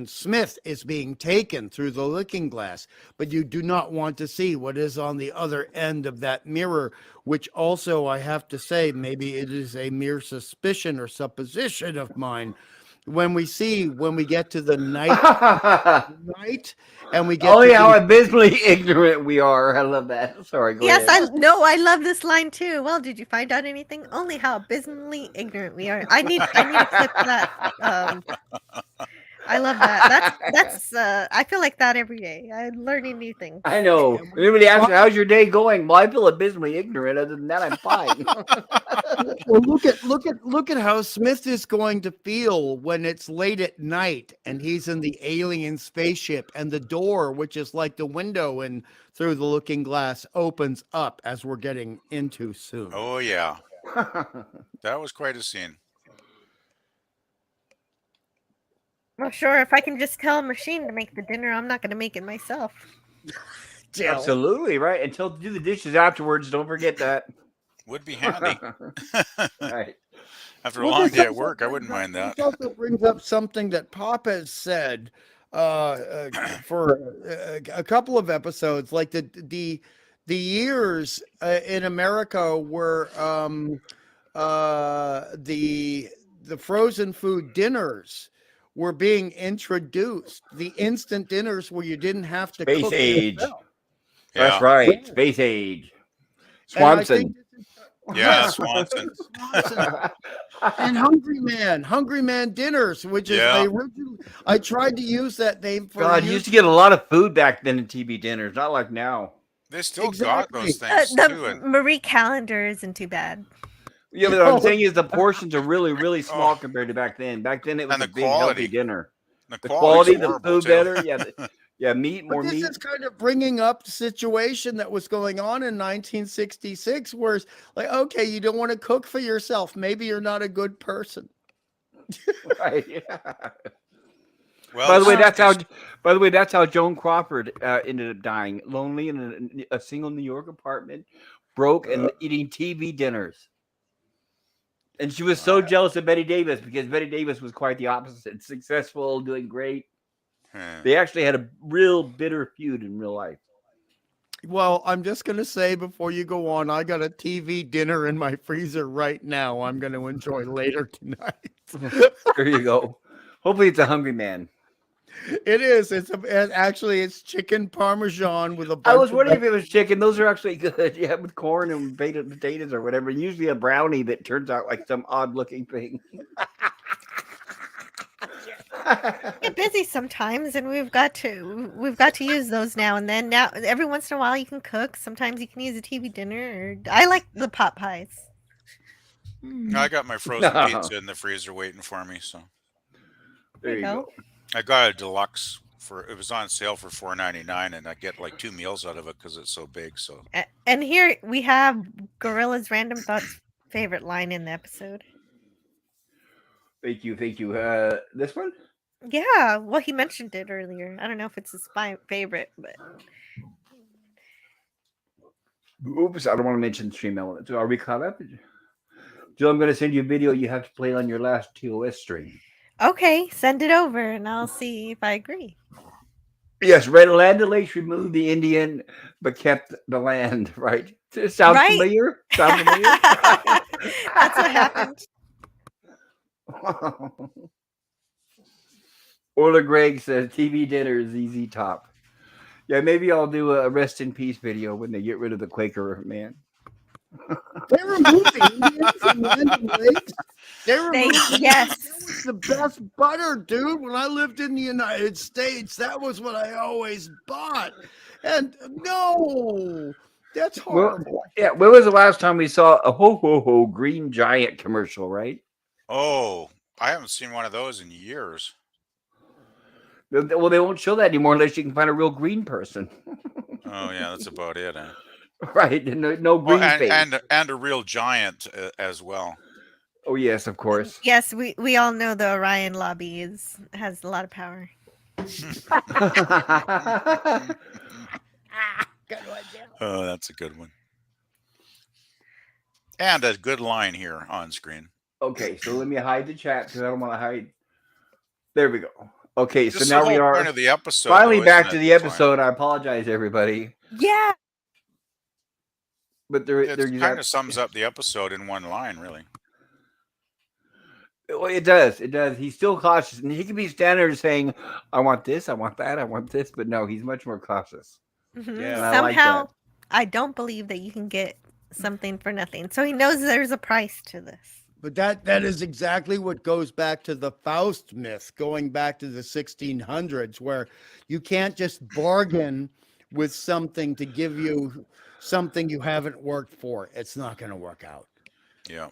Smith is being taken through the looking glass, but you do not want to see what is on the other end of that mirror, which also I have to say, maybe it is a mere suspicion or supposition of mine. When we get to the night and we get Oh to yeah, how the abysmally ignorant we are. I love that. Sorry, go Yes, ahead. I love this line too. Well, did you find out anything? Only how abysmally ignorant we are. I need a clip of that. I love that. That's I feel like that every day. I'm learning new things. I know. And Everybody asks, "How's your day going?" Well, I feel abysmally ignorant. Other than that, I'm fine. Well, look at how Smith is going to feel when it's late at night and he's in the alien spaceship and the door, which is like the window and Through the Looking Glass, opens up as we're getting into soon. Oh yeah, that was quite a scene. Well, sure. If I can just tell a machine to make the dinner, I'm not going to make it myself. Jill. Absolutely right. And do the dishes afterwards. Don't forget that. Would be handy. Right. After a long day at work, I wouldn't mind that. This also brings up something that Pop has said for a couple of episodes, like the years in America where the frozen food dinners were being introduced, the instant dinners where you didn't have to Space cook age. yourself. That's Yeah, right. Yeah. Space age. And I Swanson. think yeah, Swanson. And Hungry Man dinners, which is Yeah. the original. I tried to use that name for God, you used to get a lot of food back then in TV dinners, not like now. They still Exactly. got those things too. The And Marie Calendar isn't too bad. Yeah, but what I'm No. saying is the portions are really, really small compared to back then. Back then, it was And a the big, healthy quality. dinner. the The quality's quality, the horrible food too. better. Yeah, Yeah, meat, But more this meat. is kind of bringing up the situation that was going on in 1966, where it's like, okay, you don't want to cook for yourself. Maybe you're not a good person. Right. Yeah. Well, By the the way, that's how. 60s. By the way, that's how Joan Crawford ended up dying, lonely in a single New York apartment, broke and eating TV dinners. And she was so Wow. jealous of Betty Davis because Betty Davis was quite the opposite, successful, doing great. Hmm. They actually had a real bitter feud in real life. Well, I'm just going to say before you go on, I got a TV dinner in my freezer right now. I'm going to enjoy later tonight. There you go. Hopefully, it's a hungry man. It is. Actually it's chicken parmesan with a I bunch was of wondering if it was chicken. Those are actually good. Yeah, with corn and baked potatoes or whatever. Usually a brownie that turns out like some odd looking thing. Get busy sometimes, and we've got to use those now and then. Now, every once in a while, you can cook. Sometimes you can use a TV dinner. Or I like the pot pies. I got my frozen No. pizza in the freezer waiting for me, so There There you you go. go. I got a deluxe for it was on sale for $4.99, and I get like 2 meals out of it because it's so big. So And here we have Gorilla's Random Thoughts favorite line in the episode. Thank you. Thank you. This one? Yeah, well, he mentioned it earlier. I don't know if it's his favorite, but Oops, I don't want to mention stream elements. Are we caught up? Jill, I'm going to send you a video you have to play on your last TOS stream. okay, send it over and I'll see if I agree. Yes, Red Land Lakes removed the Indian but kept the land, right? Sound Right? familiar? Sound familiar? That's what happened. Orla Gregg says TV dinner is easy top. Yeah, maybe I'll do a rest in peace video when they get rid of the Quaker man. They removed the Indians from Random Lakes. They removed Yes. That was the best butter, dude. When I lived in the United States, that was what I always bought. And no, that's horrible. Well, yeah, when was the last time we saw a ho ho ho green giant commercial, right? oh, I haven't seen one of those in years. Well, they won't show that anymore unless you can find a real green person. Oh yeah, that's about it. Eh? Right? No Oh, green face. and a real giant as well. Oh, yes, of course. Yes, we all know the Orion lobby has a lot of power. Oh, that's a good one. And a good line here on screen. Okay, so let me hide the chat because I don't want to hide. There we go. Okay, This is so now the we whole are point of the episode. finally though, back isn't to it, the Klein? episode. I apologize, everybody. Yeah. But It kind of sums up the episode in one line, really. Well, it does. It does. He's still cautious, and he can be standing there saying, "I want this, I want that, I want this," but no, he's much more cautious. Mhm. Yeah. And I like Somehow, that. I don't believe that you can get something for nothing. So he knows there's a price to this. But that is exactly what goes back to the Faust myth, going back to the 1600s, where you can't just bargain with something to give you something you haven't worked for. It's not going to work out. Yeah.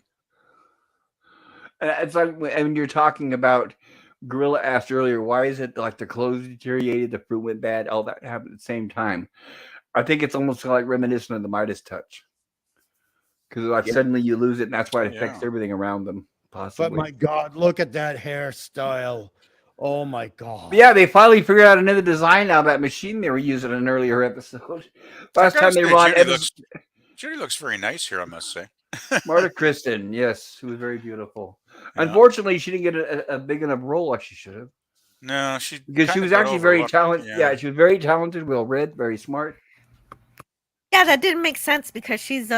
It's like when you're talking about. Gorilla asked earlier, "Why is it like the clothes deteriorated, the fruit went bad, all that happened at the same time?" I think it's almost like reminiscent of the Midas touch, because like suddenly you lose it, and that's why it affects Yeah. everything around them. But Possibly. my God, look at that hairstyle. Oh my God. But yeah, they finally figured out another design now. That machine they were using in an earlier episode. I Last gotta time they say, were on Judy looks very nice here, I must say. Marta Kristen, yes, who was very beautiful. Yeah. Unfortunately, she didn't get a big enough role like she should have, No, she because she kinda was got actually very overlooked. talented. Yeah, she was very talented, well read, very smart. Yeah, that didn't make sense because she's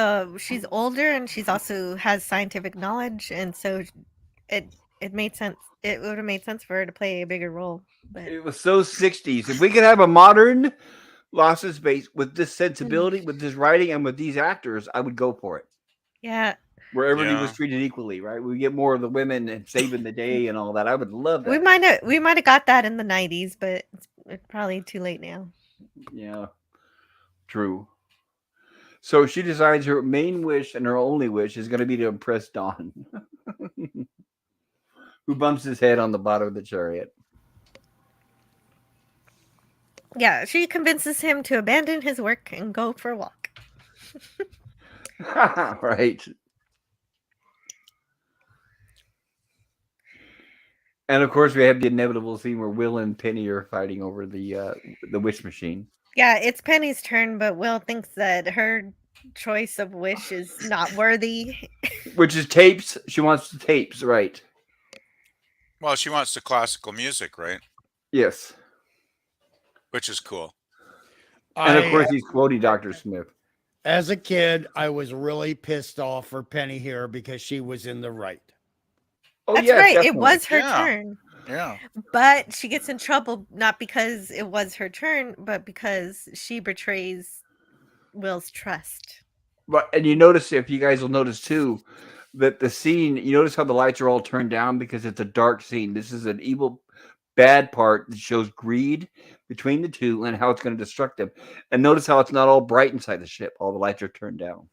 older and she's also has scientific knowledge, and so it made sense. It would have made sense for her to play a bigger role. But It was so 60s. If we could have a modern Lost in Space with this sensibility, with this writing, and with these actors, I would go for it. yeah, Where everybody was Yeah. treated equally, right? We get more of the women and saving the day and all that. I would love we that. might have got that in the 90s, but it's probably too late now. Yeah, true. So she decides her main wish and her only wish is going to be to impress Don, who bumps his head on the bottom of the chariot. Yeah, she convinces him to abandon his work and go for a walk. Right. And of course, we have the inevitable scene where Will and Penny are fighting over the wish machine. Yeah, it's Penny's turn, but Will thinks that her choice of wish is not worthy. Which is tapes. She wants the tapes, right? Well, she wants the classical music, right? Yes. Which is cool. And of I, course, he's quoting Dr. Smith. as a kid, I was really pissed off for Penny here because she was in the right. Oh, That's yes, right. It definitely. was her Yeah. turn. Yeah. But she gets in trouble not because it was her turn, but because she betrays Will's trust. But and you notice, if you guys will notice too, that the scene, you notice how the lights are all turned down because it's a dark scene. This is an evil, bad part that shows greed between the two and how it's going to destruct them. And notice how it's not all bright inside the ship. All the lights are turned down.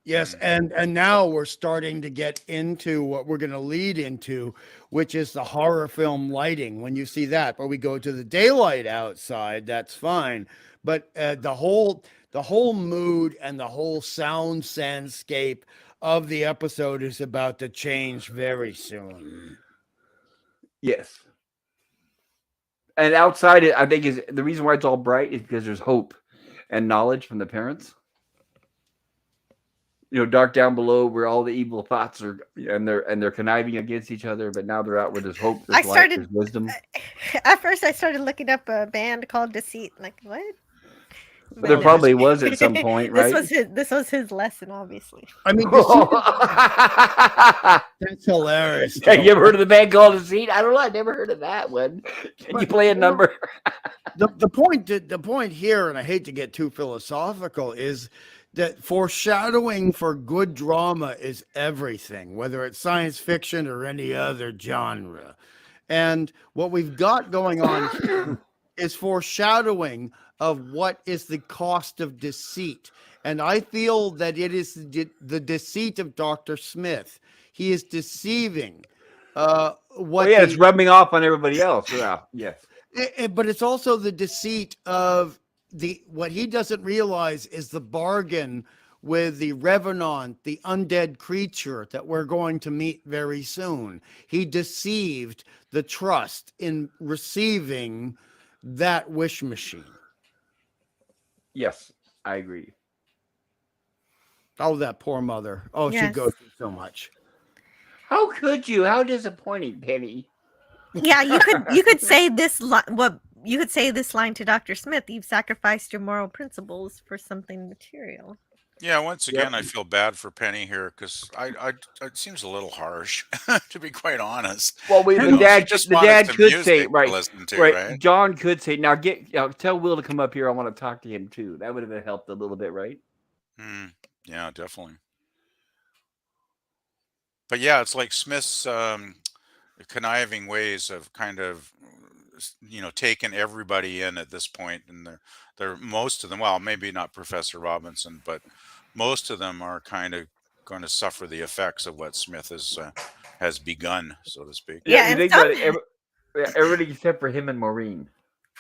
Yes, and now we're starting to get into what we're going to lead into, which is the horror film lighting. When you see that, but we go to the daylight outside, that's fine. But the whole mood and the whole sound soundscape of the episode is about to change very soon. Yes. And outside it, I think is the reason why it's all bright is because there's hope and knowledge from the parents. Dark down below where all the evil thoughts are, and they're conniving against each other. But now they're out where there's hope, I there's light, started there's wisdom. at first I started looking up a band called Deceit. Like, what? But there no. probably was at some point, right? This was his lesson, obviously. I mean, that's hilarious. Yeah, you though. ever heard of the band called Deceit? I don't know. I never heard of that one. Can you play a number? The point here, and I hate to get too philosophical, is that foreshadowing for good drama is everything, whether it's science fiction or any other genre. And what we've got going on here is foreshadowing of what is the cost of deceit. And I feel that it is the deceit of Dr. Smith. He is deceiving what yeah, the it's rubbing off on everybody else. Yeah, yes. but it's also the deceit of what he doesn't realize is the bargain with the revenant, the undead creature that we're going to meet very soon. He deceived the trust in receiving that wish machine. Yes, I agree. Oh, that poor mother. Oh, she Yes. goes through so much. How could you? How disappointing, Penny. Yeah, you could say this you could say this line to Dr. Smith: "You've sacrificed your moral principles for something material." Yeah, once Yep. again, I feel bad for Penny here because it seems a little harsh, to be quite honest. Well, You the know, she dad, just the wanted dad some could say music to right, listen to, right. right? John could say, "Now tell Will to come up here. I want to talk to him too." That would have helped a little bit, right? Yeah, definitely. But yeah, it's like Smith's conniving ways of kind of taking everybody in at this point, and they're most of them. Well, maybe not Professor Robinson, but most of them are kind of going to suffer the effects of what Smith has begun, so to speak. Yeah, Yeah, you and think about it. Everybody except for him and Maureen.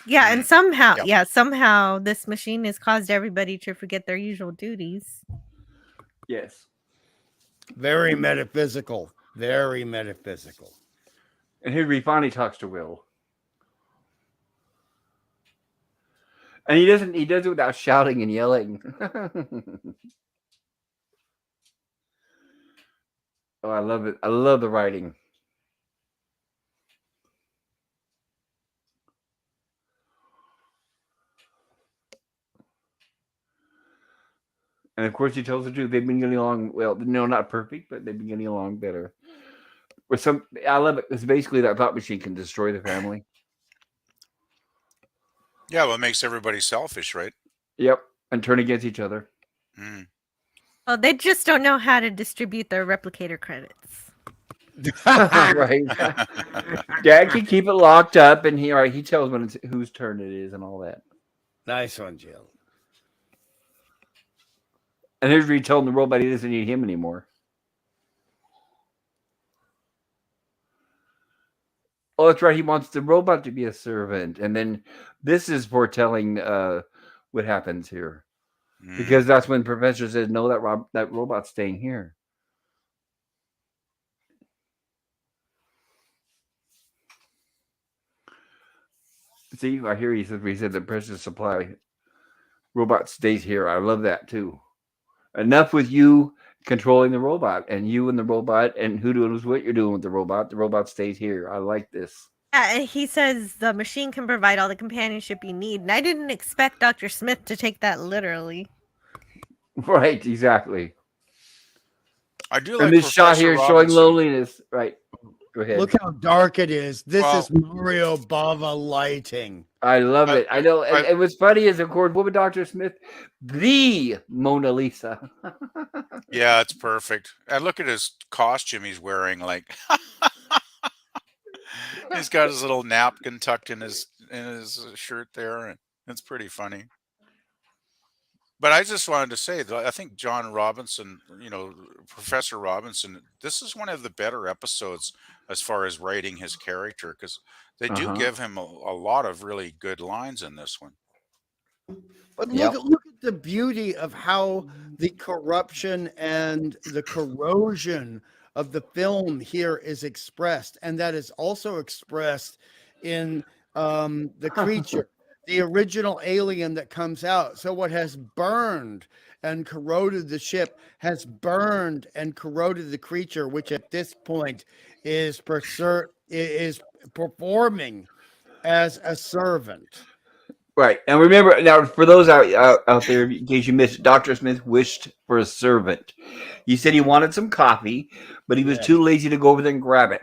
yeah, and somehow, Yep. somehow this machine has caused everybody to forget their usual duties. Yes. Very metaphysical. Very metaphysical. And here he finally talks to Will. And he does it without shouting and yelling. Oh, I love it. I love the writing. And of course, he tells the truth. They've been getting along well. No, not perfect, but they've been getting along better. I love it. It's basically that thought machine can destroy the family. Yeah, well, it makes everybody selfish, right? Yep, and turn against each other. Well, they just don't know how to distribute their replicator credits. Right. Dad can keep it locked up, and he tells when whose turn it is and all that. Nice one, Jill. And here's Reed telling the robot he doesn't need him anymore. Oh, that's right. He wants the robot to be a servant, and then this is foretelling what happens here because Mm. that's when Professor says, "No, that robot's staying here." See, I hear he said the precious supply robot stays here. I love that too. Enough with you controlling the robot, and you and the robot, and who knows what you're doing with the robot. The robot stays here. I like this. Yeah, and he says the machine can provide all the companionship you need, and I didn't expect Dr. Smith to take that literally. Right, exactly. I do And like this shot Professor here showing Robinson. loneliness. Right. Go ahead. Look how dark it is. This Well, is Mario Bava lighting. I love I, it. I know. I And what's funny is, of course, what would Dr. Smith? The Mona Lisa. yeah, it's perfect. And look at his costume he's wearing. Like he's got his little napkin tucked in his shirt there, and it's pretty funny. But I just wanted to say that I think John Robinson, Professor Robinson, this is one of the better episodes as far as writing his character because they do Uh-huh. give him a lot of really good lines in this one. But Yep. look at the beauty of how the corruption and the corrosion of the film here is expressed, and that is also expressed in the creature, the original alien that comes out. So what has burned and corroded the ship has burned and corroded the creature, which at this point is performing as a servant. Right. And remember, now, for those out there, in case you missed it, Dr. Smith wished for a servant. He said he wanted some coffee, but he was Yes. too lazy to go over there and grab it.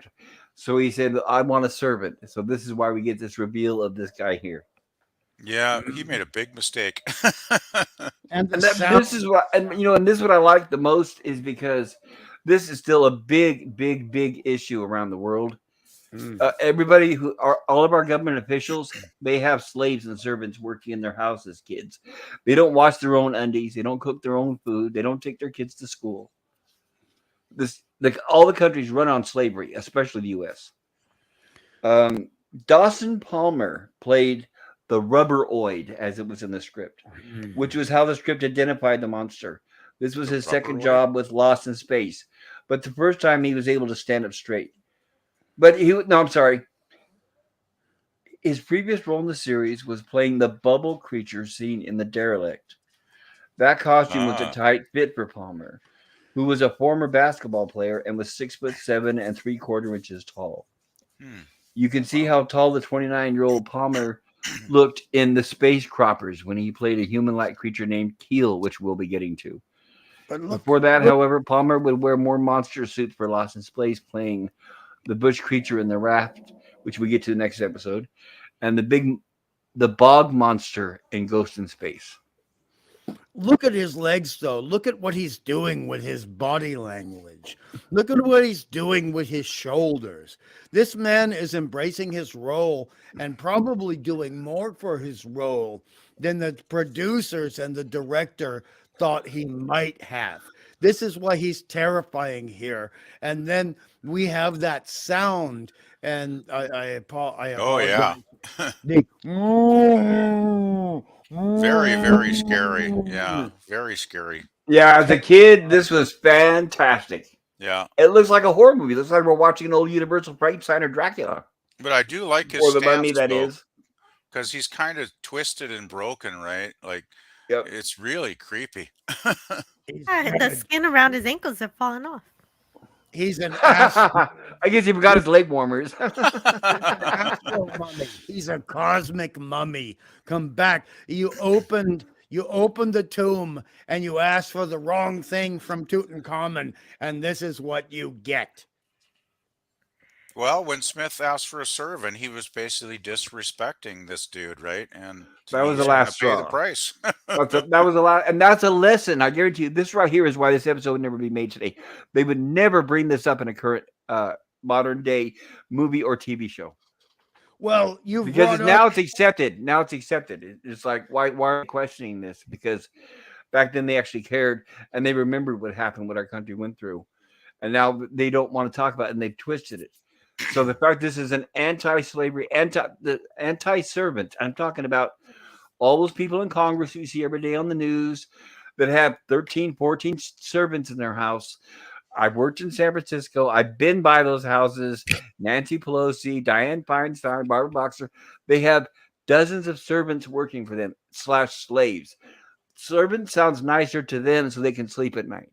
So he said, I want a servant. So this is why we get this reveal of this guy here. Yeah, he made a big mistake. And the And sound. this is what, and this is what I like the most is because this is still a big, big, big issue around the world. Mm. Everybody who are all of our government officials, they have slaves and servants working in their houses. Kids, they don't wash their own undies. They don't cook their own food. They don't take their kids to school. This, like all the countries run on slavery, especially the U.S. Um, Dawson Palmer played the rubberoid, as it was in the script, which was how the script identified the monster. This was The his second Rubberoid. job with Lost in Space, but the first time he was able to stand up straight. But no, I'm sorry. His previous role in the series was playing the bubble creature seen in The Derelict. That costume was a Ah, tight fit for Palmer, who was a former basketball player and was 6'7" and 3/4 inches tall. hmm. You can see Wow. how tall the 29-year-old Palmer looked in the Space Croppers when he played a human-like creature named Keel, which we'll be getting to. But Before that, look, however, Palmer would wear more monster suits for Lost in Space, playing the bush creature in the raft, which we get to the next episode, and the bog monster in Ghost in Space. look at his legs, though. Look at what he's doing with his body language. Look at what he's doing with his shoulders. This man is embracing his role and probably doing more for his role than the producers and the director thought he might have. This is why he's terrifying here. And then we have that sound, and I Oh yeah. apologize. The Very, very scary. Yeah, very scary. Yeah, as a kid, this was fantastic. Yeah. It looks like a horror movie. It looks like we're watching an old Universal Frankenstein or Dracula, But I do like his or the Mummy, stance that though, is. because he's kind of twisted and broken, right? Like Yep. it's really creepy. he's Yeah, the skin around his ankles have fallen off. he's an astro, I guess he forgot his leg warmers. astro mummy. He's a cosmic mummy. Come back. You opened the tomb and you asked for the wrong thing from Tutankhamun, and this is what you get. Well, when Smith asked for a servant, he was basically disrespecting this dude, right? And That was the he's going to last pay the straw. price. That was a lot, and that's a lesson. I guarantee you, this right here is why this episode would never be made today. They would never bring this up in a current modern day movie or TV show Well, you've because brought up now it's accepted. Now it's accepted. It's like why are you questioning this? Because back then they actually cared and they remembered what happened, what our country went through, and now they don't want to talk about it and they've twisted it. So the fact this is an anti-slavery, anti-servant. I'm talking about all those people in Congress who you see every day on the news that have 13, 14 servants in their house. I've worked in San Francisco. I've been by those houses. Nancy Pelosi, Dianne Feinstein, Barbara Boxer. They have dozens of servants working for them / slaves. Servant sounds nicer to them so they can sleep at night.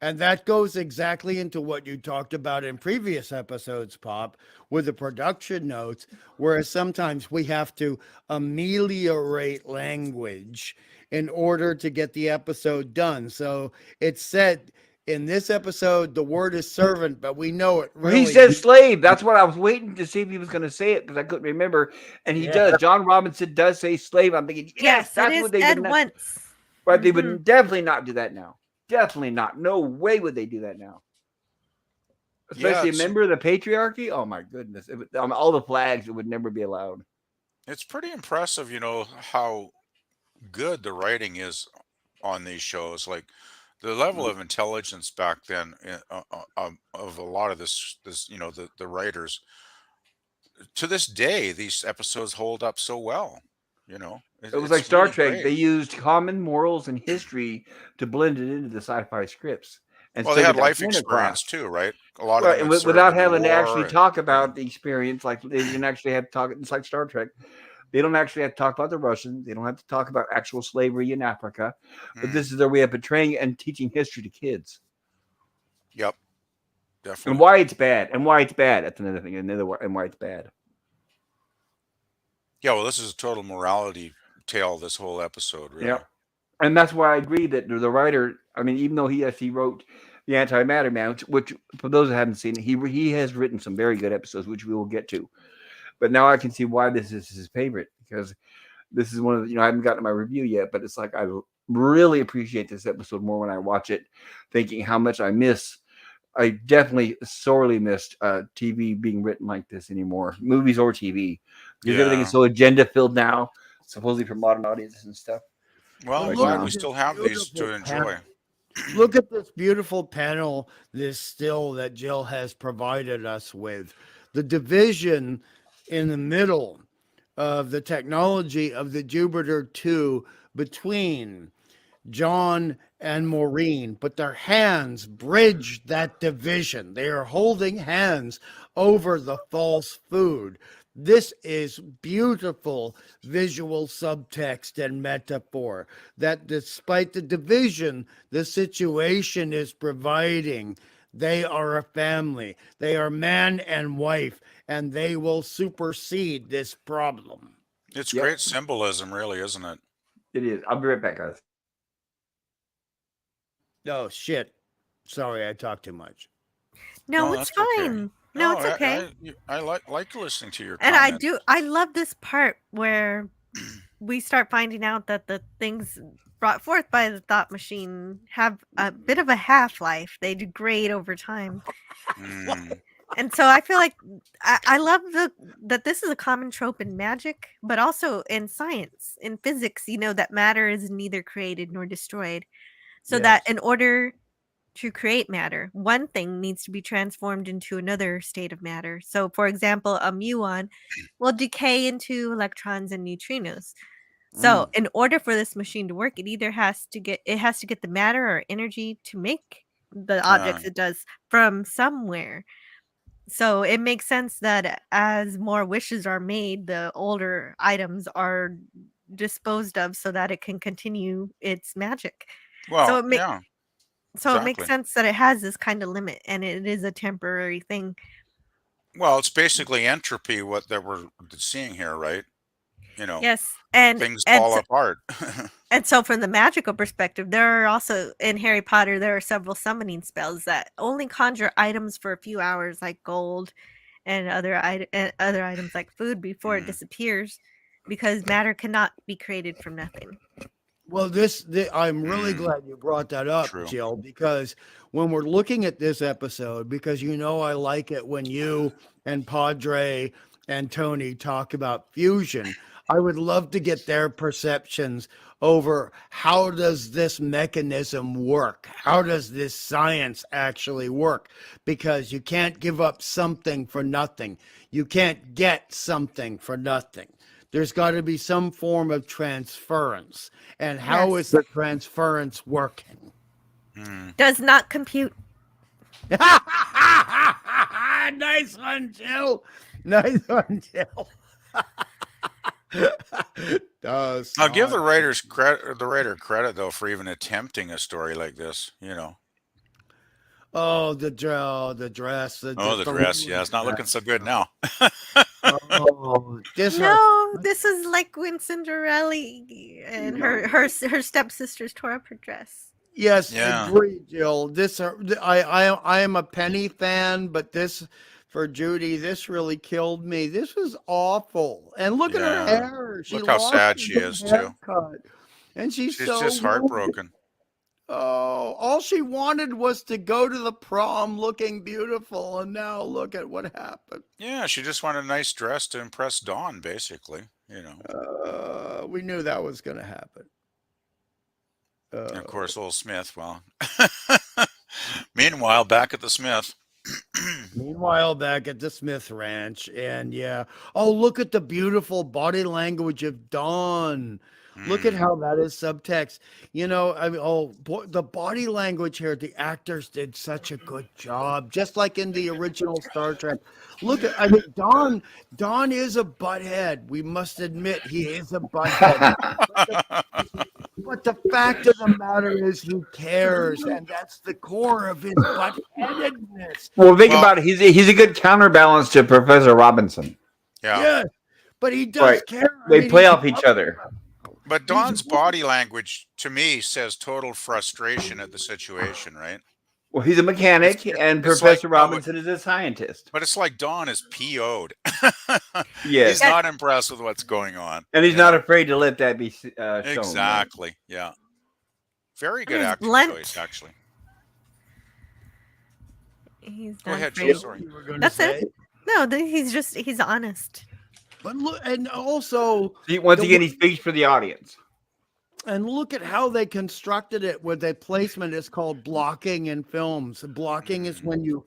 And that goes exactly into what you talked about in previous episodes, Pop, with the production notes, whereas sometimes we have to ameliorate language in order to get the episode done. So it's said in this episode, the word is servant, but we know it Well, he really. says slave. That's what I was waiting to see if he was going to say it because I couldn't remember. And he does. John Robinson does say slave. I'm thinking, yes, Yes, it that's is what they Ed would. once. But they Mhm. would definitely not do that now. Definitely not. No way would they do that now. Yeah, Especially a member of the patriarchy. Oh my goodness! On all the flags, it would never be allowed. it's pretty impressive, how good the writing is on these shows. Like the level of intelligence back then of a lot of this the writers to this day, these episodes hold up so well. It was like It's Star really Trek. great. They used common morals and history to blend it into the sci-fi scripts and Well, they still had get that life point experience across. too, right? A lot of Right, them and had served without in the having to war actually and talk yeah. about the experience, like they didn't actually have to talk. It's like Star Trek. They don't actually have to talk about the Russians. They don't have to talk about actual slavery in Africa. But Mm, this is their way of portraying and teaching history to kids. yep, And definitely. why it's bad. And why it's bad. That's another thing. And why it's bad. Yeah, well, this is a total morality tale. This whole episode, Yeah. really. And that's why I agree that the writer, I mean, even though he wrote the Antimatter Man, which for those who haven't seen it, he has written some very good episodes, which we will get to. But now I can see why this is his favorite because this is one of the, I haven't gotten to my review yet, but it's like I really appreciate this episode more when I watch it, thinking how much I miss. I definitely sorely missed TV being written like this anymore, movies or TV, because everything is Yeah. so agenda filled now, supposedly for modern audiences and stuff. Well, Well, I'm But look glad at we no, this still have these beautiful to panel. enjoy. Look at this beautiful panel, this still that Jill has provided us with. The division in the middle of the technology of the Jupiter 2 between John and Maureen, but their hands bridge that division. They are holding hands over the false food. This is beautiful visual subtext and metaphor that despite the division the situation is providing, they are a family. They are man and wife, and they will supersede this problem. It's yep, great symbolism, really, isn't it? it is. I'll be right back, guys. Oh, shit. Sorry, I talked too much. No, No, it's that's okay. fine. No, No, it's okay. I like listening to your And comments. I love this part where we start finding out that the things brought forth by the thought machine have a bit of a half-life. They degrade over time. Mm, And so I feel like I love that this is a common trope in magic, but also in science, in physics, that matter is neither created nor destroyed. So that Yes. in order to create matter, one thing needs to be transformed into another state of matter. So, for example, a muon will decay into electrons and neutrinos. So, in order for this machine to work, it has to get the matter or energy to make the uh, objects it does from somewhere. So, it makes sense that as more wishes are made, the older items are disposed of so that it can continue its magic. So well, it makes yeah, so it makes exactly. sense that it has this kind of limit and it is a temporary thing. Well, it's basically entropy what that we're seeing here, right? You know, Yes. And things fall apart. and so from the magical perspective, there are also in Harry Potter there are several summoning spells that only conjure items for a few hours like gold and other items like food before it Mm, disappears because matter cannot be created from nothing. Well, I'm really mm, glad you brought that up, true. Jill, because when we're looking at this episode, because I like it when you and Padre and Tony talk about fusion, I would love to get their perceptions over how does this mechanism work? How does this science actually work? Because you can't give up something for nothing. You can't get something for nothing. There's got to be some form of transference. And how is Yes. the transference working? Does not compute. Nice one, Jill. Nice one, Jill. Does I'll give the not. writer credit though for even attempting a story like this. Oh, the dress, Oh, the dress. Yeah, it's not looking so good now. Oh, this her. No, this is like when Cinderella and her stepsisters tore up her dress. Yes, Yeah. agree, Jill. I am a Penny fan, but this for Judy, this really killed me. This was awful. And look at her Yeah. hair. She Look how lost sad her she good is, too. haircut. And she's She's so just wounded. heartbroken. Oh, all she wanted was to go to the prom looking beautiful, and now look at what happened. Yeah, she just wanted a nice dress to impress Dawn, basically. We knew that was going to happen. And of course, old Smith. Well, meanwhile, back at the Smith. Meanwhile, back at the Smith Ranch, and yeah, oh, look at the beautiful body language of Dawn. Look at how that is subtext. I mean, oh, boy, the body language here, the actors did such a good job, just like in the original Star Trek. I mean, Don is a butthead. We must admit he is a butthead. But the fact of the matter is he cares, and that's the core of his buttheadedness. Well, think about it. He's a good counterbalance to Professor Robinson. Yeah. Yes, but he does Right. care. They play off each other. But Dawn's body language, to me, says total frustration at the situation, right? Well, he's a mechanic, and it's Professor like- no, Robinson is a scientist. But it's like Dawn is PO'd. Yes, He's not impressed with what's going on. and he's not afraid to let that be shown. right? Exactly. Yeah. Very good He's acting blunt. choice, actually. He's Go not ahead, afraid. Jill. Sorry. You were gonna That's say? it. No, he's honest. But look, and also, See, once the again, wo- he speaks for the audience. and look at how they constructed it with a placement. It's called blocking in films. Blocking is when you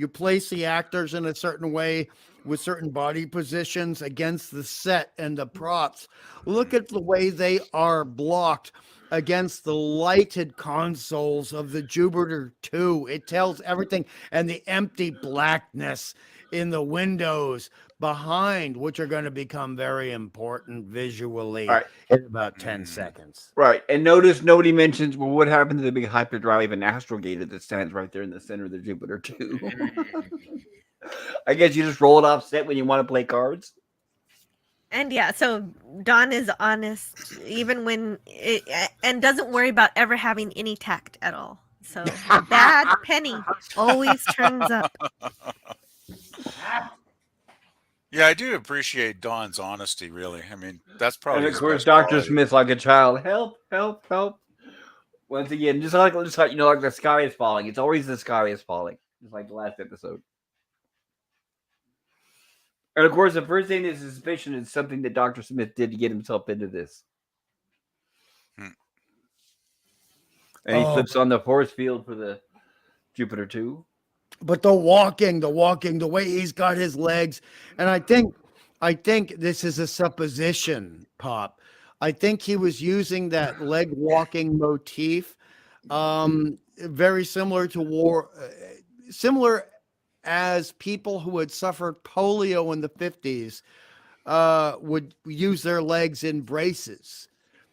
place the actors in a certain way with certain body positions against the set and the props. Look at the way they are blocked against the lighted consoles of the Jupiter 2. It tells everything, and the empty blackness in the windows behind, which are going to become very important visually Right. in about 10 seconds. Right, and notice nobody mentions, well, what happened to the big hyperdrive and astrogator that stands right there in the center of the Jupiter 2? I guess you just roll it off set when you want to play cards. And yeah, so Dawn is honest even when and doesn't worry about ever having any tact at all. So the bad penny always turns up. Yeah, I do appreciate Dawn's honesty, really. I mean, that's probably And of his course, best Dr. quality. Smith, like a child, help, help, help. Once again, just like like the sky is falling. It's always the sky is falling, just like the last episode. And of course, the first thing that's suspicion is something that Dr. Smith did to get himself into this. And he flips on the force field for the Jupiter 2. But the walking, the way he's got his legs, and I think this is a supposition, Pop. I think he was using that leg walking motif, very similar to similar as people who had suffered polio in the 50s would use their legs in braces.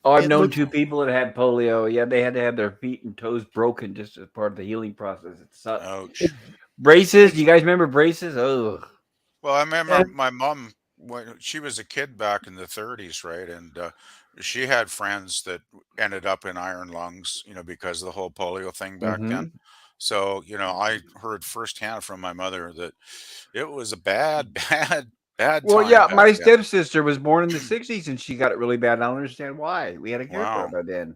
Oh, I've It known looks- 2 people that had polio. Yeah, they had to have their feet and toes broken just as part of the healing process. It sucks. Ouch. Braces? Do you guys remember braces? Oh, Well, I remember my mom when she was a kid back in the 30s, right? And she had friends that ended up in iron lungs, because of the whole polio thing back then. So, I heard firsthand from my mother that it was a bad, bad well, time yeah. back My then. stepsister was born in the 60s and she got it really bad. I don't understand why. We had a cure for Wow. it by then.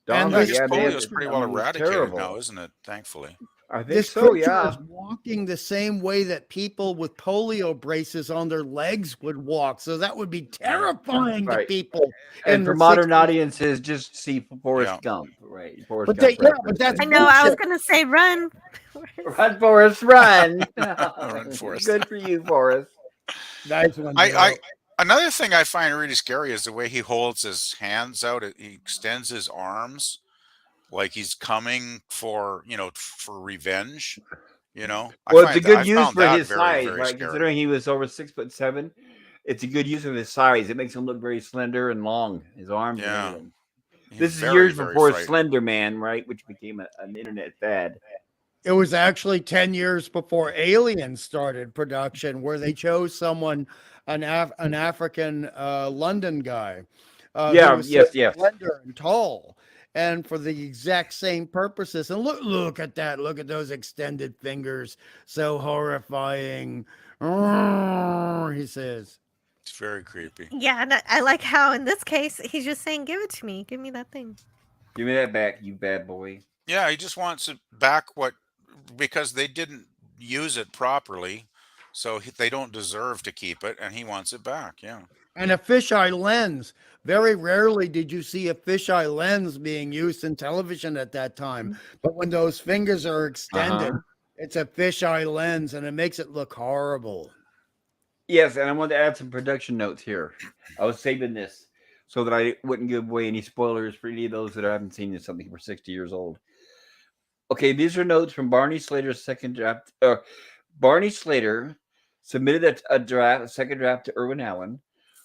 And I Donna, guess yeah, polio is it pretty well was eradicated terrible. now, isn't it? Thankfully. I think This so. creature Yeah. is walking the same way that people with polio braces on their legs would walk. So that would be terrifying to Right. people And in for the modern 60s. audiences, just see Forrest Yeah. Gump, right? Forrest But Gump yeah, but reference. that's I know. I was bullshit. gonna say run. Run, Forrest, run! Run, Forrest. Good for you, Forrest. Nice one, I Joe. another thing I find really scary is the way he holds his hands out. He extends his arms like he's coming for, for revenge. Well, it's a I good use found for that his very, size, very right? scary. Considering he was over 6'7", it's a good use of his size. It makes him look very slender and long. His arms and Yeah. everything. He's This is very, years very before frightening. Slender Man, right? Which became an internet fad. It was actually 10 years before Alien started production, where they chose someone, an African London guy, who Yeah. was so Yes. slender and tall, and for the exact same purposes. And look at that! Look at those extended fingers, so horrifying. He says. It's very creepy. Yeah, and I like how in this case he's just saying, "Give it to me. Give me that thing." Give me that back, you bad boy. Yeah, he just wants it back because they didn't use it properly, so they don't deserve to keep it, and he wants it back. Yeah. And a fisheye lens. Very rarely did you see a fisheye lens being used in television at that time. But when those fingers are extended, it's a fisheye lens and it makes it look horrible. Yes, and I wanted to add some production notes here. I was saving this so that I wouldn't give away any spoilers for any of those that haven't seen this something for 60 years old. Okay, these are notes from Barney Slater's second draft. Barney Slater submitted a second draft to Irwin Allen,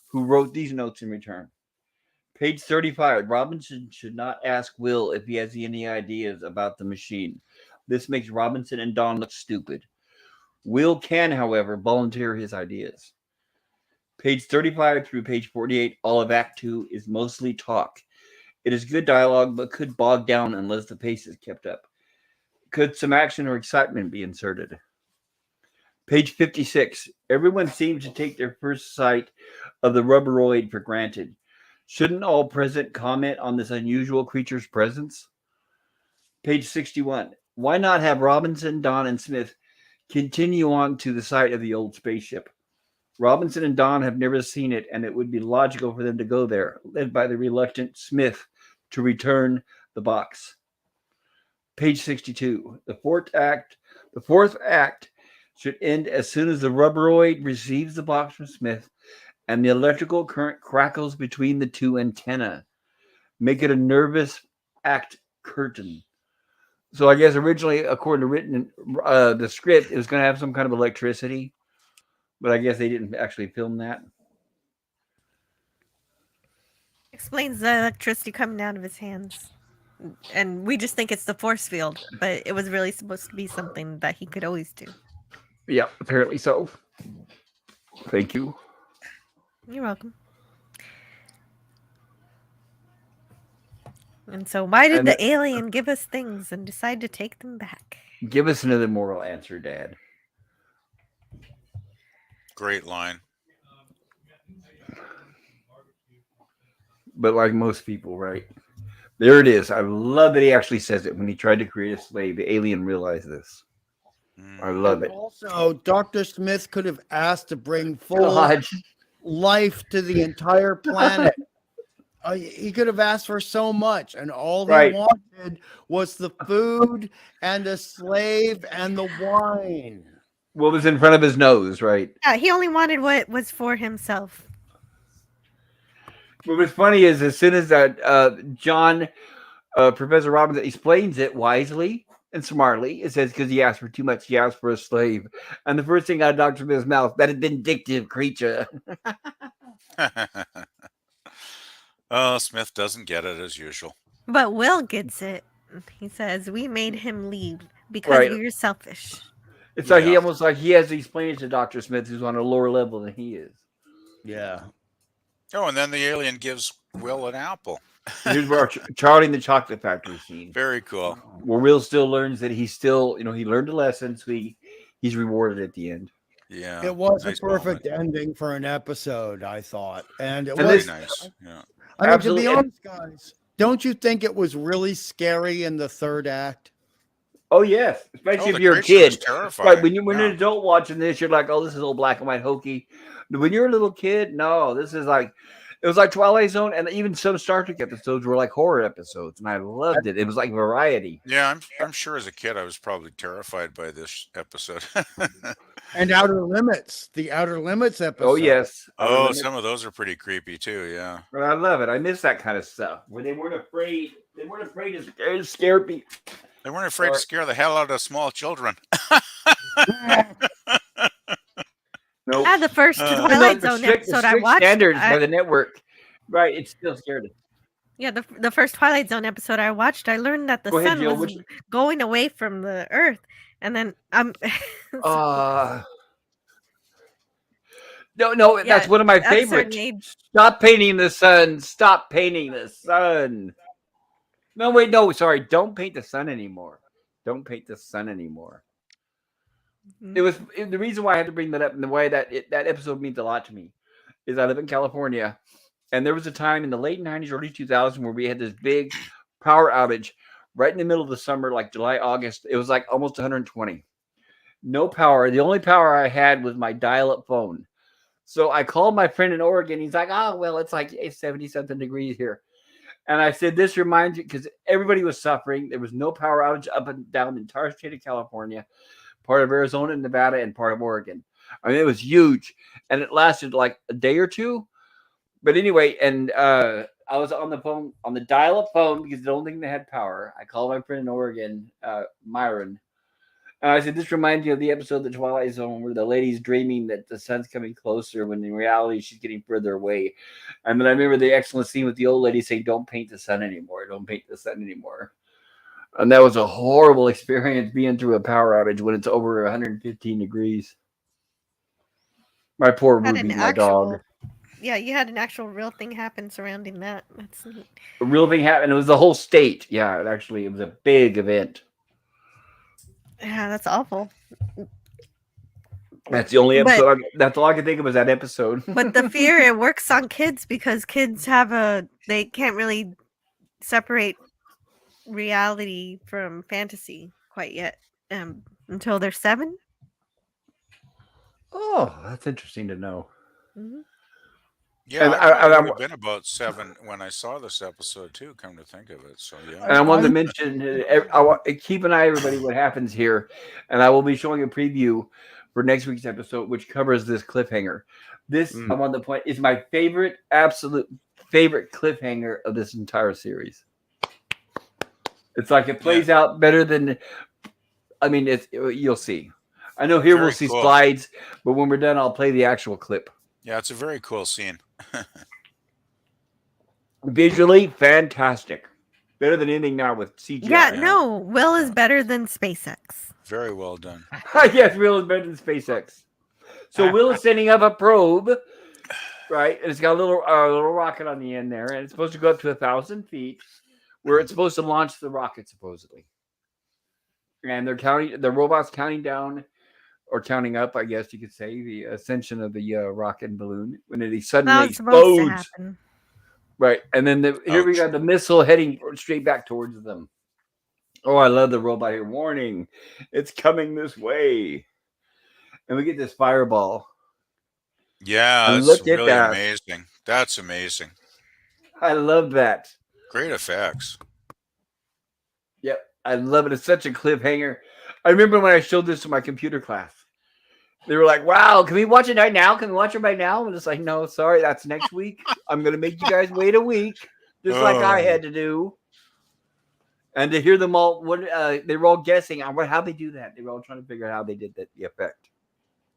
who wrote these notes in return. Page 35. Robinson should not ask Will if he has any ideas about the machine. This makes Robinson and Don look stupid. Will can, however, volunteer his ideas. Page 35 through page 48, all of Act 2 is mostly talk. It is good dialogue, but could bog down unless the pace is kept up. Could some action or excitement be inserted? Page 56. Everyone seems to take their first sight of the rubberoid for granted. Shouldn't all present comment on this unusual creature's presence? Page 61. Why not have Robinson, Don, and Smith continue on to the site of the old spaceship? Robinson and Don have never seen it, and it would be logical for them to go there, led by the reluctant Smith to return the box. Page 62. The fourth act should end as soon as the rubberoid receives the box from Smith and the electrical current crackles between the two antennae. Make it a nervous act curtain. So I guess originally, according to the script, it was going to have some kind of electricity, but I guess they didn't actually film that. Explains the electricity coming out of his hands. And we just think it's the force field, but it was really supposed to be something that he could always do. Yeah, apparently so. Thank you. You're welcome. And so why did the alien give us things and decide to take them back? Give us another moral answer, Dad. Great line. But like most people, right? There it is. I love that he actually says it when he tried to create a slave. The alien realized this. I love it. Also, Dr. Smith could have asked to bring full life to the entire planet. He could have asked for so much, and all he wanted was the food and the slave and the wine. What was in front of his nose, right? Yeah, he only wanted what was for himself. What was funny is as soon as that Professor Robinson explains it wisely and smartly, it says because he asked for too much, he asked for a slave. And the first thing out of Dr. Smith's mouth, that vindictive creature. Oh, Smith doesn't get it as usual. But Will gets it. He says, we made him leave because we were selfish. It's like he almost like he has to explain it to Dr. Smith, who's on a lower level than he is. Yeah. Oh, and then the alien gives Will an apple. Here's where Charlie and the Chocolate Factory scene. Very cool. Where Will still learns that he's still, he learned a lesson, so he's rewarded at the end. Yeah. It was a perfect ending for an episode, I thought. And it was nice. Yeah. I mean, to be honest, guys, don't you think it was really scary in the third act? Oh yes, especially Oh, if the you're a creature was kid. Right, terrifying. when you're an Yeah. adult watching this, you're like, "Oh, this is all black and white hokey." When you're a little kid, no, this is like it was like Twilight Zone, and even some Star Trek episodes were like horror episodes, and I loved it. It was like variety. Yeah, I'm sure as a kid I was probably terrified by this episode. And Outer Limits, the Outer Limits Oh episode. yes, Outer Oh, Limits. some of those are pretty creepy too, yeah. But I love it. I miss that kind of stuff where they weren't afraid. They weren't afraid to scare people. They weren't afraid to Or- scare the hell out of small children. Nope. The first Uh, Even though Twilight the Zone strict, episode I watched. standards by the network, right? It's still scared us. Yeah, the first Twilight Zone episode I watched, I learned that the Go ahead, sun Jill. was going away from the Earth, and then No, Yeah, that's one of my at a certain favorites. age. Stop painting the sun. Stop painting the sun. No, wait, no, sorry. Don't paint the sun anymore. Don't paint the sun anymore. The reason why I had to bring that up and the way that that episode means a lot to me is I live in California, and there was a time in the late 90s, early 2000s where we had this big power outage right in the middle of the summer, like July, August. It was like almost 120. No power. The only power I had was my dial-up phone. So I called my friend in Oregon. He's like, "Oh, well, it's like 70 something degrees here." And I said, "This reminds you," because everybody was suffering. There was no power outage up and down the entire state of California, part of Arizona and Nevada, and part of Oregon. I mean, it was huge. And it lasted like a day or two. But anyway, and I was on the phone, on the dial-up phone, because the only thing that had power. I called my friend in Oregon, Myron. And I said, "This reminds me of the episode of the Twilight Zone where the lady's dreaming that the sun's coming closer when in reality she's getting further away." And then I remember the excellent scene with the old lady saying, "Don't paint the sun anymore. Don't paint the sun anymore." And that was a horrible experience being through a power outage when it's over 115 degrees. My poor Had Ruby, an my dog. actual, yeah, you had an actual real thing happen surrounding that. That's neat. A real thing happened. It was the whole state. Yeah, it was a big event. Yeah, that's awful. That's the only But- episode. That's all I can think of was that episode. But the fear, it works on kids because kids they can't really separate reality from fantasy quite yet until they're 7. Oh, that's interesting to know. Mhm. Yeah, And I I- probably I- would have been about 7 when I saw this episode too, come to think of it. So yeah. And I wanted to mention, keep an eye, everybody, what happens here. And I will be showing a preview for next week's episode, which covers this cliffhanger. This, I want to point, is my absolute favorite cliffhanger of this entire series. It's like it plays out better than, I mean, you'll see. I know here Very we'll see cool. slides, but when we're done, I'll play the actual clip. Yeah, it's a very cool scene. Visually, fantastic. Better than anything now with CGI. Yeah, no, Will is better than SpaceX. Very well done. Yes, Will is better than SpaceX. So Will is sending up a probe, right? And it's got a little rocket on the end there, and it's supposed to go up to 1,000 feet, where it's supposed to launch the rocket, supposedly. And the robot's counting down, or counting up, I guess you could say, the ascension of the rocket balloon when it suddenly That's supposed to explodes. happen. Right, and then here we got the missile heading straight back towards them. Oh, I love the robot here. Warning, it's coming this way. And we get this fireball. Yeah, And that's look at really that. amazing. That's amazing. I love that. Great effects. Yep, I love it. It's such a cliffhanger. I remember when I showed this to my computer class. They were like, "Wow, can we watch it right now? Can we watch it right now?" And it's like, "No, sorry, that's next week. I'm going to make you guys wait a week, just like I had to do." And to hear them all, they were all guessing on how they do that. They were all trying to figure out how they did the effect.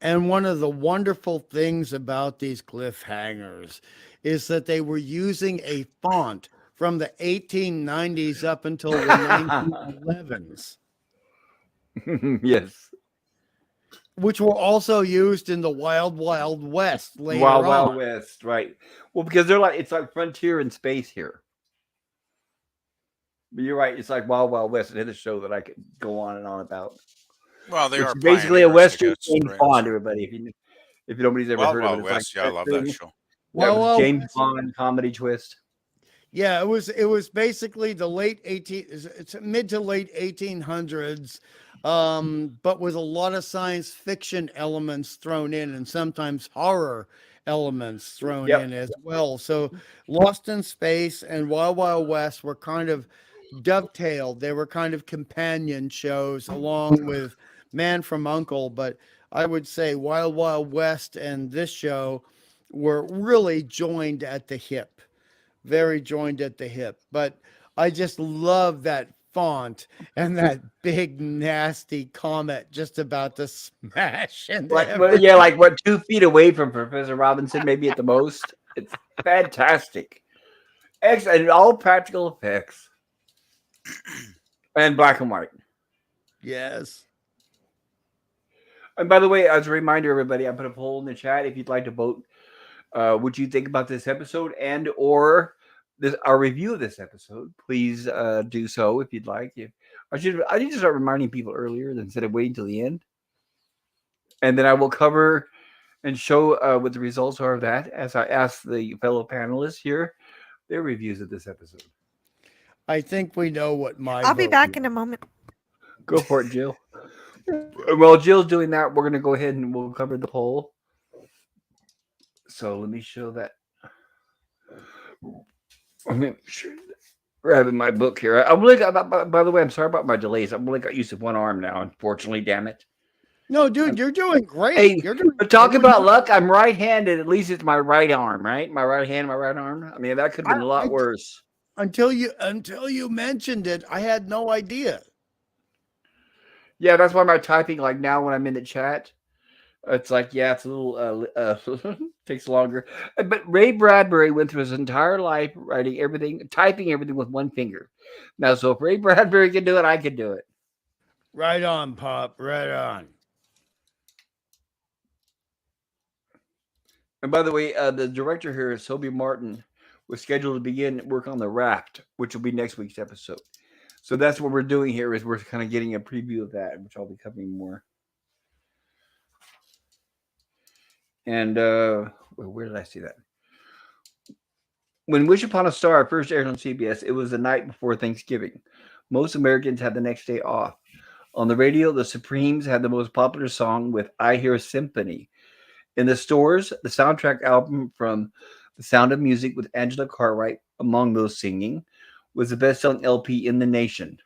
And one of the wonderful things about these cliffhangers is that they were using a font from the 1890s up until the 1911s, Yes. which were also used in the Wild Wild West later Wild on. Wild West, right? Well, because it's like frontier in space here. But you're right. It's like Wild Wild West. Another show that I could go on and on about. Well, they It's are basically a pioneers, I Western guess, James right? Bond, everybody. If nobody's ever Wild heard Wild of it, it's West. like Yeah, I love that thing. show. That was Wild James West. Bond comedy twist. Yeah, it was basically the it's mid to late 1800s, but with a lot of science fiction elements thrown in, and sometimes horror elements thrown Yep. in as well. So Lost in Space and Wild Wild West were kind of dovetailed. They were kind of companion shows along with Man from Uncle, but I would say Wild Wild West and this show were really joined at the hip, very joined at the hip. But I just love that font and that big nasty comet just about to smash into Like, well, yeah, everything. like what, 2 feet away from Professor Robinson, maybe at the most. It's fantastic. Excellent. All practical effects and black and white. Yes. And by the way, as a reminder, everybody, I put a poll in the chat if you'd like to vote. What you think about this episode and or this our review of this episode? Please do so if you'd like. I need to start reminding people earlier instead of waiting till the end, and then I will cover and show what the results are of that as I ask the fellow panelists here their reviews of this episode. I think we know what my I'll be vote back is. in a moment. Go for it, Jill. While Jill's doing that, we're going to go ahead and we'll cover the poll. So let me show that. Let me sure. Grabbing my book here. I'm really by the way, I'm sorry about my delays. I'm only got used to one arm now, unfortunately, damn it. No, dude, you're doing great. Hey, You're doing but talk really about good. luck. I'm right-handed. At least it's my right arm, right? My right hand, my right arm. I mean, that could have been a lot worse. Until you mentioned it, I had no idea. Yeah, that's why my typing, like now when I'm in the chat, it's like, yeah, it's a little takes longer. But Ray Bradbury went through his entire life writing everything, typing everything with one finger. Now, so if Ray Bradbury can do it, I can do it. Right on, Pop. Right on. And by the way, the director here, Sobe Martin, was scheduled to begin work on The Raft, which will be next week's episode. So that's what we're doing here is we're kind of getting a preview of that, which I'll be covering more. And where did I see that? When Wish Upon a Star first aired on CBS, it was the night before Thanksgiving. Most Americans had the next day off. On the radio, the Supremes had the most popular song with I Hear a Symphony. In the stores, the soundtrack album from The Sound of Music with Angela Cartwright, among those singing, was the best-selling LP in the nation.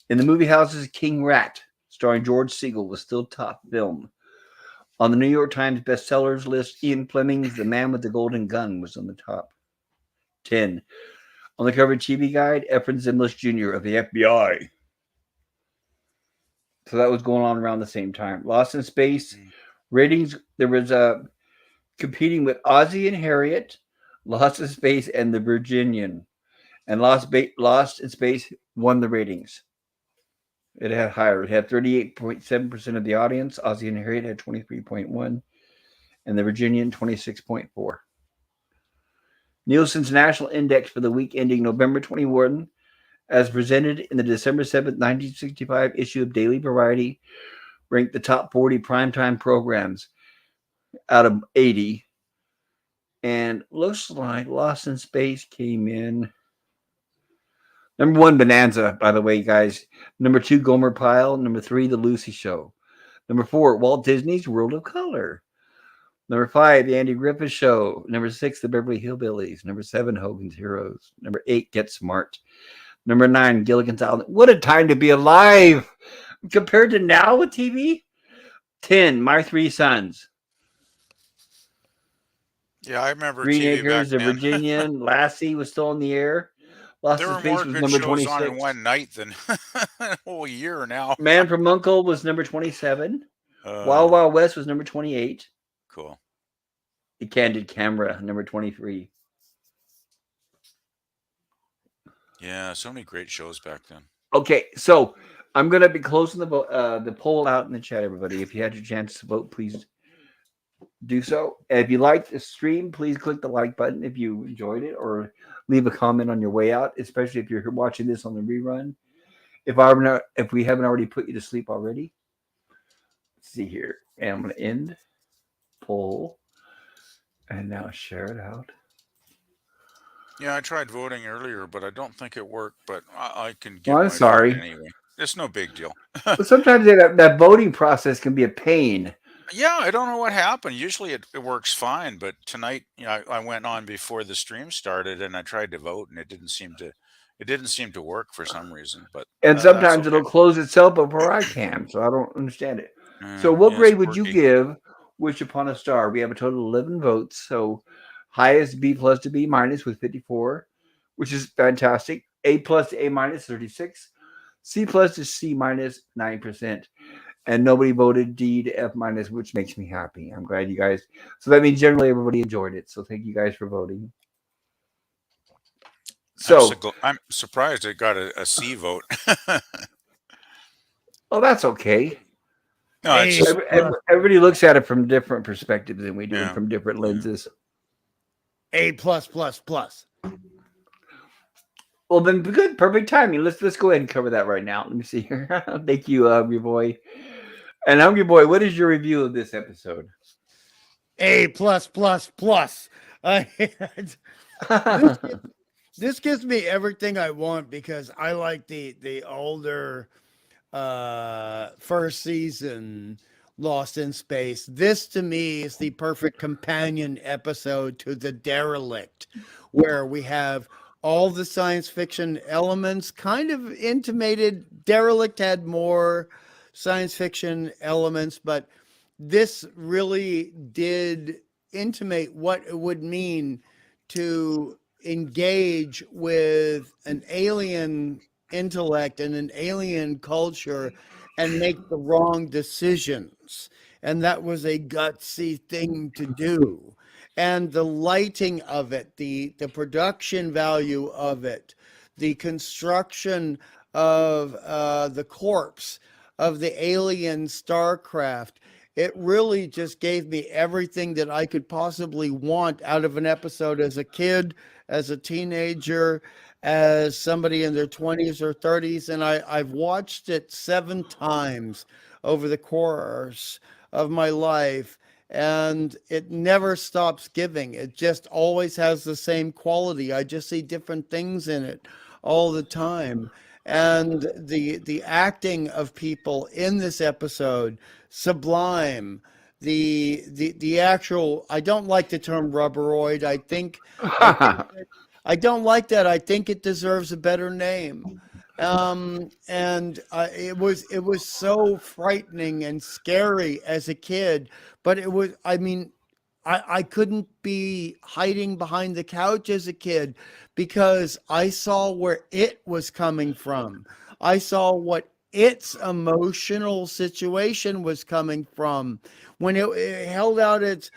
In the movie houses, King Rat, starring George Segal, was still top film. On the New York Times bestsellers list, Ian Fleming's The Man with the Golden Gun was on the top 10. On the cover of TV Guide, Efren Zimbalist Jr. of the FBI. So that was going on around the same time. Lost in Space ratings. There was competing with Ozzie and Harriet, Lost in Space, and The Virginian. And Lost in Space won the ratings. It had higher. It had 38.7% of the audience. Ozzie and Harriet had 23.1%, and The Virginian 26.4%. Nielsen's National Index for the week ending November 21, as presented in the December 7th, 1965 issue of Daily Variety, ranked the top 40 primetime programs out of 80. And looks like Lost in Space came in. Number 1, Bonanza, by the way, guys. Number 2, Gomer Pyle. Number 3, The Lucy Show. Number 4, Walt Disney's World of Color. Number 5, The Andy Griffith Show. Number 6, The Beverly Hillbillies. Number 7, Hogan's Heroes. Number 8, Get Smart. Number 9, Gilligan's Island. What a time to be alive compared to now with TV. 10, My Three Sons. Yeah, I remember Green TV back Acres, The then. Virginian, Lassie was still in the air. Lost There in were Space more was good number shows on in 26. one night than a whole year now. Man from Uncle was number 27. Wild Wild West was number 28. Cool. The Candid Camera, number 23. Yeah, so many great shows back then. Okay, so I'm going to be closing the poll out in the chat, everybody. If you had your chance to vote, please do so. And if you liked the stream, please click the like button if you enjoyed it, or leave a comment on your way out, especially if you're watching this on the rerun. If we haven't already put you to sleep already. Let's see here. And I'm going to end poll and now share it out. Yeah, I tried voting earlier, but I don't think it worked. But I can Well, give I'm my vote sorry. anyway. It's no big deal. But sometimes that voting process can be a pain. Yeah, I don't know what happened. Usually it works fine, but tonight, I went on before the stream started and I tried to vote and it didn't seem to work for some reason, but And that's sometimes okay. it'll close itself before I can, so I don't understand it. So, what Yeah, it's grade would you quirky. give Wish Upon a Star? We have a total of 11 votes. So, highest B plus to B minus with 54, which is fantastic. A plus to A minus 36. C plus to C minus 9%. And nobody voted D to F minus, which makes me happy. I'm glad you guys. So that means generally everybody enjoyed it. So thank you guys for voting. So, I'm surprised it got a C vote. well, that's okay. No, it's A just plus, Everybody looks at it from different perspectives than we do and yeah, from different yeah. lenses. A plus plus plus. Well, then good, perfect timing. Let's go ahead and cover that right now. Let me see here. Thank you, Hungry Boy. And Hungry Boy, what is your review of this episode? A plus plus plus. This this gives me everything I want because I like the older first season Lost in Space. This to me is the perfect companion episode to The Derelict, where we have all the science fiction elements kind of intimated. Derelict had more science fiction elements, but this really did intimate what it would mean to engage with an alien intellect and an alien culture and make the wrong decisions. And that was a gutsy thing to do. And the lighting of it, the production value of it, the construction of the corpse of the alien starcraft, it really just gave me everything that I could possibly want out of an episode as a kid, as a teenager, as somebody in their 20s or 30s. And I've watched it 7 times over the course of my life. And it never stops giving. It just always has the same quality. I just see different things in it all the time. And the acting of people in this episode, sublime. The actual, I don't like the term rubberoid. I think I don't like that. I think it deserves a better name. And it was so frightening and scary as a kid, but it was, I mean, I couldn't be hiding behind the couch as a kid because I saw where it was coming from. I saw what its emotional situation was coming from when it held out its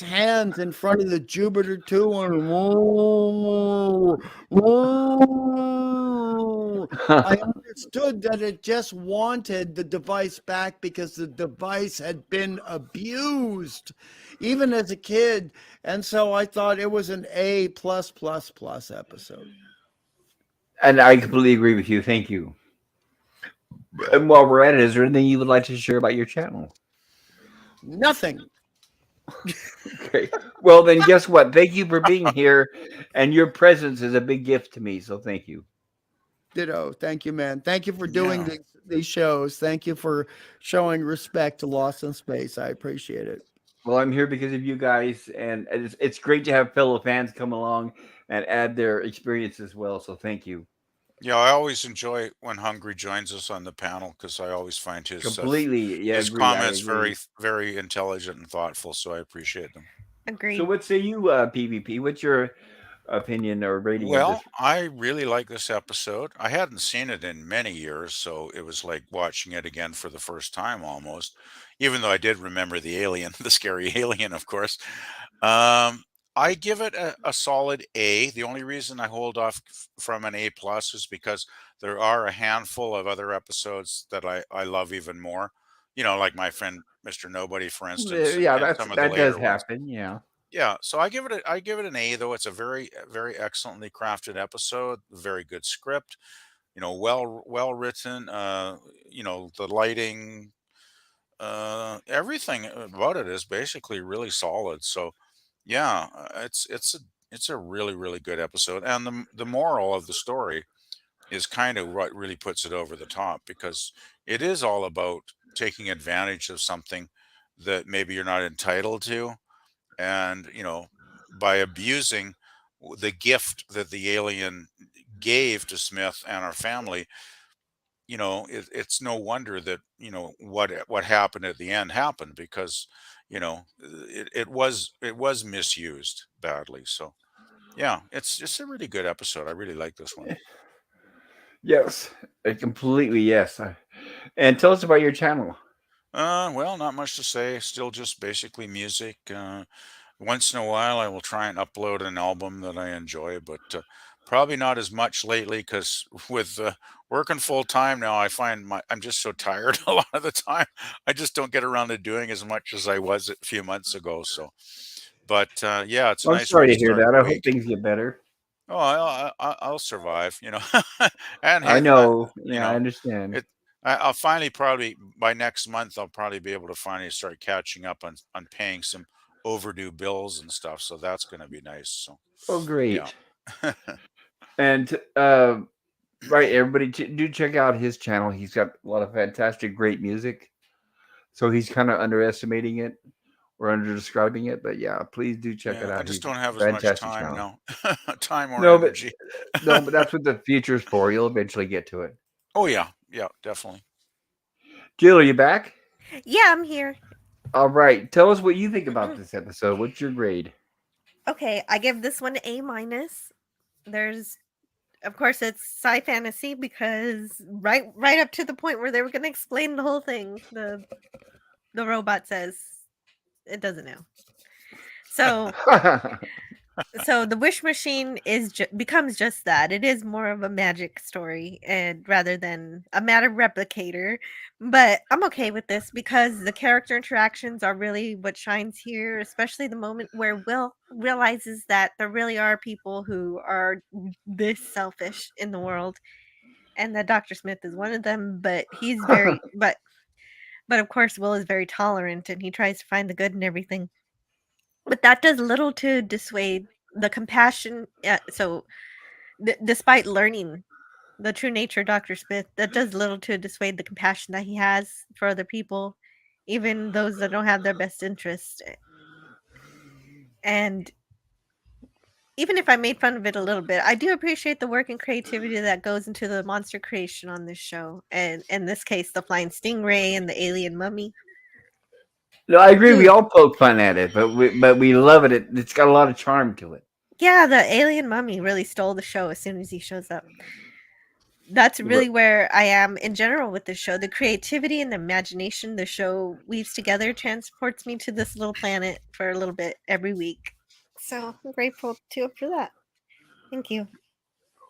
hands in front of the Jupiter 2 and whoa, whoa. I understood that it just wanted the device back because the device had been abused, even as a kid. And so I thought it was an A plus plus plus episode. And I completely agree with you. Thank you. And while we're at it, is there anything you would like to share about your channel? Nothing. Okay. Well, then guess what? Thank you for being here. And your presence is a big gift to me. So thank you. Ditto. Thank you, man. Thank you for doing Yeah. these shows. Thank you for showing respect to Lost in Space. I appreciate it. Well, I'm here because of you guys. And it's great to have fellow fans come along and add their experience as well. So thank you. Yeah, I always enjoy when Hungry joins us on the panel because I always find Completely. Yeah, his agree. I comments very agree. very intelligent and thoughtful, so I appreciate them. So Agreed. what say you, PvP? What's your opinion or rating of this? Well, I really like this episode. I hadn't seen it in many years, so it was like watching it again for the first time almost. Even though I did remember the alien, the scary alien, of course. Um, I give it a solid A. The only reason I hold off from an A plus is because there are a handful of other episodes that I love even more. Like my friend Mr. Nobody, for instance, Yeah, and some of the that does later ones. happen. Yeah. Yeah, so I give it an A, though. It's a very excellently crafted episode, very good script, well written. The lighting, everything about it is basically really solid. So yeah, it's it's a really, really good episode. And the moral of the story is kind of what really puts it over the top, because it is all about taking advantage of something that maybe you're not entitled to. And, by abusing the gift that the alien gave to Smith and our family, it's no wonder that, what happened at the end happened, because, it was misused badly. So yeah, it's a really good episode. I really like this one. Yes, completely yes. And tell us about your channel. Well, not much to say. Still just basically music. Once in a while, I will try and upload an album that I enjoy, but probably not as much lately, because with working full time now, I find I'm just so tired a lot of the time. I just don't get around to doing as much as I was a few months ago. So, but yeah, it's a I'm nice way sorry to to hear start that. the I hope week. things get better. Oh, I'll survive, and I hey, know. you Yeah, I know, understand. it. I'll finally, probably by next month, I'll probably be able to finally start catching up on paying some overdue bills and stuff. So that's going to be nice. So Oh, yeah. great. And right, everybody do check out his channel. He's got a lot of fantastic, great music. So he's kind of underestimating it or under describing it, but yeah, please do check it Yeah, I out. just He's don't have as much fantastic time channel. now. Time or No, but energy. no, but that's what the future's for. You'll eventually get to it. Oh yeah, yeah, definitely. Jill, are you back? Yeah, I'm here. All right. Tell us what you think about this episode. What's your grade? Okay, I give this one A minus. There's, of course, it's sci fantasy because right up to the point where they were going to explain the whole thing, the robot says it doesn't know. So so the wish machine becomes just that. It is more of a magic story, and rather than a matter replicator. But I'm okay with this because the character interactions are really what shines here, especially the moment where Will realizes that there really are people who are this selfish in the world, and that Dr. Smith is one of them. But he's very but of course Will is very tolerant, and he tries to find the good in everything. But that does little to dissuade the compassion. So, despite learning the true nature of Dr. Smith, that does little to dissuade the compassion that he has for other people, even those that don't have their best interest. And even if I made fun of it a little bit, I do appreciate the work and creativity that goes into the monster creation on this show. And in this case, the flying stingray and the alien mummy. No, I agree. We Dude, all poke fun at it, but we love it. It's got a lot of charm to it. yeah, the alien mummy really stole the show as soon as he shows up. That's really where I am in general with this show. The creativity and the imagination the show weaves together transports me to this little planet for a little bit every week. So I'm grateful to it for that. Thank you.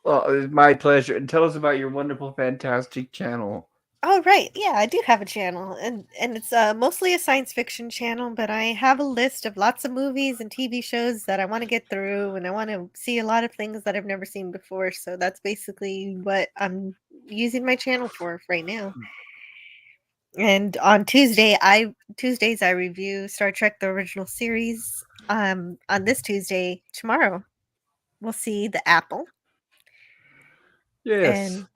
Well, it's my pleasure. And tell us about your wonderful, fantastic channel. Oh right, yeah, I do have a channel, and it's mostly a science fiction channel, but I have a list of lots of movies and TV shows that I want to get through, and I want to see a lot of things that I've never seen before. So that's basically what I'm using my channel for right now. And on Tuesdays I review Star Trek the original series. On this Tuesday, tomorrow, we'll see The Apple. Yes. And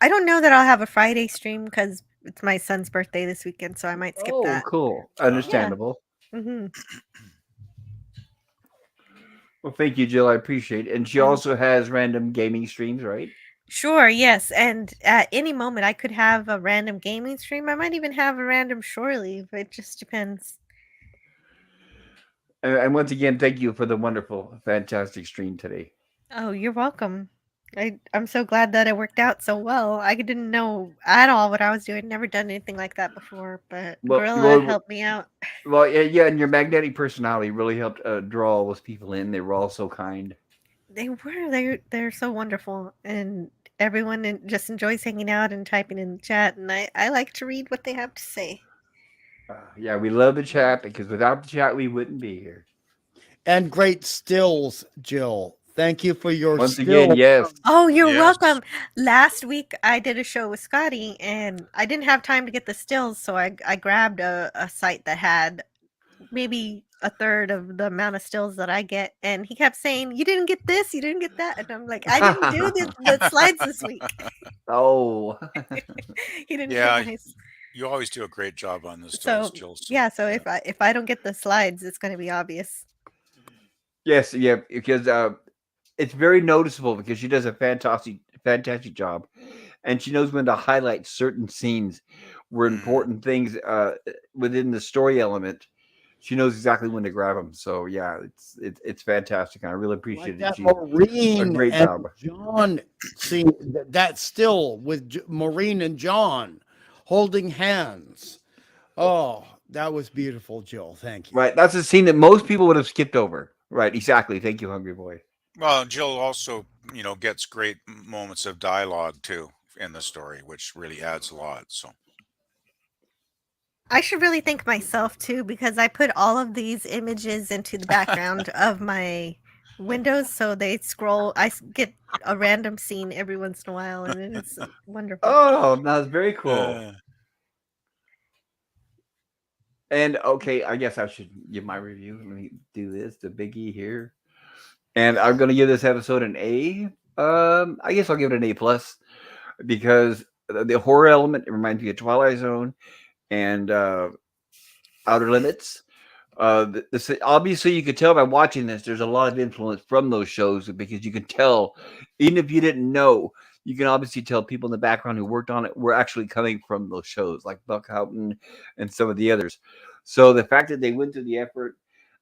I don't know that I'll have a Friday stream because it's my son's birthday this weekend, so I might skip Oh, that. cool. Yeah. Understandable. Mhm. Well, thank you, Jill. I appreciate it. And she Mhm. also has random gaming streams, right? Sure, yes. And at any moment I could have a random gaming stream. I might even have a random shore leave. It just depends. And once again, thank you for the wonderful, fantastic stream today. Oh, you're welcome. I'm so glad that it worked out so well. I didn't know at all what I was doing. Never done anything like that before, but Well, Gorilla well, helped me out. well, yeah, yeah, and your magnetic personality really helped draw all those people in. They were all so kind. They were. They're so wonderful, and everyone just enjoys hanging out and typing in the chat, and I like to read what they have to say. Yeah, we love the chat because without the chat, we wouldn't be here. And great stills, Jill. Thank you for your Once again, still. yes. Oh, you're Yes. welcome. Last week I did a show with Scotty, and I didn't have time to get the stills, so I grabbed a site that had maybe a third of the amount of stills that I get, and he kept saying, "You didn't get this, you didn't get that," and I'm like, "I didn't do the slides this week." Oh, He didn't get Yeah, my you always do a great job on the stills, so Jill. So, yeah. So yeah. if I don't get the slides, it's going to be obvious. yes, yeah, because it's very noticeable because she does a fantastic job, and she knows when to highlight certain scenes where Mm. important things within the story element. She knows exactly when to grab them. So yeah, it's fantastic, and I really Like appreciate it. that She a Maureen great and job. John scene, that still with Maureen and John holding hands. Oh, that was beautiful, Jill. Thank you. Right, that's a scene that most people would have skipped over. Right, exactly. Thank you, Hungry Boy. Well, Jill also, gets great moments of dialogue too in the story, which really adds a lot. So, I should really thank myself too because I put all of these images into the background of my windows, so they scroll. Get a random scene every once in a while, and it is wonderful. Oh, that's very cool. uh, And okay, I guess I should give my review. Let me do this. The biggie here, and I'm going to give this episode an A. I guess I'll give it an A plus because the horror element it reminds me of Twilight Zone and Outer Limits. Obviously, you could tell by watching this. There's a lot of influence from those shows because you can tell, even if you didn't know, you can obviously tell people in the background who worked on it were actually coming from those shows, like Buck Houghton and some of the others. So the fact that they went through the effort,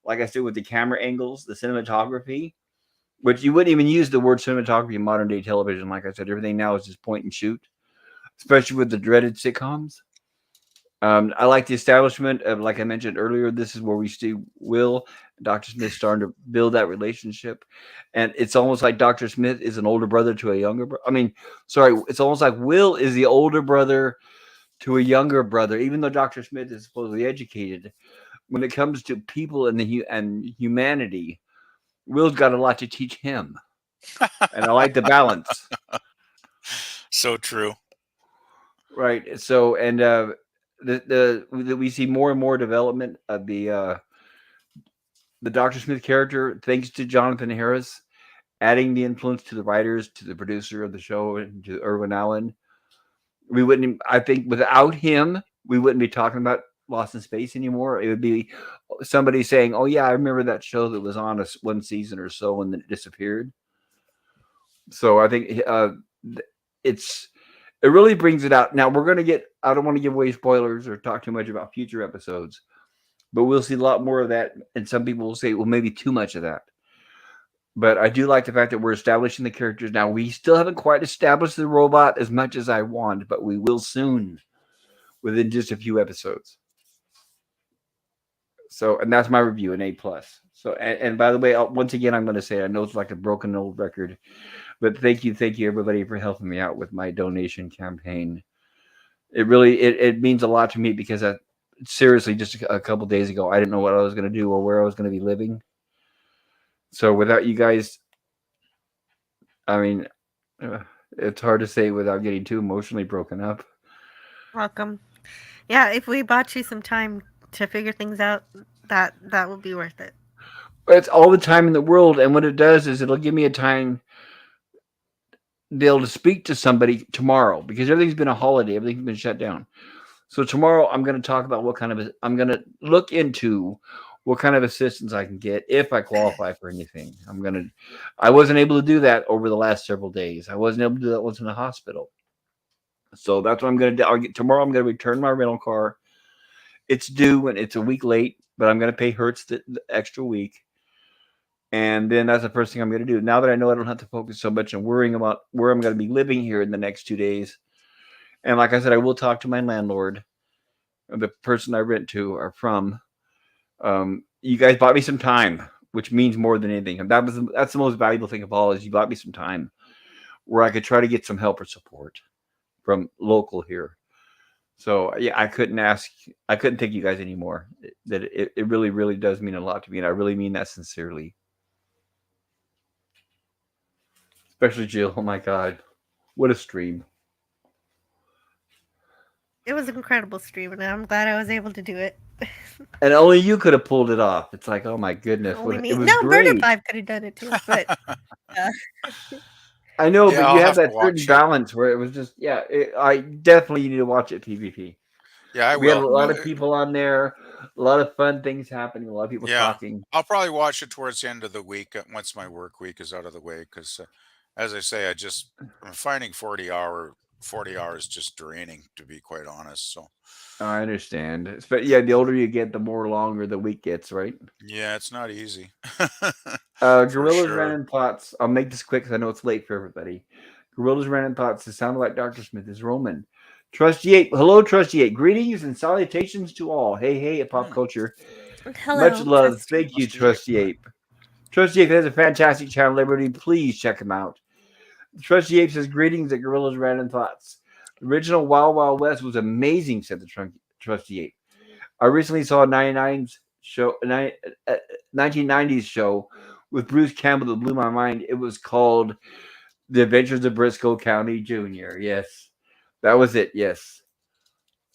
like I said, with the camera angles, the cinematography, which you wouldn't even use the word cinematography in modern day television. Like I said, everything now is just point and shoot, especially with the dreaded sitcoms. I like the establishment of, like I mentioned earlier, this is where we see Will, Dr. Smith starting to build that relationship. And it's almost like Dr. Smith is an older brother to a younger brother. I mean, sorry, it's almost like Will is the older brother to a younger brother, even though Dr. Smith is supposedly educated. When it comes to people and humanity, Will's got a lot to teach him. And I like the balance. so true. Right. So, and we see more and more development of the Dr. Smith character, thanks to Jonathan Harris, adding the influence to the writers, to the producer of the show, and to Irwin Allen. We wouldn't, I think, without him, we wouldn't be talking about Lost in Space anymore. It would be somebody saying, "Oh yeah, I remember that show that was on us one season or so and then it disappeared." So I think it's it really brings it out. Now we're going to get. I don't want to give away spoilers or talk too much about future episodes, but we'll see a lot more of that. And some people will say, well, maybe too much of that. But I do like the fact that we're establishing the characters now. We still haven't quite established the robot as much as I want, but we will soon, within just a few episodes. So, and that's my review, an A plus. So, and by the way, once again, I'm going to say I know it's like a broken old record, but thank you, everybody, for helping me out with my donation campaign. It really it means a lot to me because seriously, just a couple days ago, I didn't know what I was going to do or where I was going to be living. So without you guys, I mean, it's hard to say without getting too emotionally broken up. Welcome. Yeah, if we bought you some time to figure things out, that would be worth it. But it's all the time in the world, and what it does is it'll give me a time to be able to speak to somebody tomorrow because everything's been a holiday, everything's been shut down. So tomorrow I'm going to talk about I'm going to look into what kind of assistance I can get if I qualify for anything. I wasn't able to do that over the last several days. I wasn't able to do that once in the hospital. So that's what I'm going to do. Tomorrow I'm going to return my rental car. It's due and it's a week late, but I'm going to pay Hertz the extra week. And then that's the first thing I'm going to do. Now that I know I don't have to focus so much on worrying about where I'm going to be living here in the next 2 days. And like I said, I will talk to my landlord, the person I rent to or from. You guys bought me some time, which means more than anything. And that's the most valuable thing of all is you bought me some time where I could try to get some help or support from local here. So yeah, I couldn't thank you guys anymore. It really, really does mean a lot to me, and I really mean that sincerely. Especially Jill. Oh my God, what a stream! It was an incredible stream, and I'm glad I was able to do it. And only you could have pulled it off. It's like, oh my goodness, Only it me. was No, Bird and great. Five could have done it too, but uh, I know, Yeah, but I'll you have have to that certain watch it. balance where it was just, yeah. I definitely need to watch it. PvP. Yeah, I We had a will. lot of people on there, a lot of fun things happening, a lot of people Yeah, talking. I'll probably watch it towards the end of the week once my work week is out of the way. Because, as I say, I'm finding 40 hours just draining, to be quite honest. So I understand, but yeah, the older you get, the more longer the week gets, right? yeah, it's not easy. For Gorillas sure. Random Thoughts. I'll make this quick because I know it's late for everybody. Gorillas Random Thoughts. The sound like Dr. Smith is Roman. Trusty Ape. Hello, Trusty Ape. Greetings and salutations to all. Hey, hey, at Pop Hmm, Culture. Much hello, love. Trusty. Thank you, must be. Trusty Ape. Trusty Ape has a fantastic channel, everybody. Please check him out. Trusty Ape says, greetings at Gorillas Random Thoughts. The original Wild Wild West was amazing, said the Trusty Ape. I recently saw a 99's show, 1990s show with Bruce Campbell that blew my mind. It was called The Adventures of Briscoe County Jr. Yes, that was it. Yes.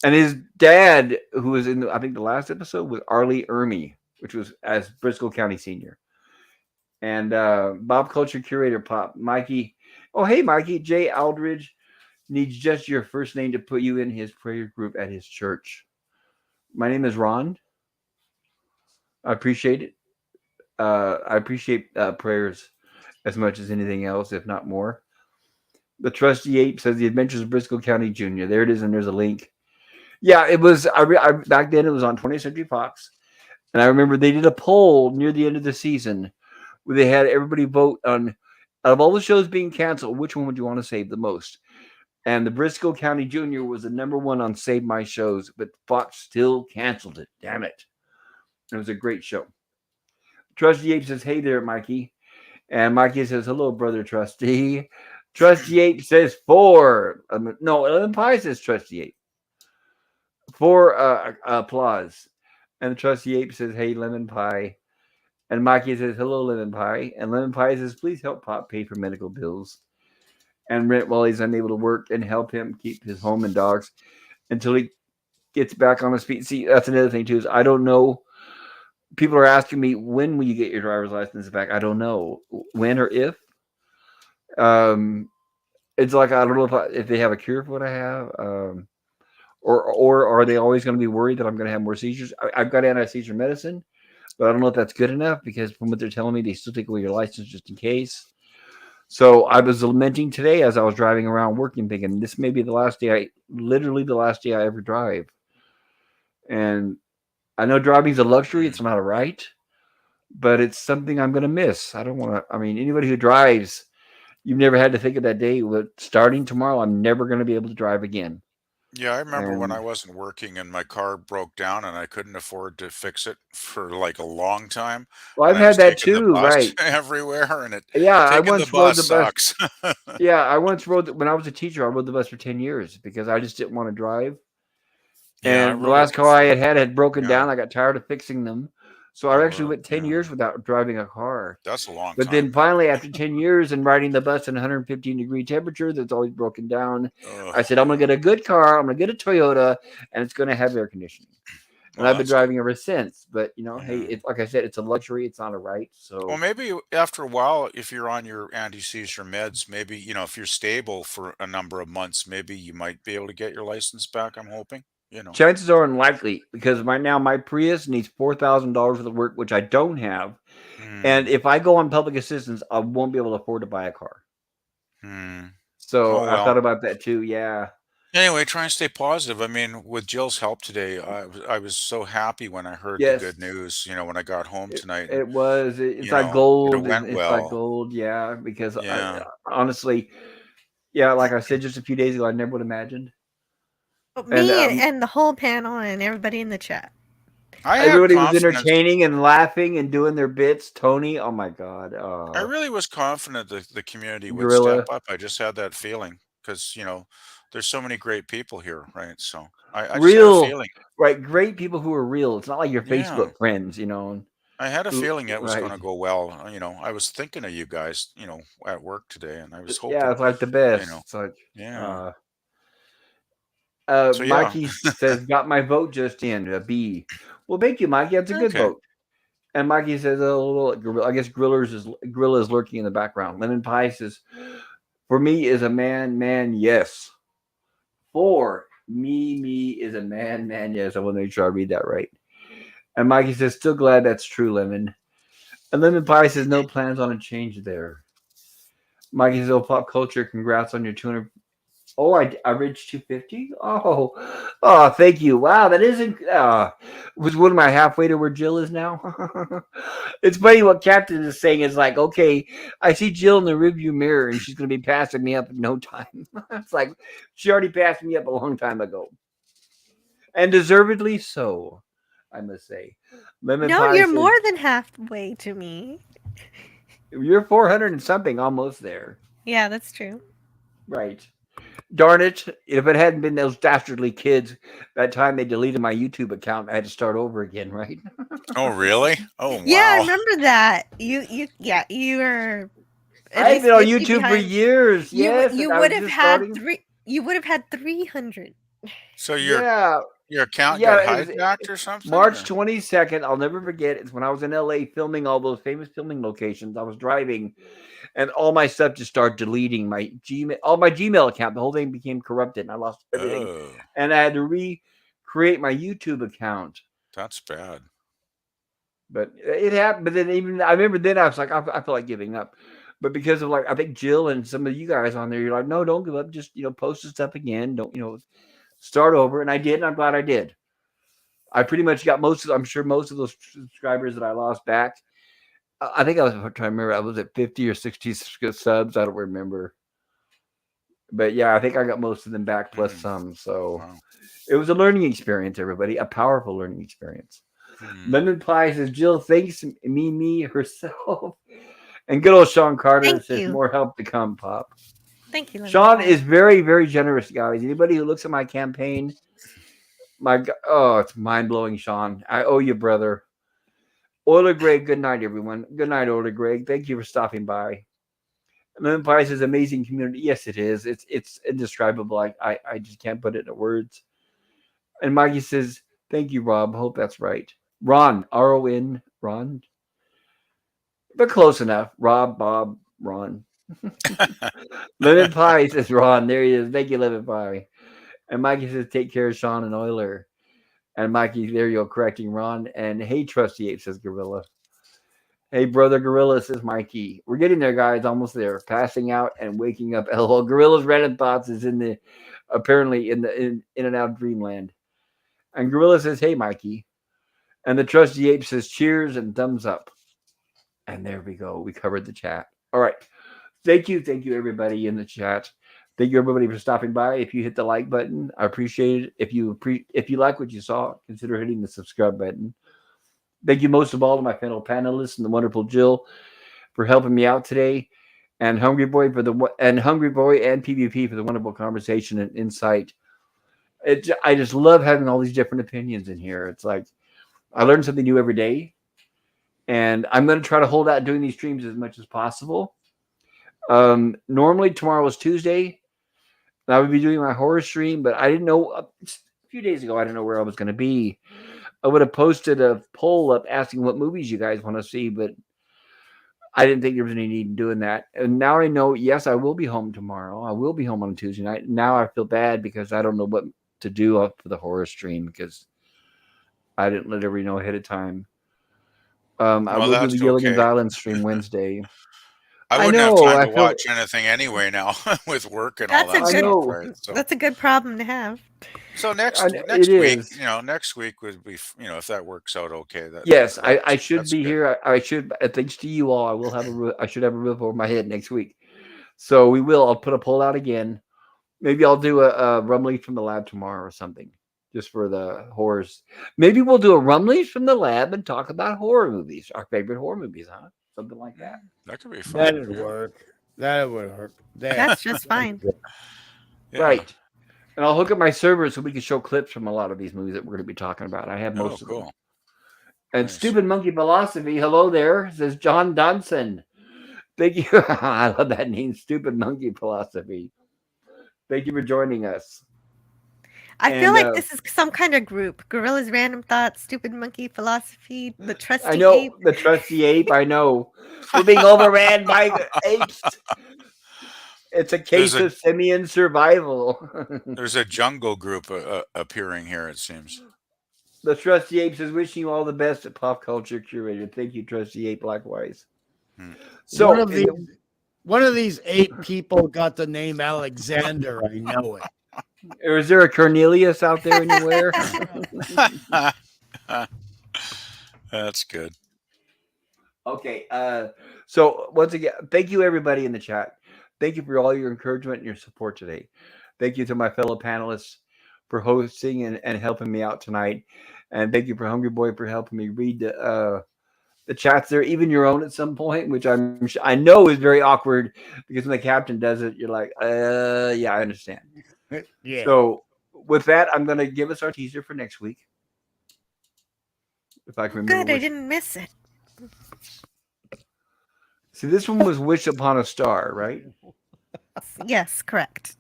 And his dad, who was in, I think, the last episode, was Arlie Ermy, which was as Briscoe County Sr. And Bob Culture Curator Pop, Mikey. Oh, hey, Mikey. Jay Aldridge needs just your first name to put you in his prayer group at his church. My name is Ron. I appreciate it. I appreciate prayers as much as anything else, if not more. The Trusty Ape says The Adventures of Briscoe County Jr. There it is, and there's a link. Yeah, it was. Back then it was on 20th Century Fox, and I remember they did a poll near the end of the season where they had everybody vote on out of all the shows being canceled, which one would you want to save the most? And the Briscoe County Jr. was the number one on Save My Shows, but Fox still canceled it. Damn it! It was a great show. Trusty Ape says, "Hey there, Mikey," and Mikey says, "Hello, brother Trusty." Trusty Ape says four. No, Ellen Pie says Trusty Ape. Four applause. And the Trusty Ape says, "Hey, Lemon Pie." And Mikey says, "Hello, Lemon Pie." And Lemon Pie says, "Please help Pop pay for medical bills and rent while he's unable to work, and help him keep his home and dogs until he gets back on his feet." See, that's another thing too. Is I don't know. People are asking me, when will you get your driver's license back? I don't know when or if. Um, it's like I don't know if they have a cure for what I have. Or are they always going to be worried that I'm going to have more seizures? I've got anti-seizure medicine, but I don't know if that's good enough because from what they're telling me, they still take away your license just in case. So I was lamenting today as I was driving around working, thinking this may be the last day literally the last day I ever drive. And I know driving's a luxury; Hmm. it's not a right, but it's something I'm going to miss. I don't want to. I mean, anybody who drives, you've never had to think of that day. But starting tomorrow, I'm never going to be able to drive again. Yeah, I remember when I And wasn't working and my car broke down and I couldn't afford to fix it for like a long time, well, and I've I was had that taking the too, bus right? everywhere, and Yeah, I taking the once rode bus the bus. sucks. Yeah, I once when I was a teacher. I rode the bus for 10 years because I just didn't want to drive. Yeah, I And the rode it last car I for had broken yeah, down. I got tired of fixing them, so I actually went 10 years yeah, without driving a car. that's a long But time. then finally, after 10 years and riding the bus in 115-degree temperature that's always broken down, Ugh, I said I'm gonna get a good car. I'm gonna get a Toyota, and it's gonna have air conditioning. And well, I've been that's good. driving ever since. But hey, Yeah. it's like I said, it's a luxury. It's not a right. Well, So maybe after a while, if you're on your anti-seizure meds, maybe, if you're stable for a number of months, maybe you might be able to get your license back, I'm hoping, you know. chances are unlikely because right now my Prius needs $4,000 worth of work, which I don't have. And Hmm. if I go on public assistance, I won't be able to afford to buy a car. Hmm. So Oh, I well. thought about that too. Yeah. Anyway, try and stay positive. I mean, with Jill's help today, I was so happy when I heard the Yes. good news, when I got home It, tonight and, it was. It's like gold. it went It's like well. gold. Yeah. Because Yeah. honestly, yeah, like I said just a few days ago, I never would have imagined. And Me and the whole panel and everybody in the chat. I had everybody was confidence. entertaining and laughing and doing their bits. Tony, oh my God. I really was confident that the community would step Gorilla. up. I just had that feeling because, there's so many great people here, right? So I just had a Real, feeling. right? Great people who are real. It's not like your Yeah. Facebook friends, I had a who, feeling it was going right. to go well. I was thinking of you guys, at work today, and I was Yeah, hoping, it's like the you best. know, It's like, yeah. uh, So yeah. Mikey says, "Got my vote just in a B." Well, thank you, Mikey. That's a good Okay. vote. And Mikey says, I guess Gorilla is lurking in the background." Lemon Pie says, "For me is a man, yes. For me is a man, yes." I want to make sure I read that right. And Mikey says, "Still glad that's true, Lemon." And Lemon Pie says, "No plans on a change there." Mikey says, "Oh, pop culture, congrats on your 200." Oh, I reached 250. Oh, thank you. Wow, that isn't. Was one of my halfway to where Jill is now. It's funny what Captain is saying. Is like, okay, I see Jill in the rearview mirror, and she's going to be passing me up in no time. It's like she already passed me up a long time ago, and deservedly so, I must say. Lemon No, Pie you're says more than halfway to me. you're 400 and something, almost there. Yeah, that's true. Right. Darn it. If it hadn't been those dastardly kids, that time they deleted my YouTube account, I had to start over again, right? Oh, really? Oh, Yeah, I wow. remember that. Yeah, you were at I had least been on 50 YouTube for behind. years, You yes, you and I would was have just had starting. you would have had 300. So Yeah, your account got yeah, it was hijacked or something, March or 22nd. I'll never forget. It's when I was in LA filming all those famous filming locations. I was driving, and all my stuff just started deleting my Gmail, all my Gmail account. The whole thing became corrupted, and I lost everything. oh, And I had to recreate my YouTube account. that's bad. But it happened. But then even I remember then I was like, I feel like giving up. But because of like I think Jill and some of you guys on there, you're like, no, don't give up. Just post the stuff again. Don't start over. And I did, and I'm glad I did. I pretty much got most of. I'm sure most of those subscribers that I lost back. I think I was trying to remember. I was at 50 or 60 subs. I don't remember. But yeah, I think I got most of them back plus Mm, some. So wow. it was a learning experience, everybody. A powerful learning experience. Hmm. Lemon Pie says Jill thanks me herself. And good old Sean Carter Thank says you. more help to come, Pop. Thank you, Lemon Sean Pie. is very, very generous, guys. Anybody who looks at my campaign, it's mind blowing, Sean. I owe you, brother. Oiler Greg, good night, everyone. Good night, Oiler Greg. Thank you for stopping by. Lemon Pie says amazing community. Yes, it is. It's indescribable. I just can't put it into words. And Mikey says, thank you, Rob. Hope that's right. Ron, RON, Ron. But close enough. Rob, Bob, Ron. Lemon Pie says Ron. There he is. Thank you, Lemon Pie. And Mikey says, take care of Sean and Euler. And Mikey, there you go, correcting Ron. And hey, Trusty Ape says Gorilla. Hey, brother Gorilla says Mikey. We're getting there, guys. Almost there. Passing out and waking up. LOL. Gorilla's random thoughts is apparently in and out of dreamland. And Gorilla says, hey, Mikey. And the Trusty Ape says cheers and thumbs up. And there we go. We covered the chat. All right. Thank you, everybody in the chat. Thank you, everybody, for stopping by. If you hit the like button, I appreciate it. If you like what you saw, consider hitting the subscribe button. Thank you most of all to my fellow panelists and the wonderful Jill for helping me out today, and Hungry Boy and PvP for the wonderful conversation and insight. I just love having all these different opinions in here. It's like I learn something new every day, and I'm going to try to hold out doing these streams as much as possible. Normally tomorrow is Tuesday. I would be doing my horror stream, but I didn't know a few days ago. I didn't know where I was going to be. I would have posted a poll up asking what movies you guys want to see, but I didn't think there was any need in doing that. And now I know, yes, I will be home tomorrow. I will be home on Tuesday night. Now I feel bad because I don't know what to do for the horror stream because I didn't let everybody know ahead of time. I Well, will do the that's Gilligan's okay. Island stream Wednesday. I I wouldn't have know. time I to feel. watch anything anyway now with work and all That's a that I good stuff, know. right? So that's a good problem to have. so It next week, is. next week would be, if that works out okay, Yes, I should that's be good. here. I should. Thanks to you all, I will have I should have a roof over my head next week. So we will. I'll put a poll out again. Maybe I'll do a Rumleys from the Lab tomorrow or something, just for the horrors. Maybe we'll do a Rumleys from the Lab and talk about horror movies, our favorite horror movies, huh? Something like that. That could be fun. That'd Yeah. work. That would work. There. That's just fine. Yeah. Right. And I'll hook up my server so we can show clips from a lot of these movies that we're going to be talking about. I have Oh, most of them. cool. And Nice. Stupid Monkey Philosophy, hello there, says John Dunson. Thank you. I love that name, Stupid Monkey Philosophy. Thank you for joining us. I feel And like this is some kind of group. Gorilla's Random Thoughts, Stupid Monkey Philosophy, the I Trusty know Ape. the trusty ape. I know we're being overran by the apes. It's a There's case a of simian survival. there's a jungle group appearing here. It seems. The trusty apes is wishing you all the best at Pop Culture Curator. Thank you, trusty ape. Likewise. Hmm. One So, of these one of these 8 people got the name Alexander. I know it. is there a Cornelius out there anywhere? That's good. Okay. So once again, thank you everybody in the chat. Thank you for all your encouragement and your support today. Thank you to my fellow panelists for hosting and helping me out tonight. And thank you for Hungry Boy for helping me read the chats there, even your own at some point, which I know is very awkward because when the captain does it, you're like, yeah, I understand. Yeah. So with that, I'm gonna give us our teaser for next week. If I can remember Good, I which. didn't miss it. See, this one was Wish Upon a Star, right? Yes, correct.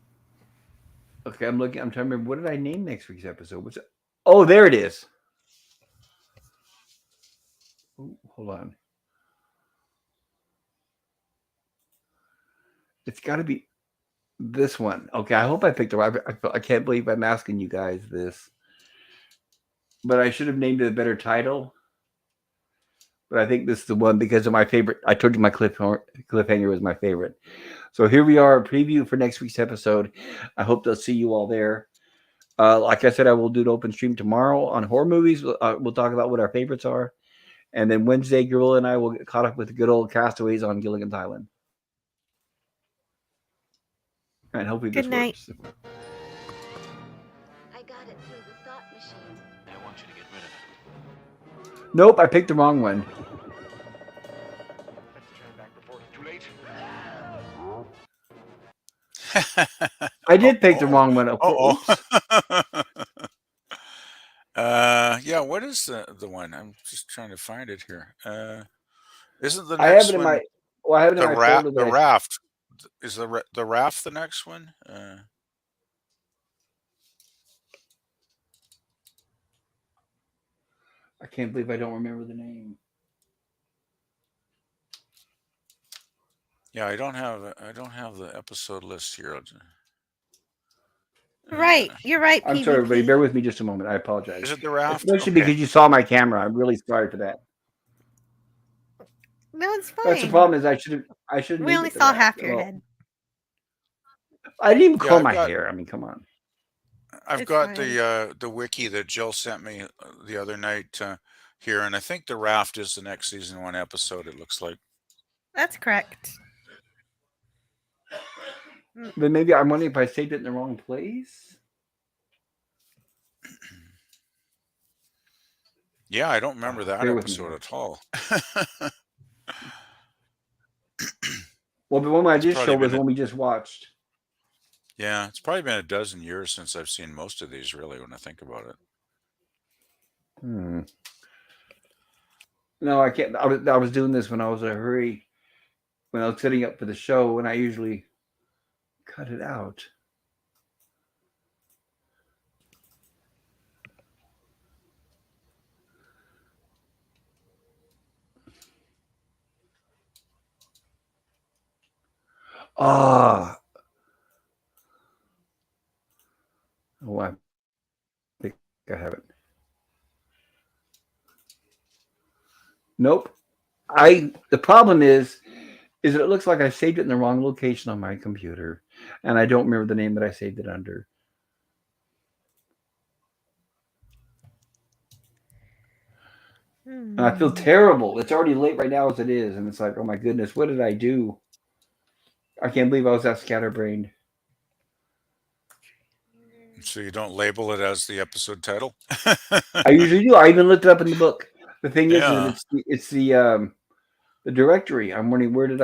Okay, I'm looking. I'm trying to remember what did I name next week's episode. What's it? Oh, there it is. Ooh, hold on. It's got to be this one. Okay, I hope I picked the right. I can't believe I'm asking you guys this, but I should have named it a better title. But I think this is the one because of my favorite. I told you my cliffhanger was my favorite. So here we are, a preview for next week's episode. I hope to see you all there. Like I said, I will do an open stream tomorrow on horror movies. We'll talk about what our favorites are. And then Wednesday, Gorilla and I will get caught up with the good old castaways on Gilligan's Island. And hopefully this Good night. works. I got it through the thought machine. I want you to get rid of it. Nope, I picked the wrong one. Let's turn back before it's too late. I did pick the wrong one. Oops. Yeah. What is the one? I'm just trying to find it here. Isn't the I have next it in one my. Well, I have it in my folder. the raft? Is the raft the next one? I can't believe I don't remember the name. Yeah, I don't have the episode list here. Right, you're right, I'm sorry, everybody. PvP. Bear with me just a moment. I apologize. Is it the raft? Especially Okay. because you saw my camera. I'm really sorry for that. No, it's fine. That's the problem. Is I should have. We only saw half your head. I didn't even Yeah, curl I've my got- hair. I mean, come on. I've It's got fine. the wiki that Jill sent me the other night here, and I think the raft is the next season 1 episode. It looks like. That's correct. But maybe I'm wondering if I saved it in the wrong place. Yeah, I don't remember that Bear with me episode here. at all. Well, the one I It's just probably showed was been one we just watched. Yeah, it's probably been a dozen years since I've seen most of these, really, when I think about it. No, I can't. I was doing this when I was in a hurry, when I was setting up for the show, and I usually cut it out. Ah. Oh, I think I have it. Nope. The problem is that it looks like I saved it in the wrong location on my computer, and I don't remember the name that I saved it under. And I feel terrible. It's already late right now as it is, and it's like, oh my goodness, what did I do? I can't believe I was that scatterbrained. So you don't label it as the episode title? I usually do. I even looked it up in the book. The thing is Yeah. that it's the directory. I'm wondering where did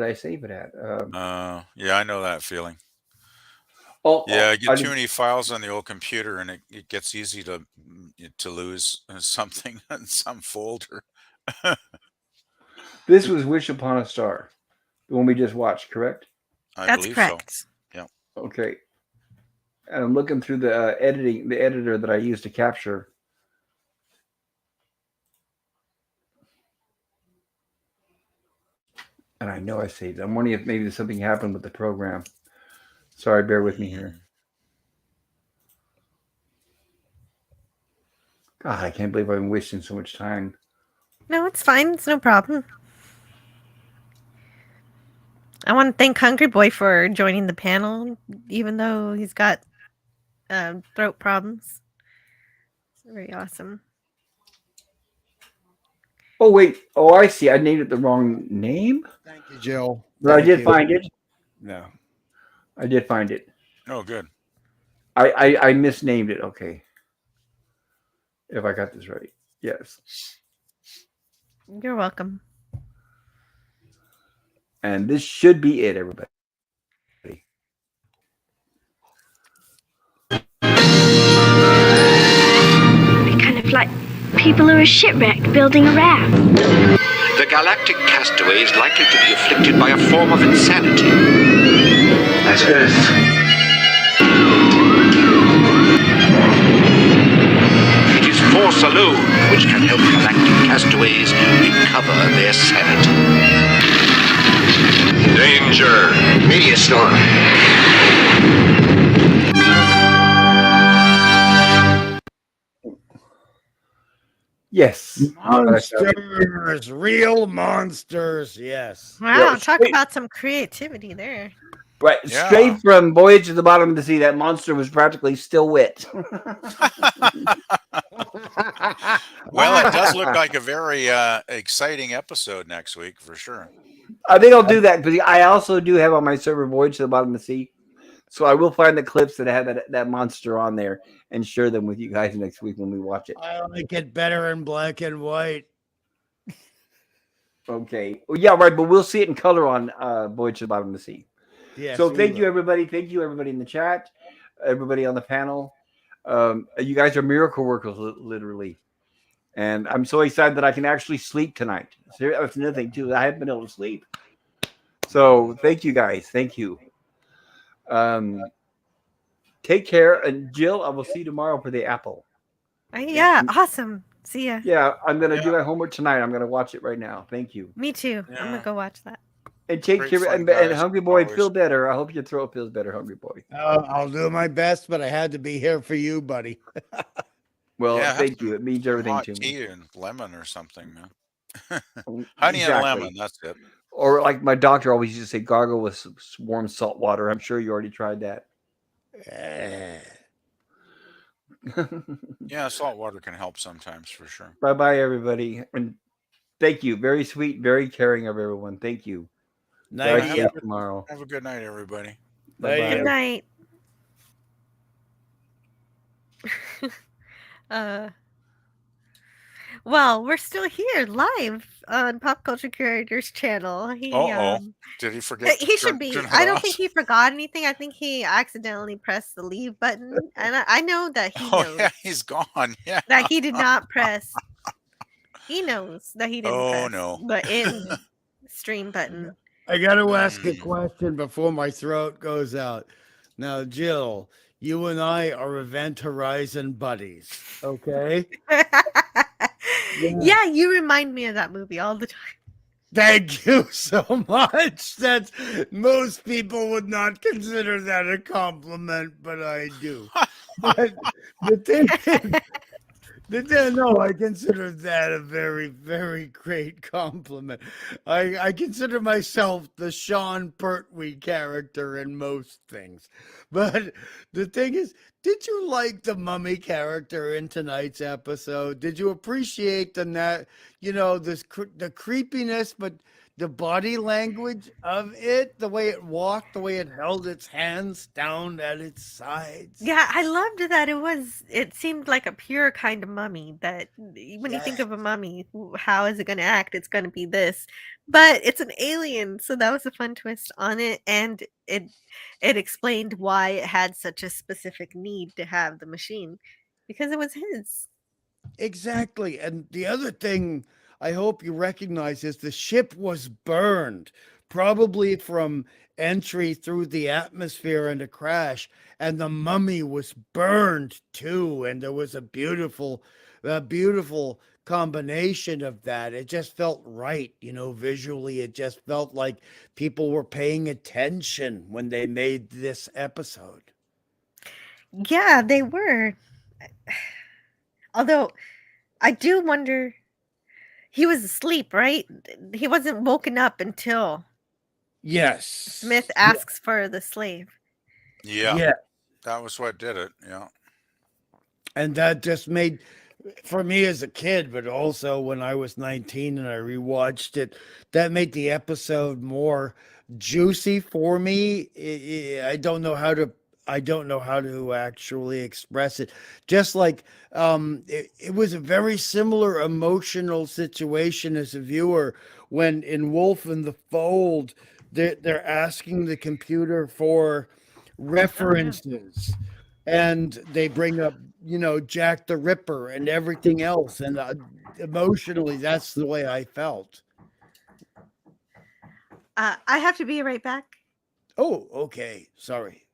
I save it at? Yeah, I know that feeling. Oh, Yeah, I I get too did- many files on the old computer, and it gets easy to lose something in some folder. This was Wish Upon a Star, the one we just watched, correct? I That's believe correct. so. Okay. And I'm looking through the the editor that I use to capture. And I know I saved it. I'm wondering if maybe something happened with the program. Sorry, bear with me here. God, I can't believe I've been wasting so much time. No, it's fine. It's no problem. I want to thank Hungry Boy for joining the panel, even though he's got throat problems. It's very awesome. Oh wait. Oh, I see. I named it the wrong name, Thank you, Jill. but I Thank did you. find it. No. I did find it. Oh, good. I misnamed it. Okay, if I got this right. Yes. You're welcome. And this should be it, everybody. We're kind of like people who are shipwrecked building a raft. The galactic castaway is likely to be afflicted by a form of insanity. That's Earth. It is force alone which can help galactic castaways recover their sanity. Danger! Meteor storm. Yes. Monsters, real monsters. Yes. Wow, talk straight- about some creativity there. Right, Yeah. straight from Voyage to the Bottom of the Sea. That monster was practically still wet. Well, it does look like a very exciting episode next week for sure. I think I'll do that because I also do have on my server Voyage to the Bottom of the Sea. So I will find the clips that have that monster on there and share them with you guys next week when we watch it. I like it better in black and white. Okay. Well, yeah, right. But we'll see it in color on Voyage to the Bottom of the Sea. Yes. So we thank will. you, everybody. Thank you, everybody in the chat, everybody on the panel. You guys are miracle workers, literally. And I'm so excited that I can actually sleep tonight. So that's another thing, too. I haven't been able to sleep. So thank you, guys. Thank you. Take care. And Jill, I will see you tomorrow for the apple. Yeah, awesome. See ya. Yeah, I'm going to Yeah. do my homework tonight. I'm going to watch it right now. Thank you. Me too. I'm Yeah. gonna go watch that. And take Great care. fun, And guys, Hungry Boy, always. feel better. I hope your throat feels better, Hungry Boy. I'll do my best, but I had to be here for you, buddy. Well, Yeah, have thank you. It means some everything hot to me. tea and lemon or something, man. Honey Exactly. and lemon, that's it. Or like my doctor always used to say, gargle with warm salt water. I'm sure you already tried that. Yeah, salt water can help sometimes for sure. Bye bye, everybody. And thank you. Very sweet, very caring of everyone. Thank you. Night. Drive have, safe a good, tomorrow. have a good night, everybody. Bye Good bye. night. Well, we're still here live on Pop Culture Curator's channel. Did he forget? He to should turn- be. turn it I don't off? think he forgot anything. I think he accidentally pressed the leave button, and I know that he Oh knows yeah, he's gone. Yeah. that he did not press. He knows that he didn't Oh, press no. the end stream button. I got to ask a Mm. question before my throat goes out. Now, Jill, you and I are Event Horizon buddies, okay? Yeah, you remind me of that movie all the time. Thank you so much. That's most people would not consider that a compliment, but I do. But the thing is, no, I consider that a very, very great compliment. I consider myself the Sean Pertwee character in most things. But the thing is, did you like the mummy character in tonight's episode? Did you appreciate the the creepiness, but the body language of it, the way it walked, the way it held its hands down at its sides? Yeah, I loved that it seemed like a pure kind of mummy that when you think of a mummy, how is it going to act? It's going to be this. But it's an alien, so that was a fun twist on it, and it explained why it had such a specific need to have the machine because it was his. Exactly. And the other thing I hope you recognize is the ship was burned probably from entry through the atmosphere and a crash, and the mummy was burned too, and there was a beautiful combination of that. It just felt right, visually. It just felt like people were paying attention when they made this episode. Yeah, they were. Although I do wonder, he was asleep, right? He wasn't woken up until Yes. Smith asks for the slave. Yeah, that was what did it. Yeah. And that just made, for me as a kid, but also when I was 19 and I rewatched it, that made the episode more juicy for me. I don't know how to actually express it. Just like it was a very similar emotional situation as a viewer when in Wolf in the Fold, they're asking the computer for references, and they bring up Jack the Ripper and everything else, and emotionally that's the way I felt. I have to be right back. Oh, okay, sorry.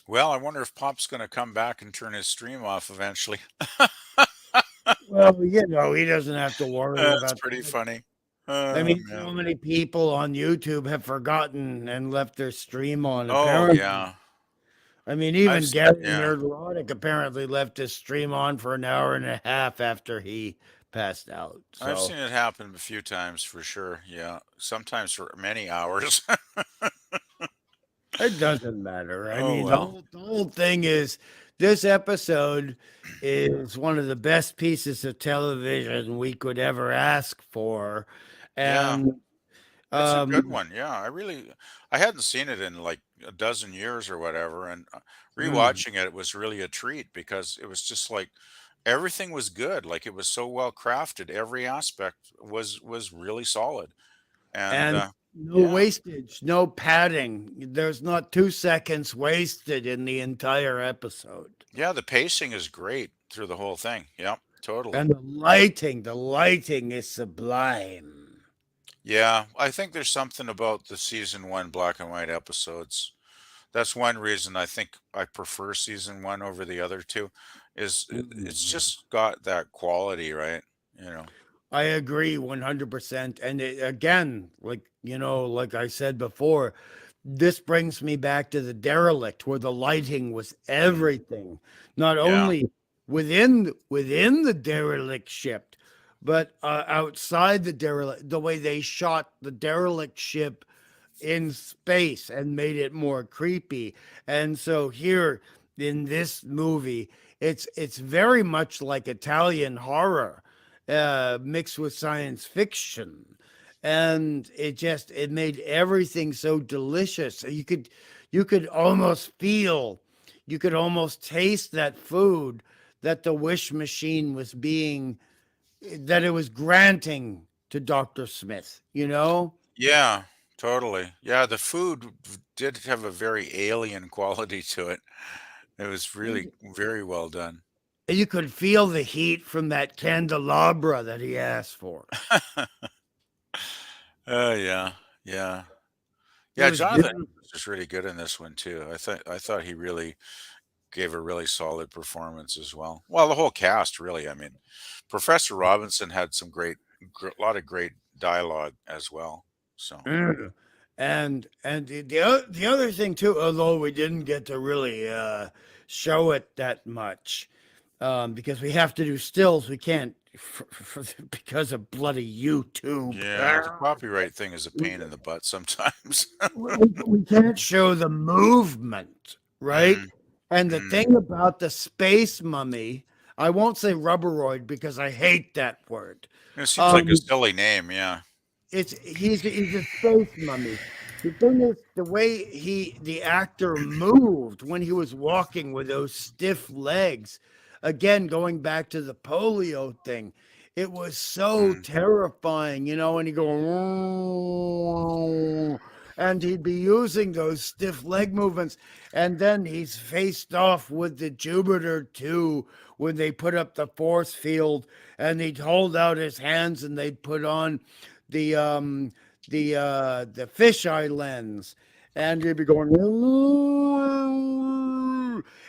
Well, I wonder if Pop's going to come back and turn his stream off eventually. Well, he doesn't have to worry That's about pretty that. funny. I mean, Man. so many people on YouTube have forgotten and left their stream on. Oh, Apparently, yeah. I mean, even I've- Gary yeah. Nerdlotic apparently left his stream on for an hour and a half after he passed out. I've So seen it happen a few times for sure. Yeah. Sometimes for many hours. it doesn't matter. I Oh, mean, well. the whole thing is this episode is one of the best pieces of television we could ever ask for. Yeah. And It's a good one. Yeah. I hadn't seen it in like a dozen years or whatever. And rewatching it was really a treat because it was just like everything was good. Like it was so well crafted. Every aspect was really solid. And and no yeah. wastage, no padding. There's not 2 seconds wasted in the entire episode. Yeah, the pacing is great through the whole thing. Yeah, totally. And the lighting is sublime. Yeah, I think there's something about the season one black and white episodes. That's one reason I think I prefer season one over the other two, is it's just got that quality, right? You know. I agree 100%. And again, like I said before, this brings me back to the derelict where the lighting was everything, not Yeah. only within the derelict ship, but outside the derelict, the way they shot the derelict ship in space and made it more creepy. And so here in this movie, it's very much like Italian horror mixed with science fiction, and it made everything so delicious. You could almost feel, you could almost taste that food that the wish machine was that it was granting to Dr. Smith, Yeah, totally. Yeah, the food did have a very alien quality to it. It was really very well done. You could feel the heat from that candelabra that he asked for. Oh yeah, yeah, It yeah. was Jonathan beautiful. was just really good in this one too. I thought he really gave a really solid performance as well. Well, the whole cast really. I mean, Professor Robinson had some lot of great dialogue as well. So Mm. And the other thing too, although we didn't get to really show it that much, because we have to do stills, we can't because of bloody YouTube. yeah, the copyright thing is a pain in the butt sometimes. We can't show the movement, right? Mm, And the mm. thing about the space mummy, I won't say rubberoid because I hate that word. It seems like a silly name. Yeah. He's a space mummy. The thing is, the way the actor moved when he was walking with those stiff legs, again going back to the polio thing, it was so terrifying, and he'd go, and he'd be using those stiff leg movements, and then he's faced off with the Jupiter too when they put up the force field, and he'd hold out his hands and they'd put on the fisheye lens, and he'd be going,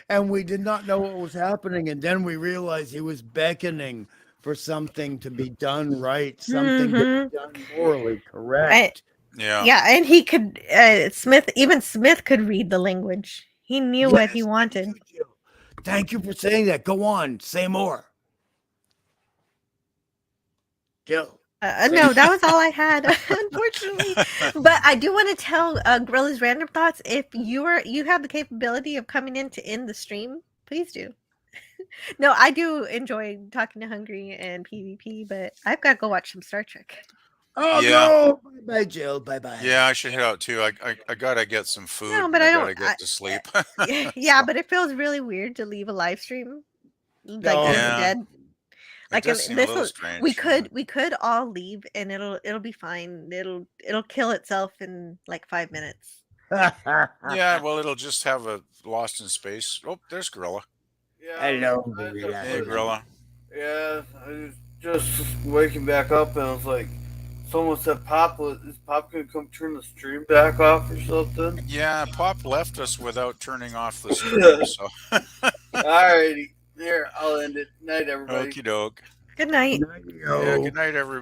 and we did not know what was happening, and then we realized he was beckoning for something to be done right, something to be done morally correct. Yeah. Yeah, and he could Smith could read the language. He knew what he Yes, wanted. thank you, Jill. Thank you for saying that. Go on, say more. Jill. No, that was all I had, unfortunately. But I do want to tell Gorilla's random thoughts. If you have the capability of coming in to end the stream, please do. No, I do enjoy talking to Hungry and PvP, but I've got to go watch some Star Trek. Oh Yeah. no! Bye bye, Jill. Bye bye. Yeah, I should head out too. I gotta get some food. No, and but I I gotta don't. get to sleep. Yeah, So, but it feels really weird to leave a live stream like No. from the Yeah. dead. it Like does if seem a little this, strange. we could all leave and it'll be fine. It'll kill itself in like 5 minutes. Yeah, well, it'll just have a lost in space. Oh, there's Gorilla. Yeah, Hello, I ended Gorilla. up Hey, with- Gorilla. Yeah, I was just waking back up and I was like, someone said, is Pop gonna come turn the stream back off or something? Yeah, Pop left us without turning off the stream. So, Alrighty, there, I'll end it. Night, everybody. okie doke. Good night. Yeah, good night, everybody.